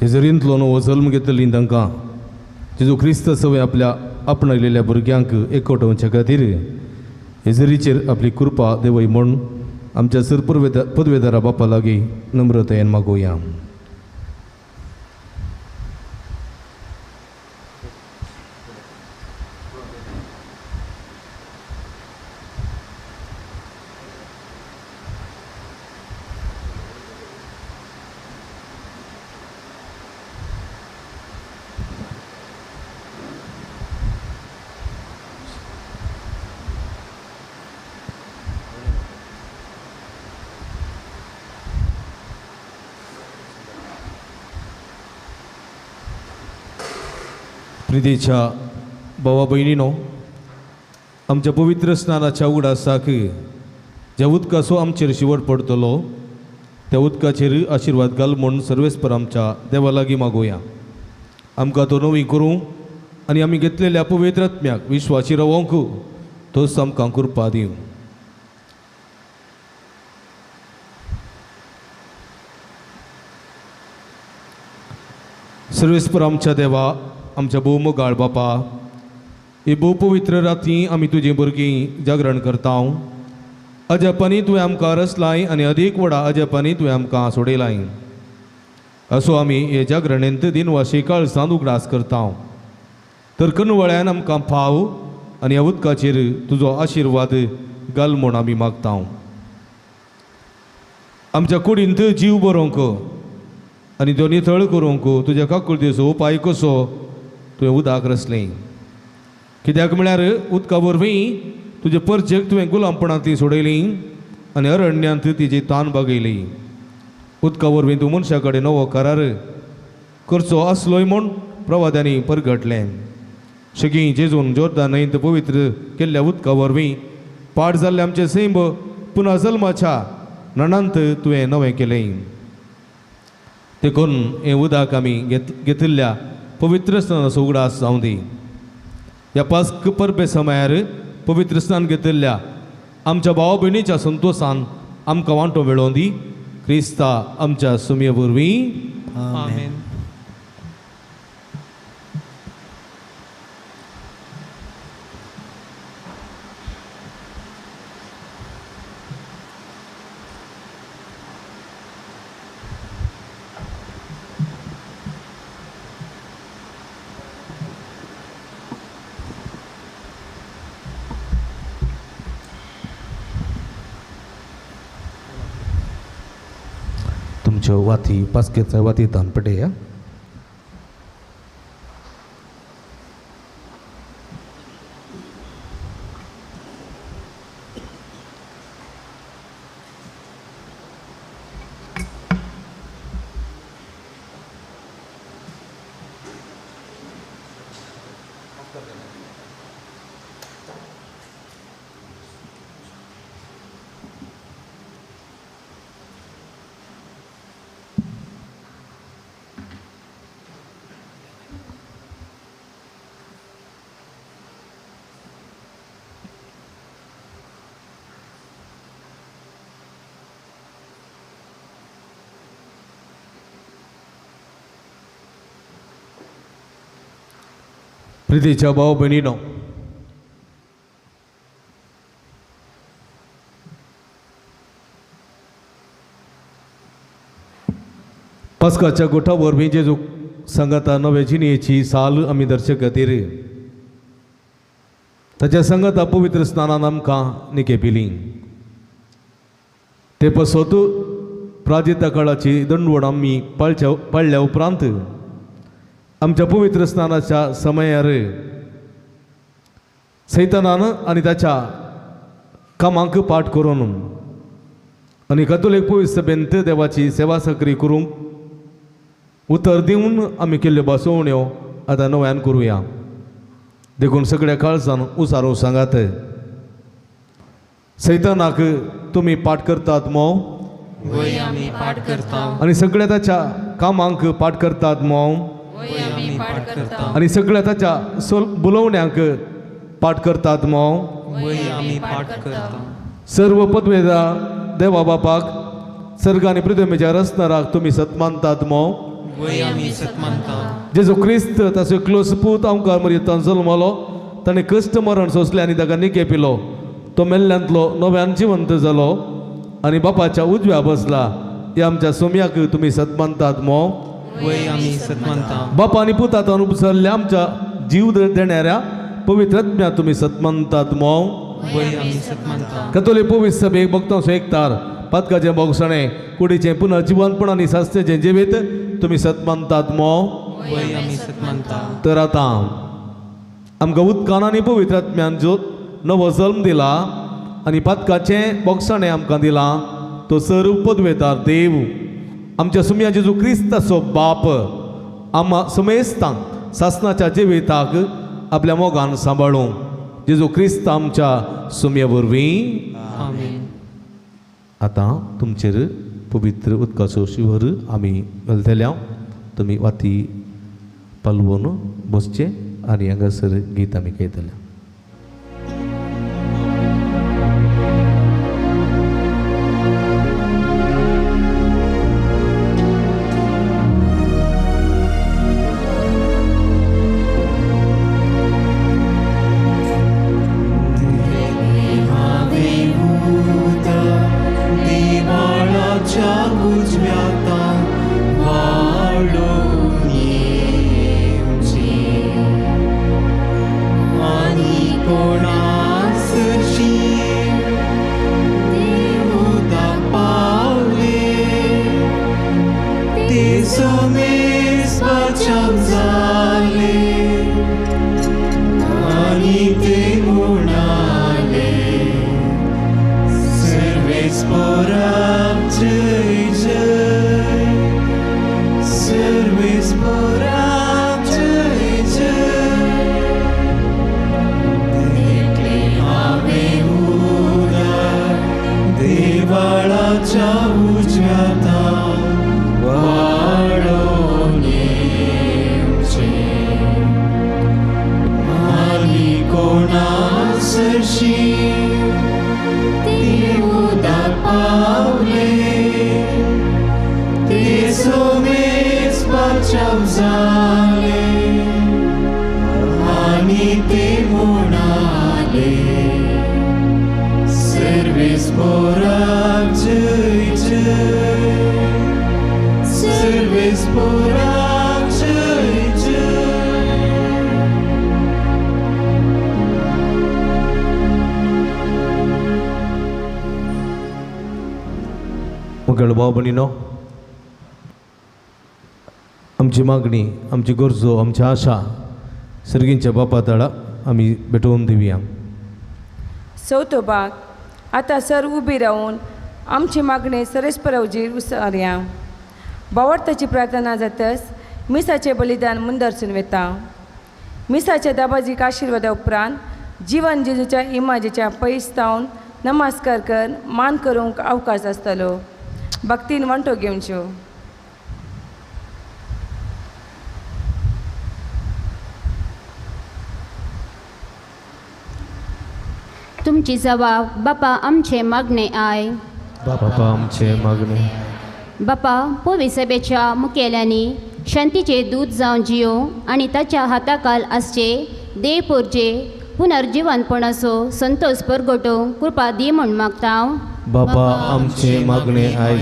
जेजरींतलो नवो जल्म घेतली तांकां जेजू क्रिस्त सवय आपल्या आपणयलेल्या भुरग्यांक एकवटोवच्या खातीर जेजरीचेर आपली कृपा देवय म्हूण आमच्या पदवेदारा बापा लागीं नम्रतायेन मागोवया. प्रितीच्या भावा भयणीनो, आमच्या पवित्र स्नानाच्या उगडासाक ज्या उदकाचो आमचेर शिवड पडटलो त्या उदकाचेर आशिर्वाद घाल म्हूण सर्वेस्पर आमच्या देवा लागीं मागोवया. आमकां तो नवी करूं आनी आमी घेतलेल्या पवित्र आत्म्याक विश्वासी रावोंक तोच आमकां कृपा दिवं. सर्वेस्पर आमच्या देवा, आमच्या भोवमोगाळ बापा, ही भोव पवित्र राती आमी तुजी भुरगीं जागरण करता. अजापांनी तुवें आमकां रचलाय आनी अदीक व्हडा अजापांनी तुवें आमकां सोडयलाय. असो आमी हे जागरणेंत दिनवाशी काळजांत उगडास करता. तर कनवळ्यान आमकां फाव आनी ह्या उदकाचेर तुजो आशिर्वाद घाल म्हूण आमी मागता. आमच्या कुडींत जीव बरोवंक आनी तो नितळ करूंक तुज्या काकुळतेचो उपाय कसो तुवें उदक रचलें. कित्याक म्हळ्यार उदका वरवीं तुजे परचेक तुवें गुलामपणांतली सोडयली आनी अरण्यांत तिची तान बागयली. उदका वरवीं तूं मनशा कडेन नवो करार करचो आसलोय म्हूण प्रवाद्यांनी परगटलें. शेगी जेजून जोर्दान न्हंयत पवित्र केल्ल्या उदका वरवीं पाड जाल्ले आमचे सैम पुना जल्माच्या नणांत तुवें नवें केलें. देखून हें उदक आमी घेतिल्ल्या पवित्र स्नानाचो उगडास जावं दी. ह्या पास्क परबे समयार पवित्र स्नान घेतिल्ल्या आमच्या भावा भयणीच्या संतोशान आमकां वांटो मेळोवन दी. क्रिस्ता आमच्या सुमये वरवीं आमेन. तुमच्या वाती पास्केच्या वाती तान पडया. प्रितीच्या भाव भयणीनो, पास्काच्या गोठा वरवीं जेजू सांगाता नव्या जिणेची साल आमी दर्शक खातीर ताच्या सांगाता पवित्र स्नानान आमकां निकेपिली. ते पसत प्राजिता काळाची दंडवड आमी पाळल्या उपरांत आमच्या पवित्र स्नानाच्या समयार सैतानान आनी ताच्या कामांक पाठ करून आनी कातोलीक पवित्र सभेंत देवाची सेवा साकरी करूंक उतर दिवन आमी केल्ल्यो बसवण्यो आतां नव्यान करुया. देखून सगळ्या काळजान उसारो सांगात. सैतानाक तुमी पाठ करतात मो आनी सगळ्या ताच्या कामांक पाठ करतात मो आनी सगळ्या ताच्या बुलोवण्यांक पाठ करतात मो. सर्व पदवेदार देवा बापाक सर्ग आनी पृथ्वीच्या रचणाराक तुमी सतमानतात मो वय आमी सतमानता जेजू क्रिस्त ताचो एकलो सपूत आमकां मर्यादान जल्मलो ताणें कश्ट मरण सोंसलें आनी ताका निकेपिलो तो मेल्ल्यांतलो नव्यान जिवंत जालो आनी बापाच्या उजव्या बसला हे आमच्या सोम्याक तुमी सतमानतात मो वय आमी सतमानता बापा आनी पुतांतान उपसरल्या आमच्या जीव देणाऱ्या पवित्र आत्म्या तुमी सतमानतात मो वय आमी सतमानता कतोलीक पवित्र सभेक भक्तांचो एकतार पातकाचें बोगसणें कुडीचें पुनर्जीवनपण आनी सास्त्याचें जिवीत तुमी सतमानतात मो वय आमी सतमानता तर आतां आमकां उदकान आनी पवित्र आत्म्यान जो नवो जल्म दिला आनी पातकाचें बोगसणें आमकां दिलां तो सर्व पदवेदार देव आमच्या सुम्या जेजू क्रिस्ताचो बाप आम्हा समेस्तांक सासणाच्या जिविताक आपल्या मोगान सांबाळूं जेजू क्रिस्त आमच्या सुम्या वरवीं आमीन आतां तुमचेर पवित्र उदकाचो शिवर आमी घालतल्या तुमी वाती पालवून बसचे आनी हांगासर गीत आमी गायतले मुखेल भाव भयणीनो आमची मागणी आमची गरजो आमची आशा सर्गींच्या बापा तळा आमी भेटोवन दिवया चवथो भाग आतां सर उबी रावन आमची मागणी सरस्परावजीर उसरया भावार्थाची प्रार्थना जातच मिसाचें बलिदान मुंदरसून वेता मिसाच्या दाबाजीक आशिर्वादा उपरांत जिवन जेजूच्या इमाजेच्या पयस जावन नमस्कार कर मान करूंक अवकाश आसतलो भक्तीन वंटो घेवच्यो तुमची जबाब बापा आमचे मागणे आय बापा आमचे मागणे बापा पवी सभेच्या मुखेल्यांनी शांतीचे दूत जावन जियो आनी ताच्या हाताखाल आसचे देवपूरचे पुनर्जीवनपणाचो संतोष परगटोवंक कृपा दी म्हूण मागता हांव बापा आमचे मागणे आय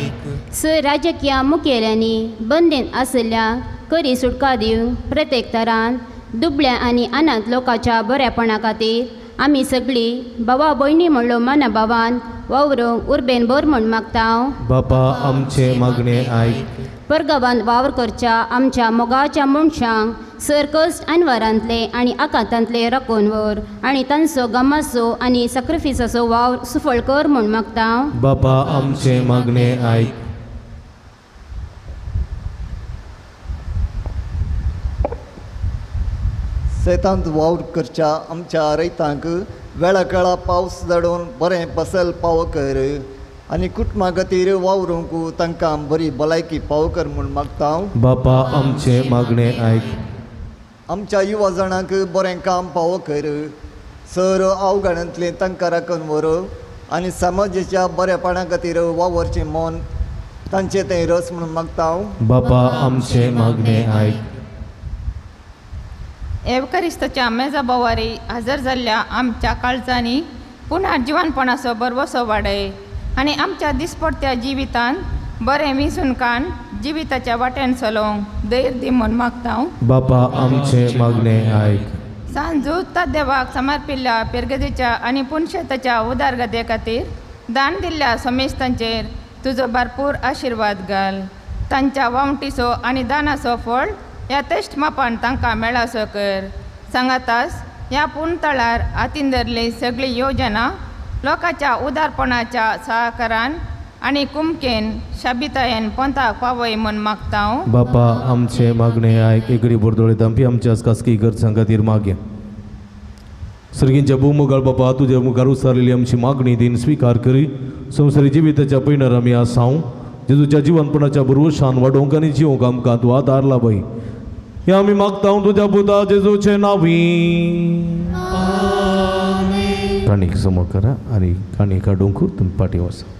सर राजकीय मुखेल्यांनी बंदेन आसल्या करी सुटका दिवंक प्रत्येक तरान दुबळ्या आनी अनाथ लोकांच्या बऱ्यापणा खातीर आमी सगळीं भावा भयणी म्हणलो माना भावान वावरूंक उर्बेन बोर म्हूण मागता हांव बापा आमचे मागणे आय परगांवान वावर करच्या आमच्या मोगाच्या मनशांक सर कश्ट आनवारांतले आनी आकांतांतले राखून व्हर आनी तांचो गमाचो आनी सॅक्रिफिसाचो वावर सुफळ कर म्हूण मागता हांव बापा आमचे मागणे आय शेतांत वावर करच्या आमच्या रैतांक वेळा केळा पावस धाडून बरें फसल पावो कर आनी कुटुंबा खातीर वावरूंक तांकां बरी भलायकी पावो कर म्हूण मागता हांव बापा आमचे मागणे आयक आमच्या युवा जाणांक बरें काम पावो कर सर अवघडांतलें तांकां राखून व्हर आनी समाजाच्या बरेपणा खातीर वावरचें मन तांचे तें रस म्हणून मागता हांव. बापा आमचे मागणे आयक. एवकारिस्ताच्या मेजा बोवारी हजर जाल्ल्या आमच्या काळजांनी पुन्हा जिवनपणाचो बरवसो वाडय आनी आमच्या दिसपडत्या जिवितान बरें विसून काण जिविताच्या वाटेन चलोवंक धैर्य दी म्हूण मागता हांव. बापा आमचे मागणे आयक. सांजू त्या देवाक समर्पिल्ल्या पिरगदेच्या आनी पुणशेताच्या उदारगते खातीर दान दिल्ल्या समेस्तांचेर तुजो भरपूर आशिर्वाद घाल. तांच्या वावणटीचो आनी दानाचो फळ ह्या तेश्ट मापान तांकां मेळासो कर. सांगातास ह्या पुणतळार हातीन धरली सगळी योजना लोकांच्या उदारपणाच्या सहकारान आनी कुमकेन शाबितायेन पंथाक पावय म्हूण मागता हांव. बापा आमचे मागणे आयक. एकडी बोरदोळे दांपी आमच्या खासगी गरजां खातीर मागे. सर्गींच्या भूमुगाळ बापा तुझ्या मुखार उसारलेली आमची मागणी दिन स्वीकार करी. संवसारी जिविताच्या पैणार आमी आसांव. जेजूच्या जिवनपणाच्या बरोवशान वाडोवंक आनी जिवंक आमकां तूं आदार लाभय. हे आमी मागता तुझ्या पुता जेजूचे नांवी. काणीक समोर करा आनी काणी काडूंक तुमी पाटी वचा.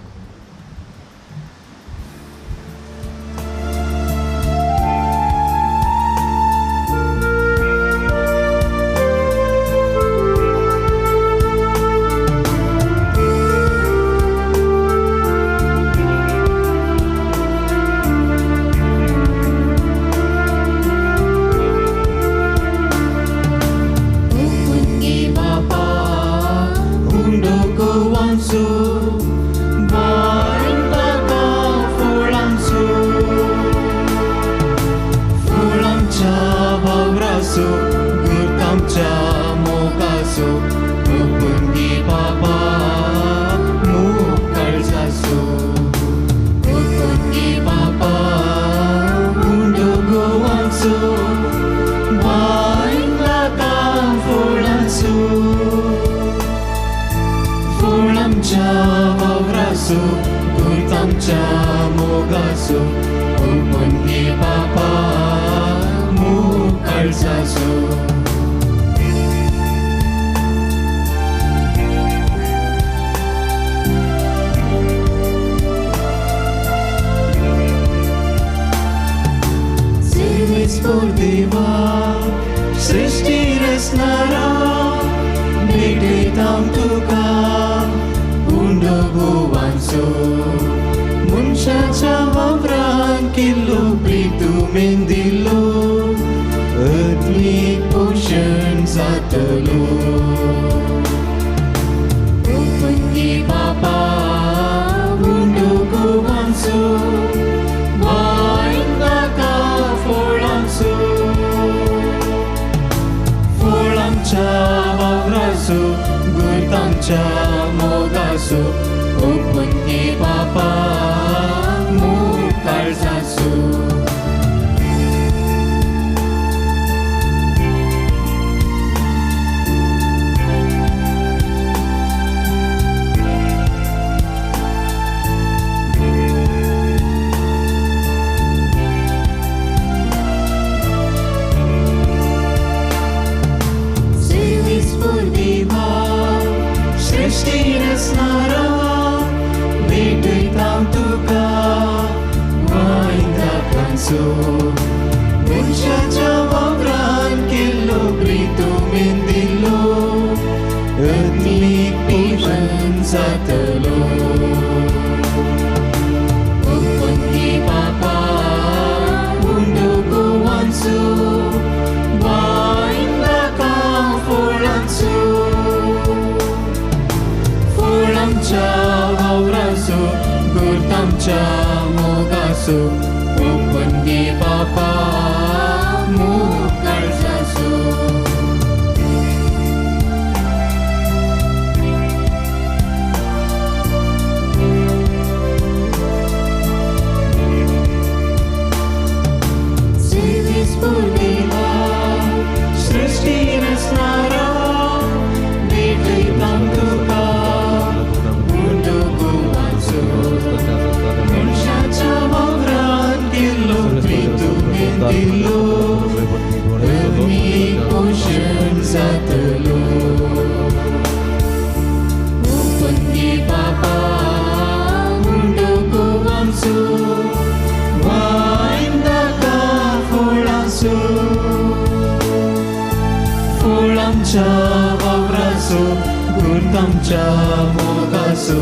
वरांसो गुर्तांच्या मोगासो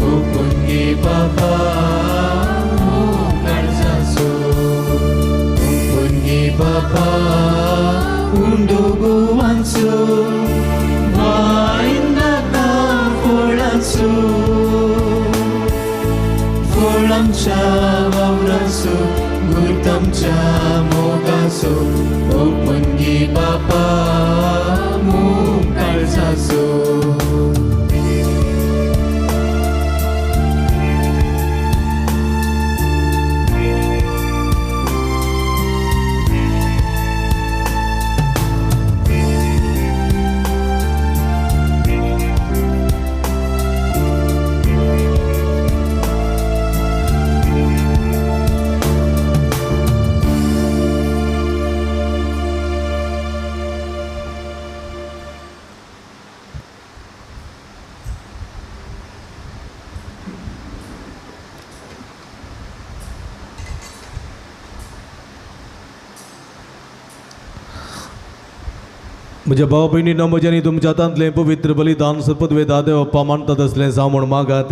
ओपून घे बाबा काळजासो ओपून घे बाबा उंडोगोवांचो वाईन नाका फळांचो फळांच्या वावरांचो गुर्तांच्या मोगासो ओपून घे बाबा मोग काळजाचो म्हज्या भाव भयणींनो म्हज्यानी तुमच्या हातांतलें पवित्र बलिदान सपद्वे दादेव बाप्पा मानतात असलें जावण मागात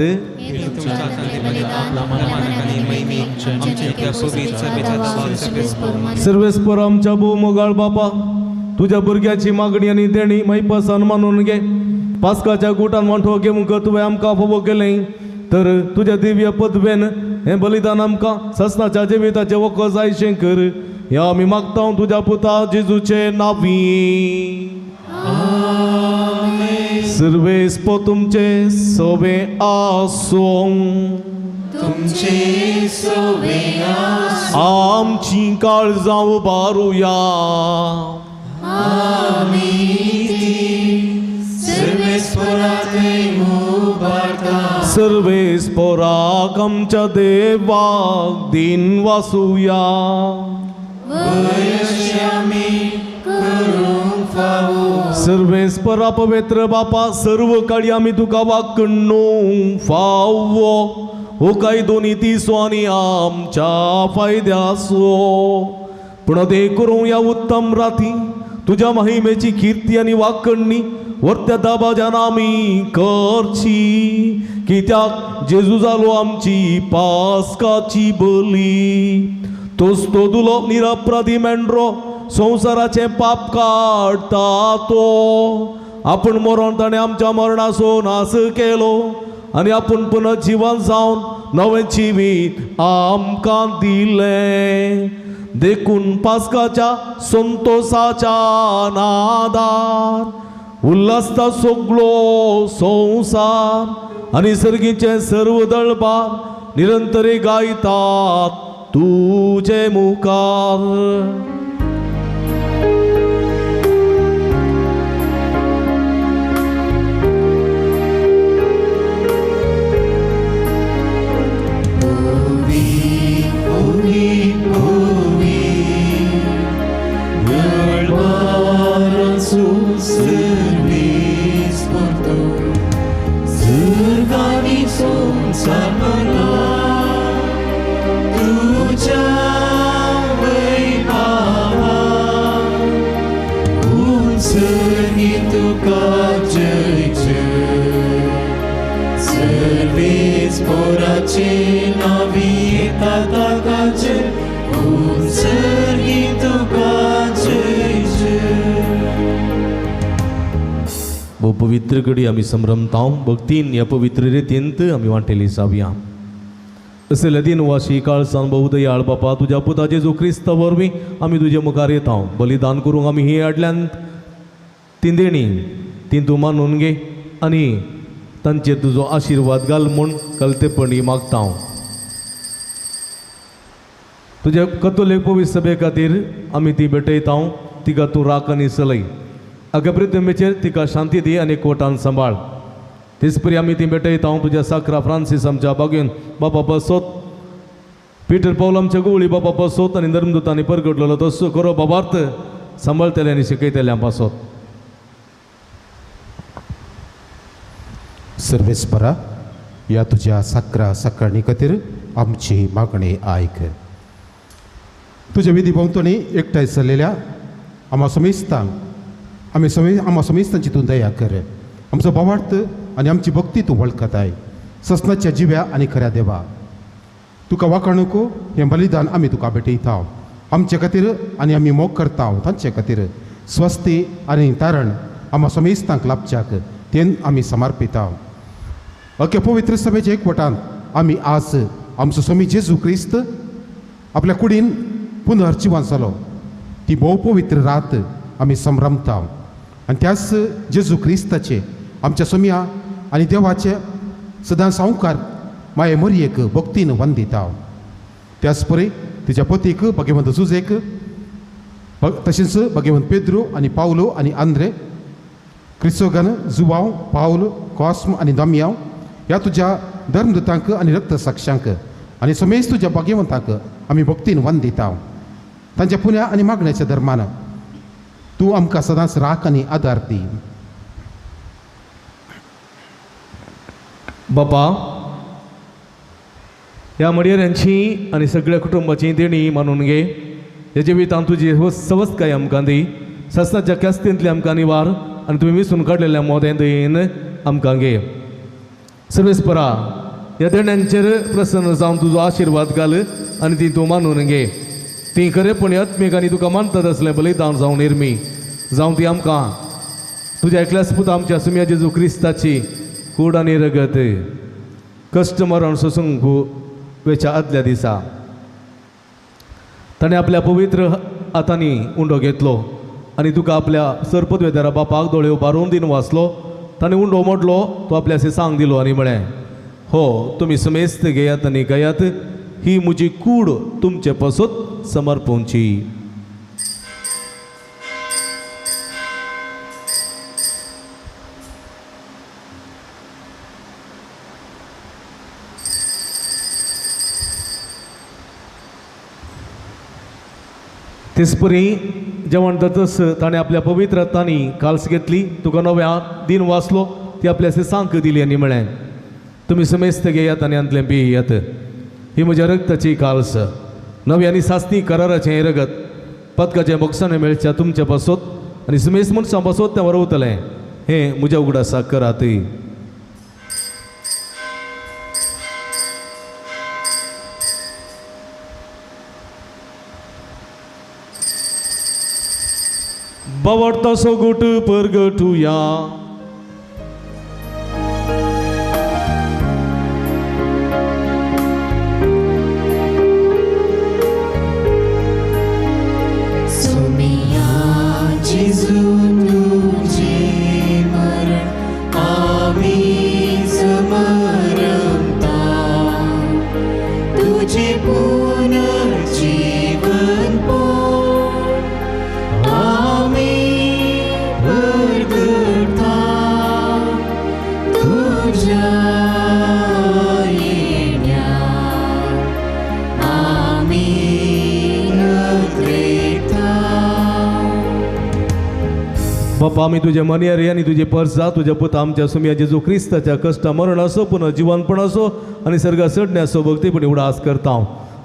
सर्वेस्पर आमच्या भोवमोगाळ बापा तुझ्या भुरग्याची मागणी आनी देणी मैपसान मानून घे पास्काच्या गुटान वांटो घेवंक तुवें आमकां फोव केलें तर तुझ्या दिव्य पदवेन हें बलिदान आमकां ससनाच्या जिविताचें वखद जायशें कर हें आमी मागता तुझ्या पुता जेजूचे नांवी सर्वेस्प तुमचे सोवे आसो तुमचे सोवे आसो आमची काळजां उबारुया सर्वेस्पराक आमच्या देवाक दिन वासुया सर्वेस्परा पवित्र बापा सर्व काळी आमी तुका वाकण्णो फावो हो काय दोनी तिसो आनी आमच्या फायद्यासो पूण ते करूं या उत्तम राती तुझ्या महिमेची कीर्ती आनी वाकण्णी वर्त्या दाबाजान आमी करची कित्याक जेजू जालो आमची पास्काची बली तोच तो दुलो निरपराधी मेंढरो संवसाराचे पाप काडटा तो आपूण मरण ताणें आमच्या मरणाचो नाश केलो आनी आपूण पुनर्जीवन जावन नवें जिवीत आमकां दिलें देखून पास्काच्या संतोषाच्या नादार उल्हासता सगळो संवसार आनी सर्गीचे सर्व दळबार निरंतरे गायतात तुझे मुखार वो पवित्र घडी आमी संभ्रमता भक्तीन या पवित्र रितींत आमी वांटेली जावया असले दिन वाशी काळसान बहुदयाळ बापा तुझ्या पुता जेजू क्रिस्त वरवीं आमी तुजे मुखार येता बलिदान करूंक आमी ही आडल्यान ती देणी ती तूं मानून घे आनी तांचेर तुजो आशिर्वाद घाल म्हूण कलतेपणी मागता तुज्या कतोलीक पवित्र सभे खातीर आमी ती भेटयता तिका तूं राख आनी चलय अगे प्रितमेचेर तिका शांती दी आनी कोटान सांबाळ तेच परी आमी ती भेटयता तुज्या साकरा फ्रांसीस आमच्या बागेन बाबा बसोत पिटर पौल आमच्या गुवळी बाबा बसोत आनी धर्मदूतांनी परगटलेलो तसो खरो बाबार्थ सांबाळतले आनी शिकयतल्या पासोत सर्वेस्परा या तुझ्या साकरा सकाळी खातीर आमची मागणी आयक तुझ्या विधी भोंवतणी एकठांय चल्लेल्या आम्हा समेस्तांक आम्हा समेस्तांची तूं दया कर आमचो भावार्थ आनी आमची भक्ती तूं वळखताय. ससनाच्या जिव्या आनी खऱ्या देवा तुका वाखाणूक हें बलिदान आमी तुका भेटयता. आमचे खातीर आनी आमी मोग करता तांचे खातीर स्वस्ती आनी तारण आम्हा समेस्तांक लाभच्याक तें आमी समर्पिता. अख्या पवित्र सभेच्या एकवटान आमी आज आमचो स्वामी जेजू क्रिस्त आपल्या कुडीन पुनर्जिवन जालो ती भोव पवित्र रात आमी संभ्रमता. आनी त्याच जेजू क्रिस्ताचे आमच्या स्वाम्या आनी देवाचे सदां संवकार माये मरयेक भक्तीन वंदिता. त्याच परी तिच्या पतीक भगवंत जुजेक तशेंच भगवंत पेद्रो आनी पावलो आनी आंद्रे क्रिस्तोगन जुवांव पावल कॉस्म आनी दम्यांव ह्या तुज्या धर्मदूतांक आनी रक्त साक्षांक आनी समेज तुज्या भगवंताक आमी भक्तीन वंदिता. तांच्या पुण्या आनी मागण्याच्या धर्मान तूं आमकां सदांच राख आनी आदार दी. बापा ह्या मडयऱ्यांची आनी सगळ्या कुटुंबाची देणी मानून घे. ह्या जिवितांत तुजी सवस्काय आमकां दी. ससनाच्या क्यास्तींतली आमकां निवार आनी तुवें विसरून काडलेल्या मोदें दयेन आमकां घे. सर्वेस्परा ह्या देण्यांचेर प्रसन्न जावन तुजो आशिर्वाद घाल आनी ती तूं मानून घे. ती खरेपणी आत्मीक आनी तुका मानतात असलें बलिदान जावन निर्मी जावं ती आमकां तुज्या एकल्याच पुता आमच्या सुम्या जेजू क्रिस्ताची कूड आनी रगत कश्ट मरण सोसूंक वेच्या आदल्या दिसा ताणें आपल्या पवित्र हातांनी उंडो घेतलो आनी तुका आपल्या सरपदवेदारा बापाक दोळे उबारून दिन वाचलो. ताणें उंडो मोडलो तो आपल्या सांग दिलो आनी म्हळें हो तुमी समेस्त घेयात आनी गयात ही म्हजी कूड तुमचे पसत समर्पूंची. तेच परी जेवण जातस ताणें आपल्या पवित्र हातांनी काल्स घेतली तुका नव्या दिन वाचलो ती आपल्या सांक दिली आनी म्हळें तुमी समेस्त घेयात आनी अंतलें पियेयात ही म्हज्या रगताची काल्स नव्यानी सास्ती कराराचें हें रगत पदकाचें बक्षाणें मेळच्या तुमच्या पासत आनी समेस्त मनशां पासत तें वरवतलें हें म्हज्या उगडासाक करात. बावडतासो गोट परगटुया. बापा आमी तुजे मनेरी आनी तुजे परसा तुज्या पुता आमच्या सुम्या जेजू क्रिस्ताच्या कश्ट मरण असो पुन्हा जिवनपण असो आनी सर्गा चडणे असो भक्तीपणी उडास करता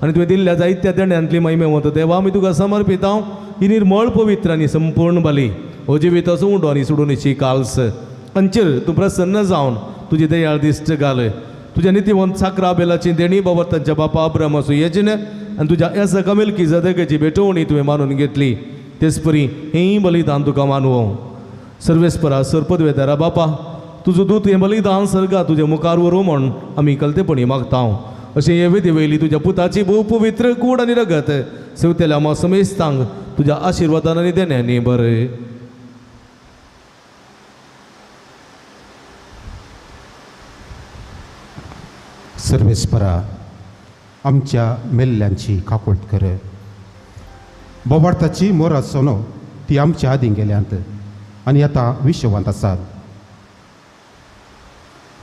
आनी तुवें दिल्ल्या जायत्या देण्यांतली महिमे वता तेव्हा आमी तुका समर्पिता. ही निर्मळ पवित्र आनी संपूर्ण बली हो जिवीत असो उंडो आनी सोडूनची काल्स अंचेर तूं प्रसन्न जावन तुजी दयाळ दिश्ट घाल. तुज्या नितीवंत साकरा बेलाची देणी बाबा तांच्या बापा अब्राम असो येजन आनी तुज्या एसा कमेलकी जदगाची भेटवणी तुवें मानून घेतली. तेच परी हेंय बलिदान तुका मानवो. सर्वेस्परा सरपदवेदारा बापा तुजो दूत हें बलिदान सर्गा तुजे मुखार व्हरूं म्हण आमी कलतेपणी मागता. अशें हे विधी वयली तुज्या पुताची भोव पवित्र कूड आनी रगत सेवतेल्या आम्हा समेस्तांक तुज्या आशिर्वादान आनी देण्यांनी बरें. सर्वेस्परा आमच्या मेल्ल्यांची काकुळट कर. बोवार्थाची मोर आसोनो ती आमच्या आदीं गेल्यांत आनी आतां विश्वांत आसात.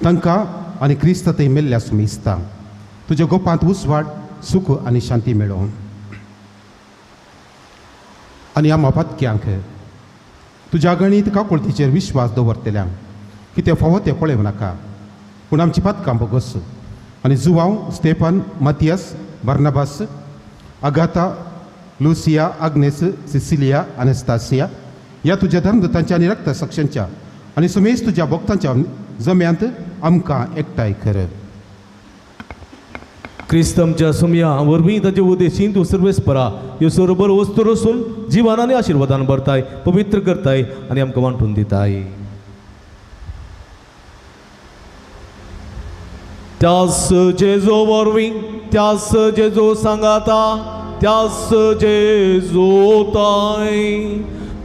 तांकां आनी क्रिस्त थंय मेल्ल्या सुमेस्ता तुज्या गोपांत उसवाड सुख आनी शांती मेळों. आनी आम्हा पातक्यांक तुज्या गणीत काकुळतीचेर विश्वास दवरतल्यांक कितें फावो तें पळयव नाका पूण आमची पातकां बोगस आनी Joao Stephen मातियास Barnabas Agatha Lucia आग्नेस Sicilia अनेस्तासिया ह्या तुज्या धर्मदूतांच्या आनी रक्त साक्षांच्या आनी समेस्त तुज्या भक्तांच्या जम्यांत आमकां एकठांय कर. क्रिस्तमच्या सुमया वरवीं ताचे उद्देशीन तूं सर्वेस्परा ह्यो सर्व वस्तू रसून जिवान आनी आशिर्वादान भरताय, पवित्र करताय आनी आमकां वांटून दिताय. त्यास जेजो वरवीं, त्यास जेजो सांगाता, त्यास जेजो ताय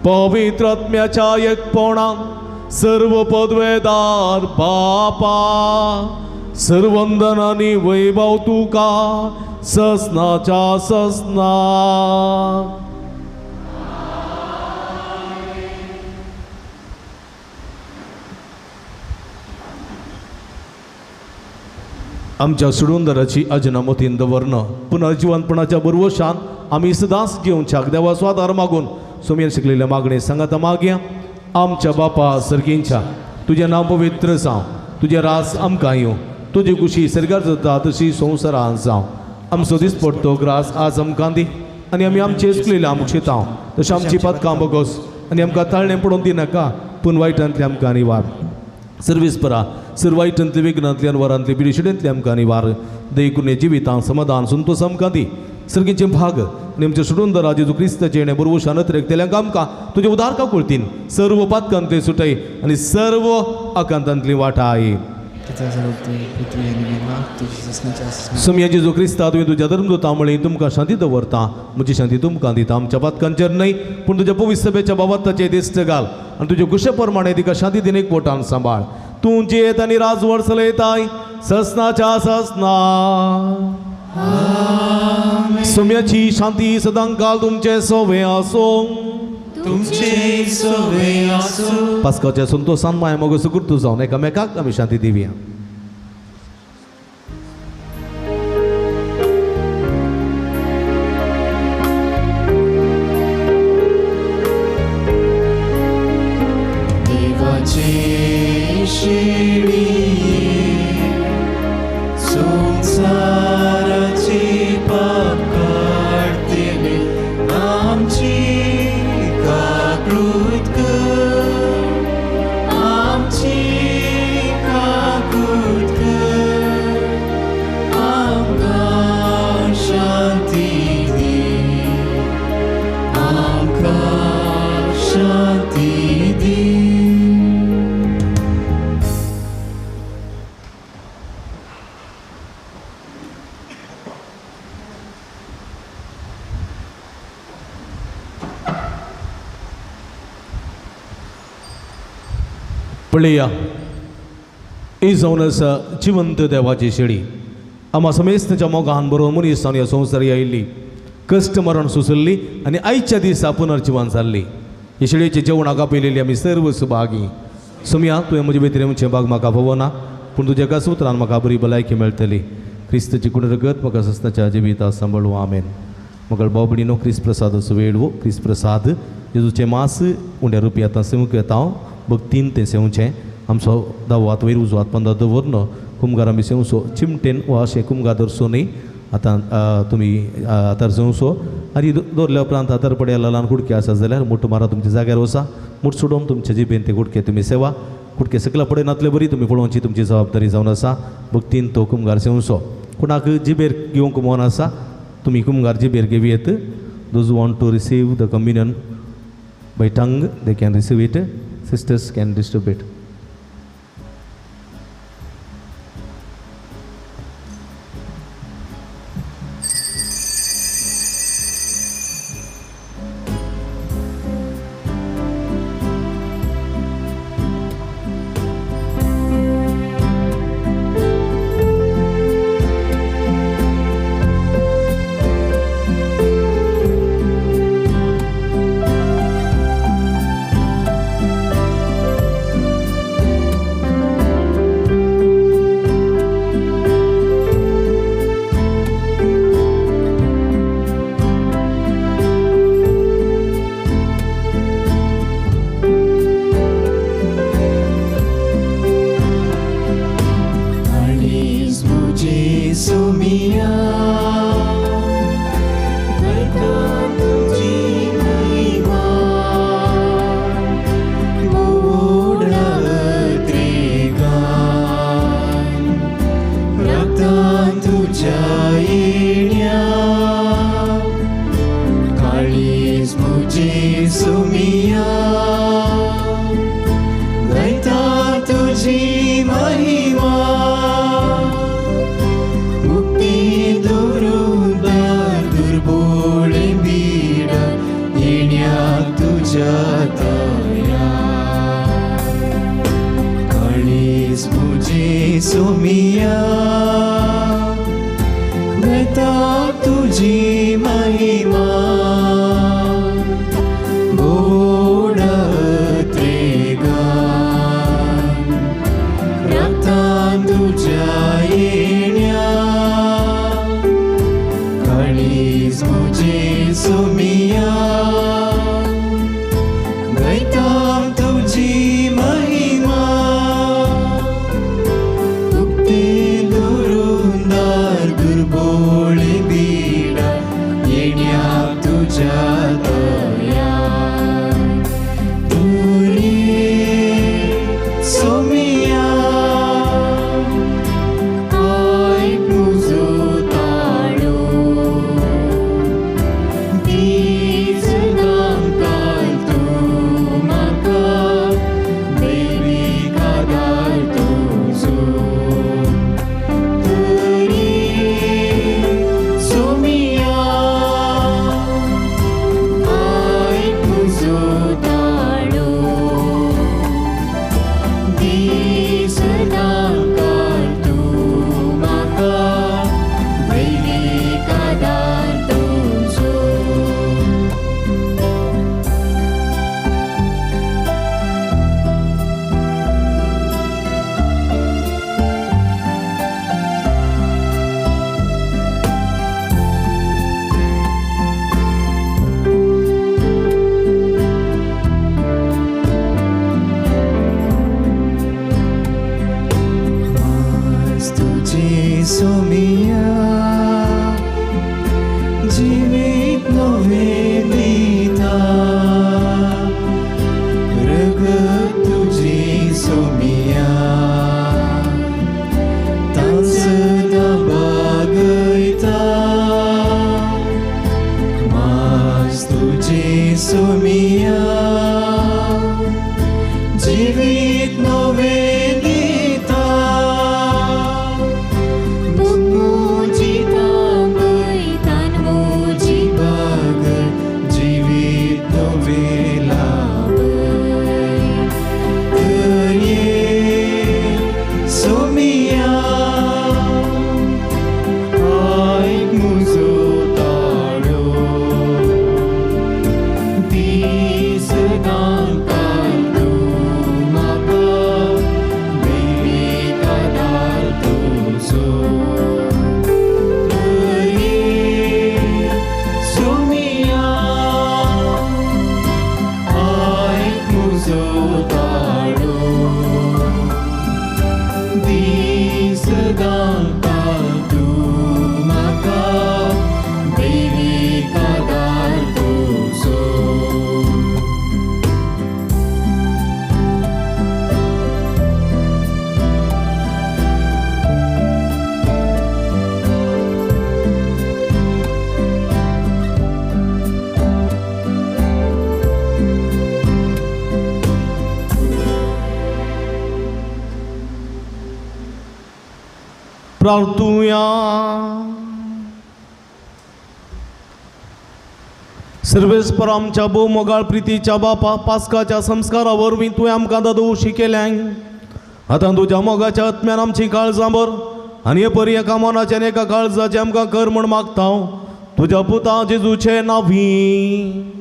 पवित्र आत्म्याच्या एकपणान सर्व पदवेदार बापा सर्वंदनानी वैभव तुका ससनाच्या ससना. आमच्या सुडुंदराची अजनामतीन दवरन पुनर्जीवनपणाच्या बरवशान आमी सदांच जिवच्याक देवा स्वादार मागून सोमेर शिकलेल्या मागणे सांगाता मागया. आमच्या बापा सर्गींच्या तुझें नांव पवित्र जावं, तुझे रास आमकां येवं, तुजी कुशी सर्गार जाता तशी संवसारांत जावं. आमचो दीस पडतो ग्रास आज आमकां दी आनी आमी आमचे चुकलेल्या आमकां शिताव तशें आमची पातकां बगोस आनी आमकां ताळणें पडोवन दिनाका पूण वायटांतले आमकां निवार. सर्वेस्परा सर्व वायटांतले विघ्नांतल्यान वरांतले पिडिशेंतले आमकां निवार. दयकुने जिवितांत समाधान संतोश आमकां दी. सर्गीचे भाग आनी आमच्या सुडुंदरा जेजू क्रिस्ताचे येणे बरोवशान रेखतेल्यांक आमकां तुजे उदारका कुळतीन सर्व पातकांतले सुटय आनी सर्व आकांतांतली वाटाय. सुमया जेजू क्रिस्ता तुवें तुज्या धर्मदूता मळी तुमकां शांती दवरता, म्हजी शांती तुमकां दिता. आमच्या पातकांचेर न्हय पूण तुज्या पवित्र सभेच्या बाबताचेर दिश्ट घाल आनी तुजे कुशे प्रमाणे तिका शांती दिन एक पोटान सांबाळ. तूं जेत आनी राजवड चलयताय ससनाच्या ससना. सुमयाची शांती सदांकाल तुमचे सोवे आसूं. तुमचे सोवे आसूं. पास्काच्या संतोषान माय मोग सुकृत जावन एकामेकाक आमी शांती दिवया. देवाचे शिणिये संसाराचे पाप काढतेले आमची काकृत कर, आमची काकृत कर. आमकां शांती दी, आमकां शांती दी. पळया ही जावन आसा जिवंत देवाची शेळी. आम्हा समेस्तच्या मोगान बरोवन मनीस जावन ह्या संवसारी आयिल्ली, कश्ट मरण सुसरली आनी आयच्या दिसा पुनर्जीवन जाल्ली. हे शेळयेच्या जेवणाक आपयलेली आमी सर्व सुभागी. सुमया तुवें म्हजे भितर येवचे भाग म्हाका पवना पूण तुज्या एका सुत्रान म्हाका बरी भलायकी मेळटली. क्रिस्ताची कुणरगत म्हाका सस्ताच्या जिविता सांबाळू. आमेन. मगळ बाबडीनो क्रिस्त प्रसादाचो वेळवो क्रिस्त प्रसाद जेजूचे मास उंड्या रुपी आतां सेवूंक येता भक्तीन तें सेवचें. आमचो दावो आतां वयर उजो हात पंदरा दवरनो कुमगार आमी सेवसो चिमटेन वा अशें कुमगार धरसो न्ही. आतां तुमी आतार सेवसो आनी दवरल्या उपरांत आतार पडयला ल्हान कुडके आसा जाल्यार मूठ मारा तुमच्या जाग्यार वसा. मूठ सोडून तुमच्या जिबेन ते कुडके तुमी सेवा. कुडके सकला पडयनातले बरी तुमी पळोवची तुमची जबाबदारी जावन आसा. भक्तीन तो कुमगार सेवसो. कोणाक जिबेर घेवंक मन आसा तुमी कुमगार जिबेर घेवयेत. Those want to receive the communion by tongue they can receive it. Sisters can distribute. सोमिया घेता तुझी महिमा बोडते गान रक्तान तुझ्या येण्या काळीज मुझे सोमिया घेता तुझी महिमा उक्ते दुरुंदार दुर्बोळे बीडा येण्या तुझ्या दया तुरी सोमिया ऐक मुजो ताळो दीस गांकाल तू म्हाका देवी कादार तुजो तुरी सोमिया ऐक मुजो ताळो दीस गांकाल तू म्हाका देवी कादार तुजो तुझे सोमिया जीवित नवे दिता रगत तुझी सोमिया तांस बागयता मास तुझे सोमिया जीवित नवे दिता मुजी तांबई तान मुजी बाग जीवित नवे लाभय तये सोमिया ऐक मुजो ताळो दीस गांकाल तू म्हाका देवी कादार तुजो तये सोमिया ऐक मुजो ताळो दीस गांकाल तू म्हाका देवी कादार तुजो प्रार्थूया सर्वेस्पर आमच्या भोवमोगाळ प्रितीच्या बापा पास्काच्या संस्कारा वरवीं तुवें आमकां दादोशी केल्यांक आतां तुज्या मोगाच्या आत्म्यान आमची काळजां भर आनी हे परी एका मनाच्यान एका काळजाचें आमकां कर म्हूण मागता हांव तुज्या पुता जेजूचे नांवी.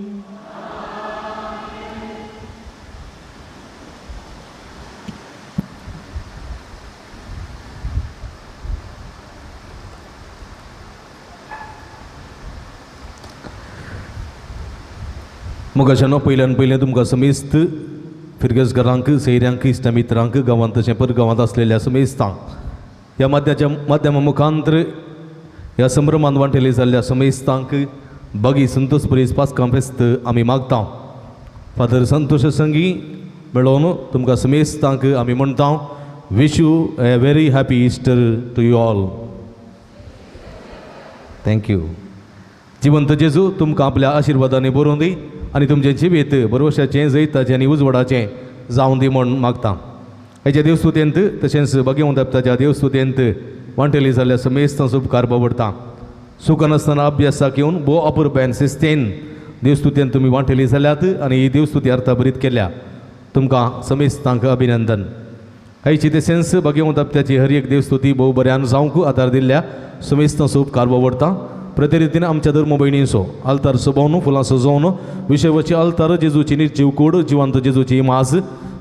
मोगाच्यान पयल्यान पयलें तुमकां समेस्त फिरगेजकारांक सैऱ्यांक इश्टमित्रांक गांवांत तशें परगांवांत आसलेल्या समेस्तांक ह्या माध्यमा मुखांतर ह्या संभ्रमान वांटेली जाल्ल्या समेस्तांक बागी संतोष परीस पास्कां फेस्त आमी मागता. फादर संतोश संगी मेळोवन तुमकां समेस्तांक आमी म्हणटा wish you a very happy Easter to you all. Thank you. जिवंत जेजू तुमकां आपल्या आशिर्वादांनी भरून दी आनी तुमचें जिवीत बरोवशाचें जैताचें आनी उजवाडाचें जावं दी म्हूण मागता. हेच्या देवस्तुतेंत तशेंच भगवंत देवताच्या देवस्तुतेंत वांटेली जाल्ल्या समेस्तांचो उपकार बावडटा. सुखान आसतना अभ्यासाक येवन भोव अपुरबायन शिस्तेन देवस्तुतेंत तुमी वांटेली जाल्यात आनी ही देवस्तुती अर्थ बरीत केल्या. तुमकां समेस्तांक अभिनंदन. आयची ते सेन्स भगवंत त्याची हर एक देवस्तुती भोव बऱ्यान जावंक आदार दिल्ल्या समेस्त सूप कारबो वरता प्रते रितीन आमच्या धर्म भयणींचो आल्तार सजोवन फुलां सजोवन विशेवची आल्तार जेजूची निर्जीव कूड जिवंत जेजूची माज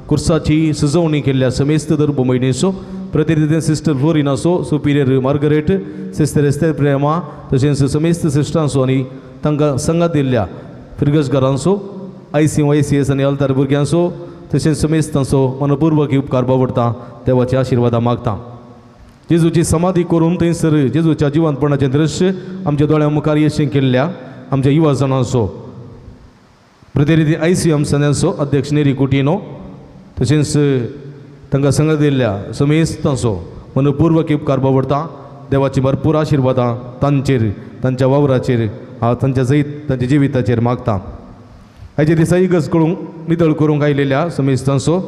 कुर्साची सजवणी केल्ल्या समेस्त धर्म भयणींचो प्रते रितीन सिस्टर फ्लोरिनाचो superior Margaret sister Esther Prema तशेंच समेस्त सिस्टरांचो आनी तांकां संगात दिल्ल्या फिरगसकारांचो ICYCS आनी आल्तार भुरग्यांचो तशेंच समेस्तांचो मनपूर्वक उपकार बावडटा देवाचे आशिर्वादा मागता जेजूची समाधी करून थंयसर जेजूच्या जिवंतपणाचें दृश्य आमच्या दोळ्या मुखार येशें केल्ल्या आमच्या युवा जाणांचो प्रतिनिधी ICM संस्थांचो अध्यक्ष नेरी कुटिनो तशेंच तांकां संगत दिल्ल्या समेस्तांचो मनपूर्वक उपकार बावडटा देवाची भरपूर आशिर्वादां तांचेर तांच्या वावराचेर तांच्या तांच्या जिविताचेर मागता आयच्या दिसा इगज करूंक नितळ करूंक आयलेल्या समेस्तांचो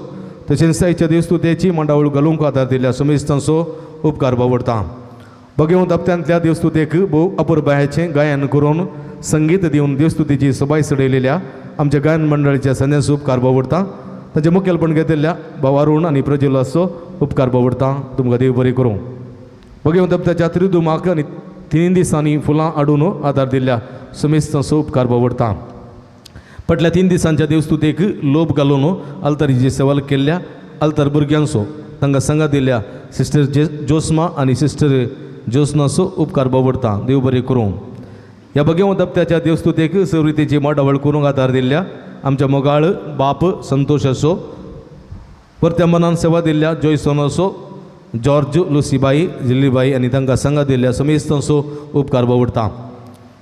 तशेंच आयच्या देवस्तुतेची मंडावळ घालूंक आदार दिल्ल्या समेस्तांचो उपकार बावडटा भगवंत हप्त्यांतल्या देवस्तुतेक भोव अपुरबायाचें गायन करून संगीत दिवन देवस्तुतेची सबाय सडयलेल्या आमच्या गायन मंडळाच्या संन्यास उपकार बावडटा ताचें मुखेलपण घेतिल्ल्या भाव अरुण आनी प्रज्वलाचो उपकार बावडटा तुमकां देव बरें करूं भगवंत हप्त्याच्या त्रिदुमाक आनी 3 दिसांनी फुलां हाडून आदार दिल्ल्या समेस्तांचो उपकार बावडटा फाटल्या 3 दिसांच्या देवस्तुतेक लोभ घालून आल्तारीची सेवा केल्ल्या आल्तार भुरग्यांचो तांकां संगात दिल्ल्या सिस्टर जोस्मा आनी सिस्टर जोस्नाचो उपकार बावडटा देव बरें करूं ह्या भगवंत हप्त्याच्या देवस्तुतेक सवरितेची माडावळ करूंक आदार दिल्ल्या आमच्या मोगाळ बाप संतोशाचो परत्या मनान सेवा दिल्ल्या जॉयसोनाचो जॉर्ज लुसीबाई जिल्लीबाई आनी तांकां संगात दिल्ल्या समेस्तांचो उपकार बावडटा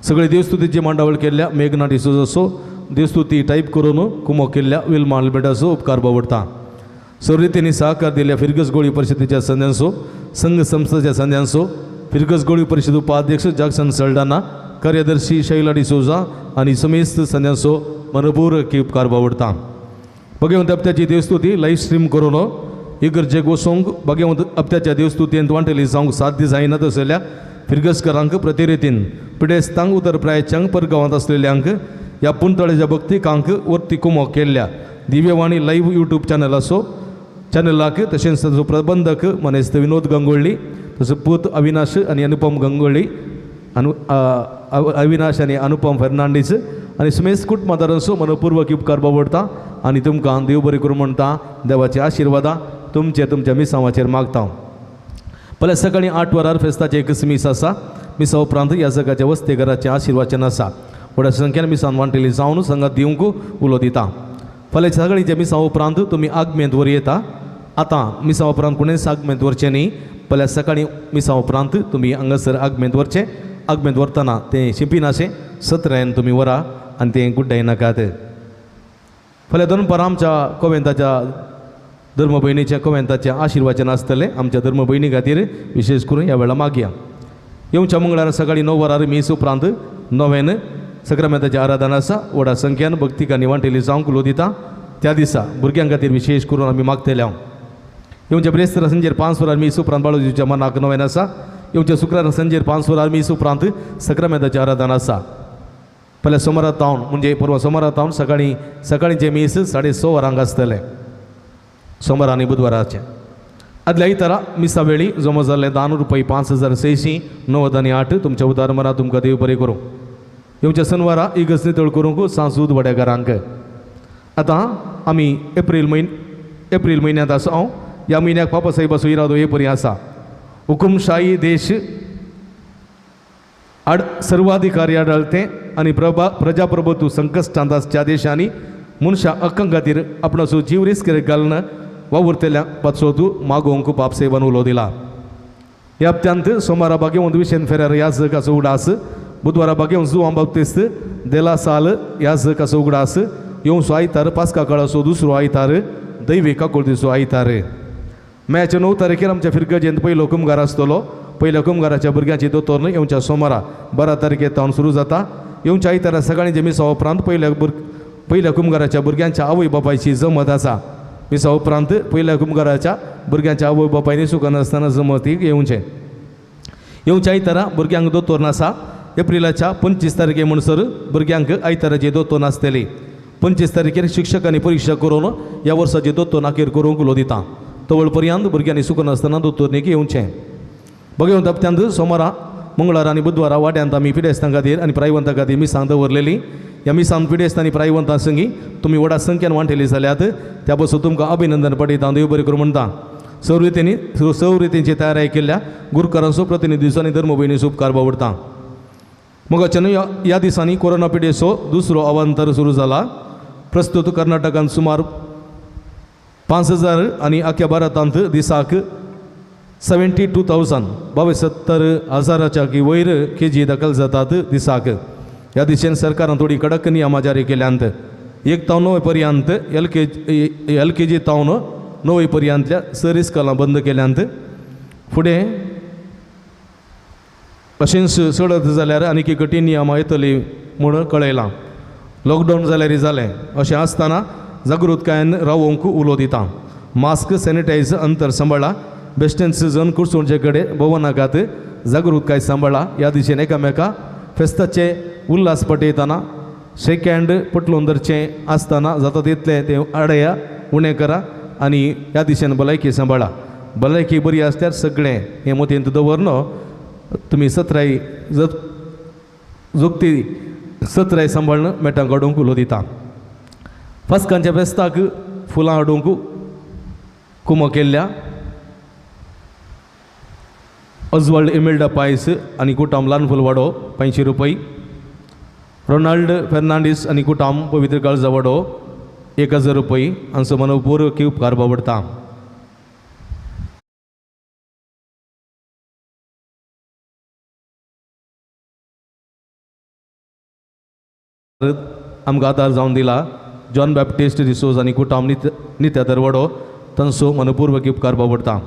सगळे देवस्तुतीची मांडावळ केल्ल्या मेघना डिसोजाचो देवस्तुती टाईप करून कुमो केल्ल्या विल्मा अल्बर्टाचो उपकार बावडटा सवरितेनी सहकार दिल्ल्या फिरगस गोळी परिशदेच्या संध्यांचो संघ संस्थेच्या संध्यांचो फिरगस गोळी परिषद उपाध्यक्ष जॅक्सन सल्डाना कार्यदर्शी शैला डिसोजा आनी समेस्त संध्यांचो मनपूर्वक उपकार बावडटा भगवंत हप्त्याची देवस्तुती लाईव्ह स्ट्रीम करून इगर्जे गोसोंक भगवंत हप्त्याच्या देवस्तुतेंत वांटेली जावंक साध्य जायना तसल्या फिरगसकारांक प्रते रितीन पिडेस्तांक उतर प्रायच्यांक परगांवांत आसलेल्यांक ह्या पुंतळेच्या भक्तिकांक वर्ती कुमो केल्ल्या दिव्यवाणी लाईव्ह यूट्यूब चॅनलाक तशेंच ताचो प्रबंधक मनेस्त विनोद गंगोळी तसो पूत अविनाश आनी अनुपम गंगोळी अविनाश आनी अनुपम फर्नांडीस आनी समेस्त कुटुंबादारांचो मनपूर्वक उपकार बावडटा आनी तुमकां देव बरें करूं म्हणटा देवाची आशिर्वादा तुमच्या मिसांवाचेर मागता फाल्यां सकाळीं 8 वरार फेस्ताचें एक मीस आसा मिसा उपरांत ह्या जगाच्या वस्तेघराचें आशिर्वाचन आसा व्हडा संख्येन मिसान वांटेली जावन संगात दिवंक उलो दिता फाल्यां सकाळींच्या मिसा उपरांत तुमी आगमेंत वर येता आतां मिसा उपरांत कोणेंच आगमेंत वरचें न्ही फाल्यां सकाळीं मिसा उपरांत तुमी हांगासर आगमेंत वरचें आगमेंत वरतना तें शिंपिनाशें सत्रायन तुमी व्हरा आनी तें गुड्डाय नाकात फाल्यां दनपारां आमच्या कोवेंताच्या धर्म भयणीच्या कोवेंताचें आशिर्वाचन आसतलें आमच्या धर्म भयणी खातीर विशेश करून ह्या वेळा मागया येवच्या मंगळार सकाळीं 9 वरार मीस उपरांत 9 सक्रामेंताचें आराधन आसा व्हडा संख्येन भक्तिकांनी वांटेली जावंक उलो दिता त्या दिसा भुरग्यां खातीर विशेश करून आमी मागतले येवच्या ब्रेस्तारा संजेर 5 वरार मीस उपरांत बाळूजीच्या मनाक 9 आसा येवच्या शुक्रार संजेर 5 वरार मीस उपरांत सक्रामेंताचें आराधन आसा फाल्यां सोमारा तावन म्हणजे परवा सोमारा तावन सकाळींचें मीस 6:30 वरांक आसतलें सोमार आनी बुधवाराचें आदल्या इतरा मिसा वेळी जमा जाल्ले दान रुपये 5690 तुमच्या उदार मना तुमकां देव बरें करूं येवच्या शनिवारा इगस नितळ करूंक सांसूद वड्याकारांक आतां आमी एप्रील म्हयन्यांत आसा ह्या म्हयन्याक पापा साहेबाचो इरादो हे परी आसा हुकुमशाही देश सर्वाधिकारी आढळते आनी प्रजाप्रभुत्व संकश्टांत आसच्या देशांनी मनशा हक्कां खातीर आपणाचो जीव रिस्केर घालून वावुरतेल्या पाचवतू मागोवंक पापसेवान उलो दिला ह्या हप्त्यांत सोमारा भाग्यवंत विशेन फेरार याजकाचो उडास बुधवारा भाग्यवंत जुआं बाप्तिस्त देला साल याजकाचो उगडास येवचो आयतार पास्का काळाचो दुसरो आयतार दैवी काकुळतीचो आयतार मेच्या 9 तारखेर आमच्या फिरगजेंत पयलो कुमगार आसतलो पयल्या कुमगाराच्या भुरग्यांची दोतोर येवच्या सोमारा 12 तारखेर तावन सुरू जाता येवच्या आयतारा सकाळीं मिसा उपरांत पयल्या कुमगाराच्या भुरग्यांच्या आवय बापायची जमत आसा मिसा उपरांत पयल्या कुमगाराच्या भुरग्यांच्या आवय बापायनी सुखान आसतना जमतीक येवच्या आयतारा भुरग्यांक दोतोर नासा एप्रिलाच्या 25 तारखे म्हणसर भुरग्यांक आयताराची दोतोर नासतली 25 तारखेर शिक्षकांनी परीक्षा करून ह्या वर्साची दोतोर नाकेर करूंक उलो दिता तवळपर्यंत भुरग्यांनी सुकनासतना दोतोरनीक येवचें. बघेवन हप्त्यांत सोमारा मंगळार आनी बुधवारा वाट्यांत आमी पिडेस्तां खातीर आनी प्रायवंतां खातीर मिसां दवरलेली. ह्या मिसां पिडेस्त आनी प्रायवंतां संगी तुमी व्हडा संख्येन वांटेली जाल्यात त्या बसून तुमकां अभिनंदन पटयता, देव बरें करूं म्हणटा. सवरितींची तयारी केल्ल्या गुरुकारांचो प्रतिनिधीचो आनी धर्म भयणीचो उपकार बावडटा. मोगाच्यान ह्या दिसांनी कोरोना पिडेचो दुसरो अवांतर सुरू जाला. प्रस्तुत कर्नाटकांत सुमार 5,000 आनी आख्या भारतांत दिसाक 72,000 72,000च्या वयर केजी दाखल जातात दिसाक. ह्या दिशेन सरकारान थोडी कडक नियमां जारी केल्यांत 1 तावन 9 पर्यंत LKG तावन 9 पर्यंतल्या सर इस्कॉलां बंद केल्यांत. फुडें अशेंच चडत जाल्यार आनीक कठीण नियमां येतली म्हूण कळयलां. लॉकडावन जाल्यार जालें अशें आसतना जागृतकायेन रावोवंक उलो दिता. मास्क, सॅनिटायज, अंतर सांबाळा. बेश्टेंच जण कुडचोणचे कडेन भोंवनाकात, जागृतकाय सांबाळा. ह्या दिशेन एकामेका फेस्ताचे उल्हास पटयतना शेक हँड पटलून धरचें आसतना जाता तितलें तें आडया उणें करा आनी ह्या दिशेन भलायकी सांबाळा. भलायकी बरी आसल्यार सगळें हें मतींत दवरन तुमी सत्राय जोगती सत्राय सांबाळन मेटांक हाडूंक उलो दिता. पास्कांच्या फेस्ताक फुलां हाडूंक कुमो केल्ल्या ऑजवाल्ड इमेल्डा पायस आनी कुटाम ल्हान फुलवाडो 500 रुपये. रोनाल्ड फेर्नांडीस आनी कुटाम पवित्र काळजा वाडो 1,000 रुपये हांचो मनपूर्वक उपकार बावडटा. आमकां आदार जावन दिला जॉन बॅप्टिस्ट रिसोज आनी कुटाम नित्या दरवाडो तांचो मनपूर्वक उपकार बावडटा.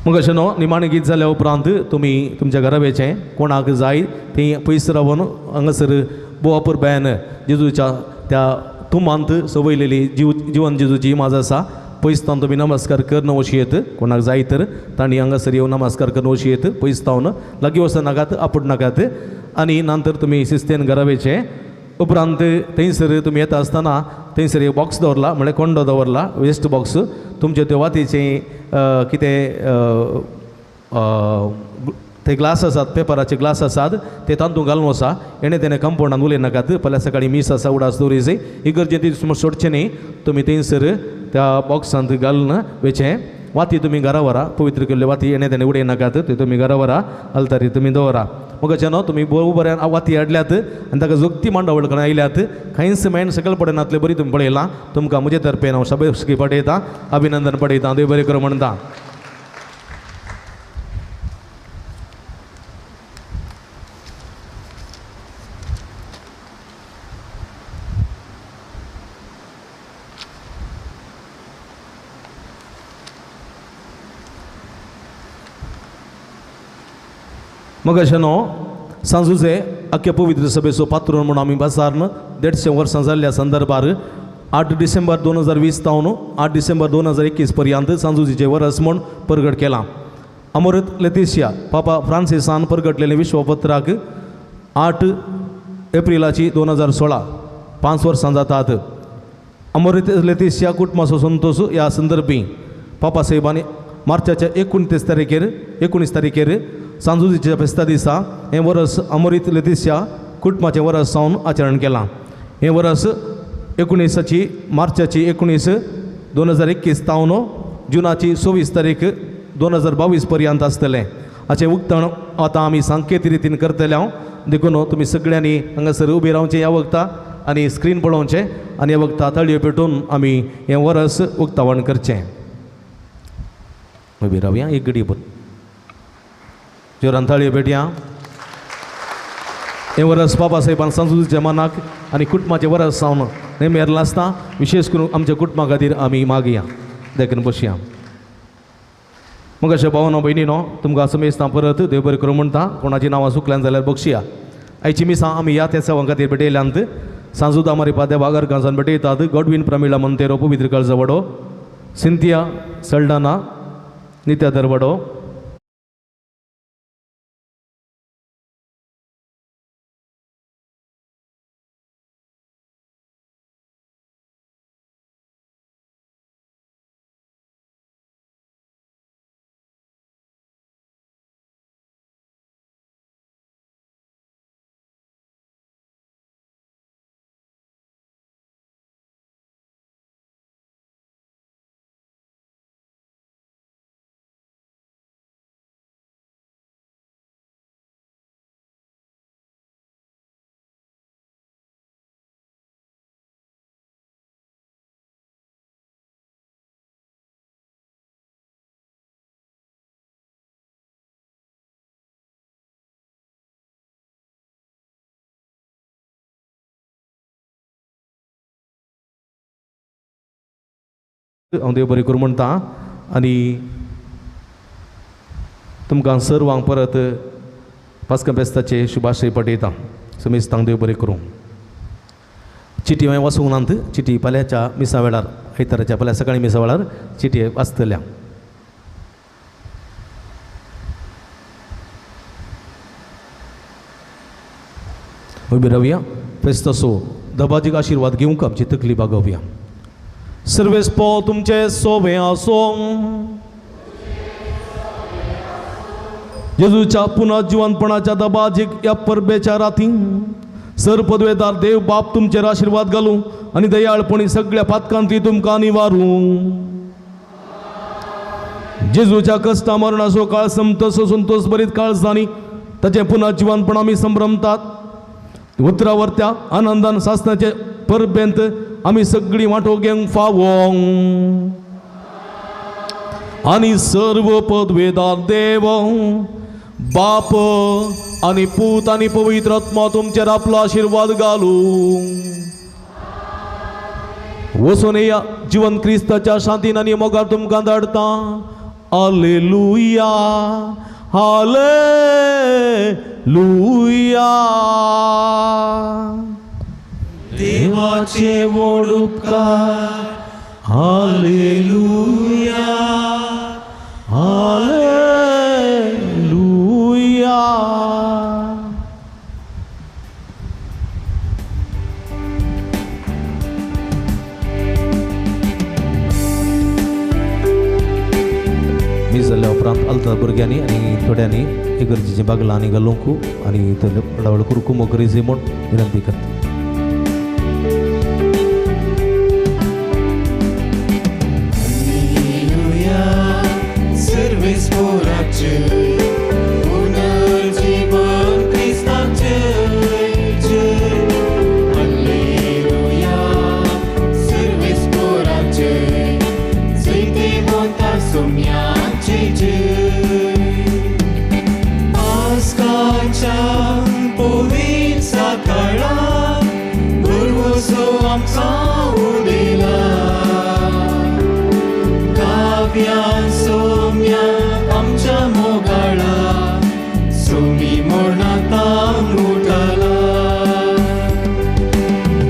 मग अशें न्हू निमाणें गीत जाल्या उपरांत तुमी तुमच्या घरा वेचें कोणाक जाय ती पयस रावन हांगासर बोवापूर बॅन जेजूच्या त्या तुमांत सवयलेली जिवन जेजूची इमाज आसा पयसतावन तुमी नमस्कार करन वशयेत कोणाक जाय तर तांणी हांगासर येवन नमस्कार करन वशयेत पयसतावन लागीं वचनाकात आपूण नाकात आनी नंतर तुमी शिस्तेन घरा वेचें उपरांत थंयसर तुमी येता आसतना थंयसर एक बॉक्स दवरला म्हळ्यार कोंडो दवरला वेस्ट बॉक्स तुमचे त्यो वातीचें कितें ते ग्लास आसात पेपराचे ग्लास आसात ते तांतूं घालून वचा एणे तेणे कंपाउंडान उलयनाकात फाल्यां सकाळीं मीस आसा उडास दवरीचे ही गरजेची सोडचें न्ही तुमी थंयसर त्या बॉक्सांत घालून वेचें वाती तुमी घरा व्हरा पवित्र केल्ल्यो वाती एणे तेणे उडयनाकात त्यो तुमी घरा व्हरा अल्तारी तुमी दवरा मगच्यान तुमी बऱ्यान वाती हाडल्यात आनी ताका जोगती मांडावळ करून आयल्यात खंयच मेन सकल पडनातले बरी तुमी पळयलां तुमकां म्हजे तर्फेन हांव शाबासकी पटयतां अभिनंदन पटयतां देव बरें करूं म्हणटा मग न्हू सांजुचे अख्खे पवित्र सभेचो पात्र म्हणून आमी बसारन 150 वर्सां जाल्ल्या संदर्भार 8 डिसेंबर 2020 तावन 8 डिसेंबर 2021 पर्यंत सांजुजीचे वर्स म्हूण प्रगट केलां. अमृत लेतिशिया पापा फ्रांसिसान प्रगटलेले विश्वपत्राक 8 एप्रिलाची 2016 5 वर्सां जातात. अमृत लेतिशिया कुटुंबाचो संतोश ह्या संदर्भी पापा साहेबांनी मार्चाच्या 19 तारखेर सांजुजीच्या फेस्ता दिसा हें वर्स अमृत लेतिशिया कुटुंबाचें वर्स जावन आचरण केलां. हें वर्स 19 मार्चाची 19 2021 तावन जुनाची 26 तारीख 2022 पर्यंत आसतलें. हाचें उक्तावण आतां आमी सांकेत रितीन करतले. हांव देखून तुमी सगळ्यांनी हांगासर उबे रावचें ह्या वक्ता आनी स्क्रीन पळोवचें आनी ह्या वक्ता ताळयो पेटोवन आमी हें वर्स उक्तावण करचें. उबे रावया एक घडी पण जोरान ताळयो पेटया. हें वर्स बाबा साहेबान सांजुजीच्या मनाक आनी कुटुंबाचें वर्स जावन नेमेरलां आसता. विशेश करून आमच्या कुटुंबा खातीर आमी मागया देखून बसया. मग अशें भावनो भयणीनो तुमकां समेस्तां परत देव बरें करूं म्हणटा. कोणाची नांवां चुकल्यान जाल्यार बक्षया. आयची मिसां आमी ह्या त्या सेवां खातीर भेटयल्यांत सांजू दामारी पाद्या वागार गांवसान भेटयतात. गॉडविन प्रमिळा मंतेरो पवित्र काळजवडो सिंथिया सल्डाना नित्या दरवडो हांव देव बरें करूं म्हणटा. आनी तुमकां सर्वांक परत पास्का फेस्ताचे शुभाशय पटयतां. समेस्तांक देव बरें करूं. चिटी हांवें वाचूंक नात. चिटी फाल्यांच्या मिसा वेळार आयताराच्या फाल्यां सकाळी मिसा वेळार चिटी वाचतल्या. उबी रावया. फेस्ताचो दबाजीक आशिर्वाद घेवंक आमची तकली बागोवया. सर्वेस्पो तुमचे सोबे आसो. जेजूच्या पुन्हा जिवंतपणाच्या दबाजीक या परबेच्या राती सर पदवेदार देव बाप तुमचेर आशिर्वाद घालूं आनी दयाळपणी सगळ्या पातकांती तुमकां निवारूं. जेजूच्या कश्टा मरणाचो काळ संतोष संतोष बरीत काळ जाणी ताचें पुन्हा जिवंतपण आमी संभ्रमतात. उतरावरत्या आनंदान सासणाचे परबेंत आमी सगळीं वांटो घेवंक फावो. आनी सर्व पदवेदार देव बाप आनी पूत आनी पवित्र आत्मा तुमचेर आपलो आशिर्वाद घालूं. वचून या जीवन क्रिस्ताच्या शांतीन आनी मोगार तुमकां धाडटा. Hallelujah hallelujah. देवाचे व्हड उपकार. Hallelujah hallelujah. मी जाल्ल्या उपरांत आलता भुरग्यांनी आनी थोड्यांनी इगर्जेची बागलांनी घालूंक आनी हळूहळू करूंक मोगरीची म्हूण विनंती करता. Servis por acel, punerjivan उदेला Kavya Saumya आमच्या मोगाळा सोमी मोडनाता उठला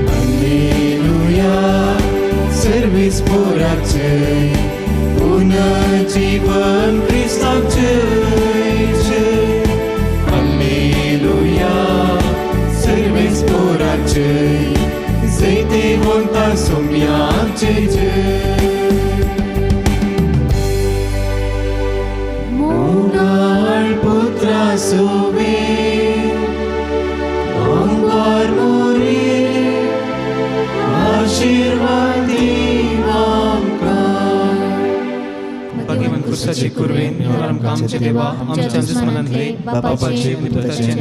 हालेलुया सर्वीस पोराचे पुनर्जीवन क्रिस्ताचे हालेलुया सर्वीस पोराचे जैते वंता सोम्याचे मोगाळ पुत्रा सोवे ओंकार मोरे आशीर्वादी आमकां भगवान कृष्णाचे कुरवेन आमकां आमचे देवा आमच्या दुश्मनांतले बापाचे पुत्राचे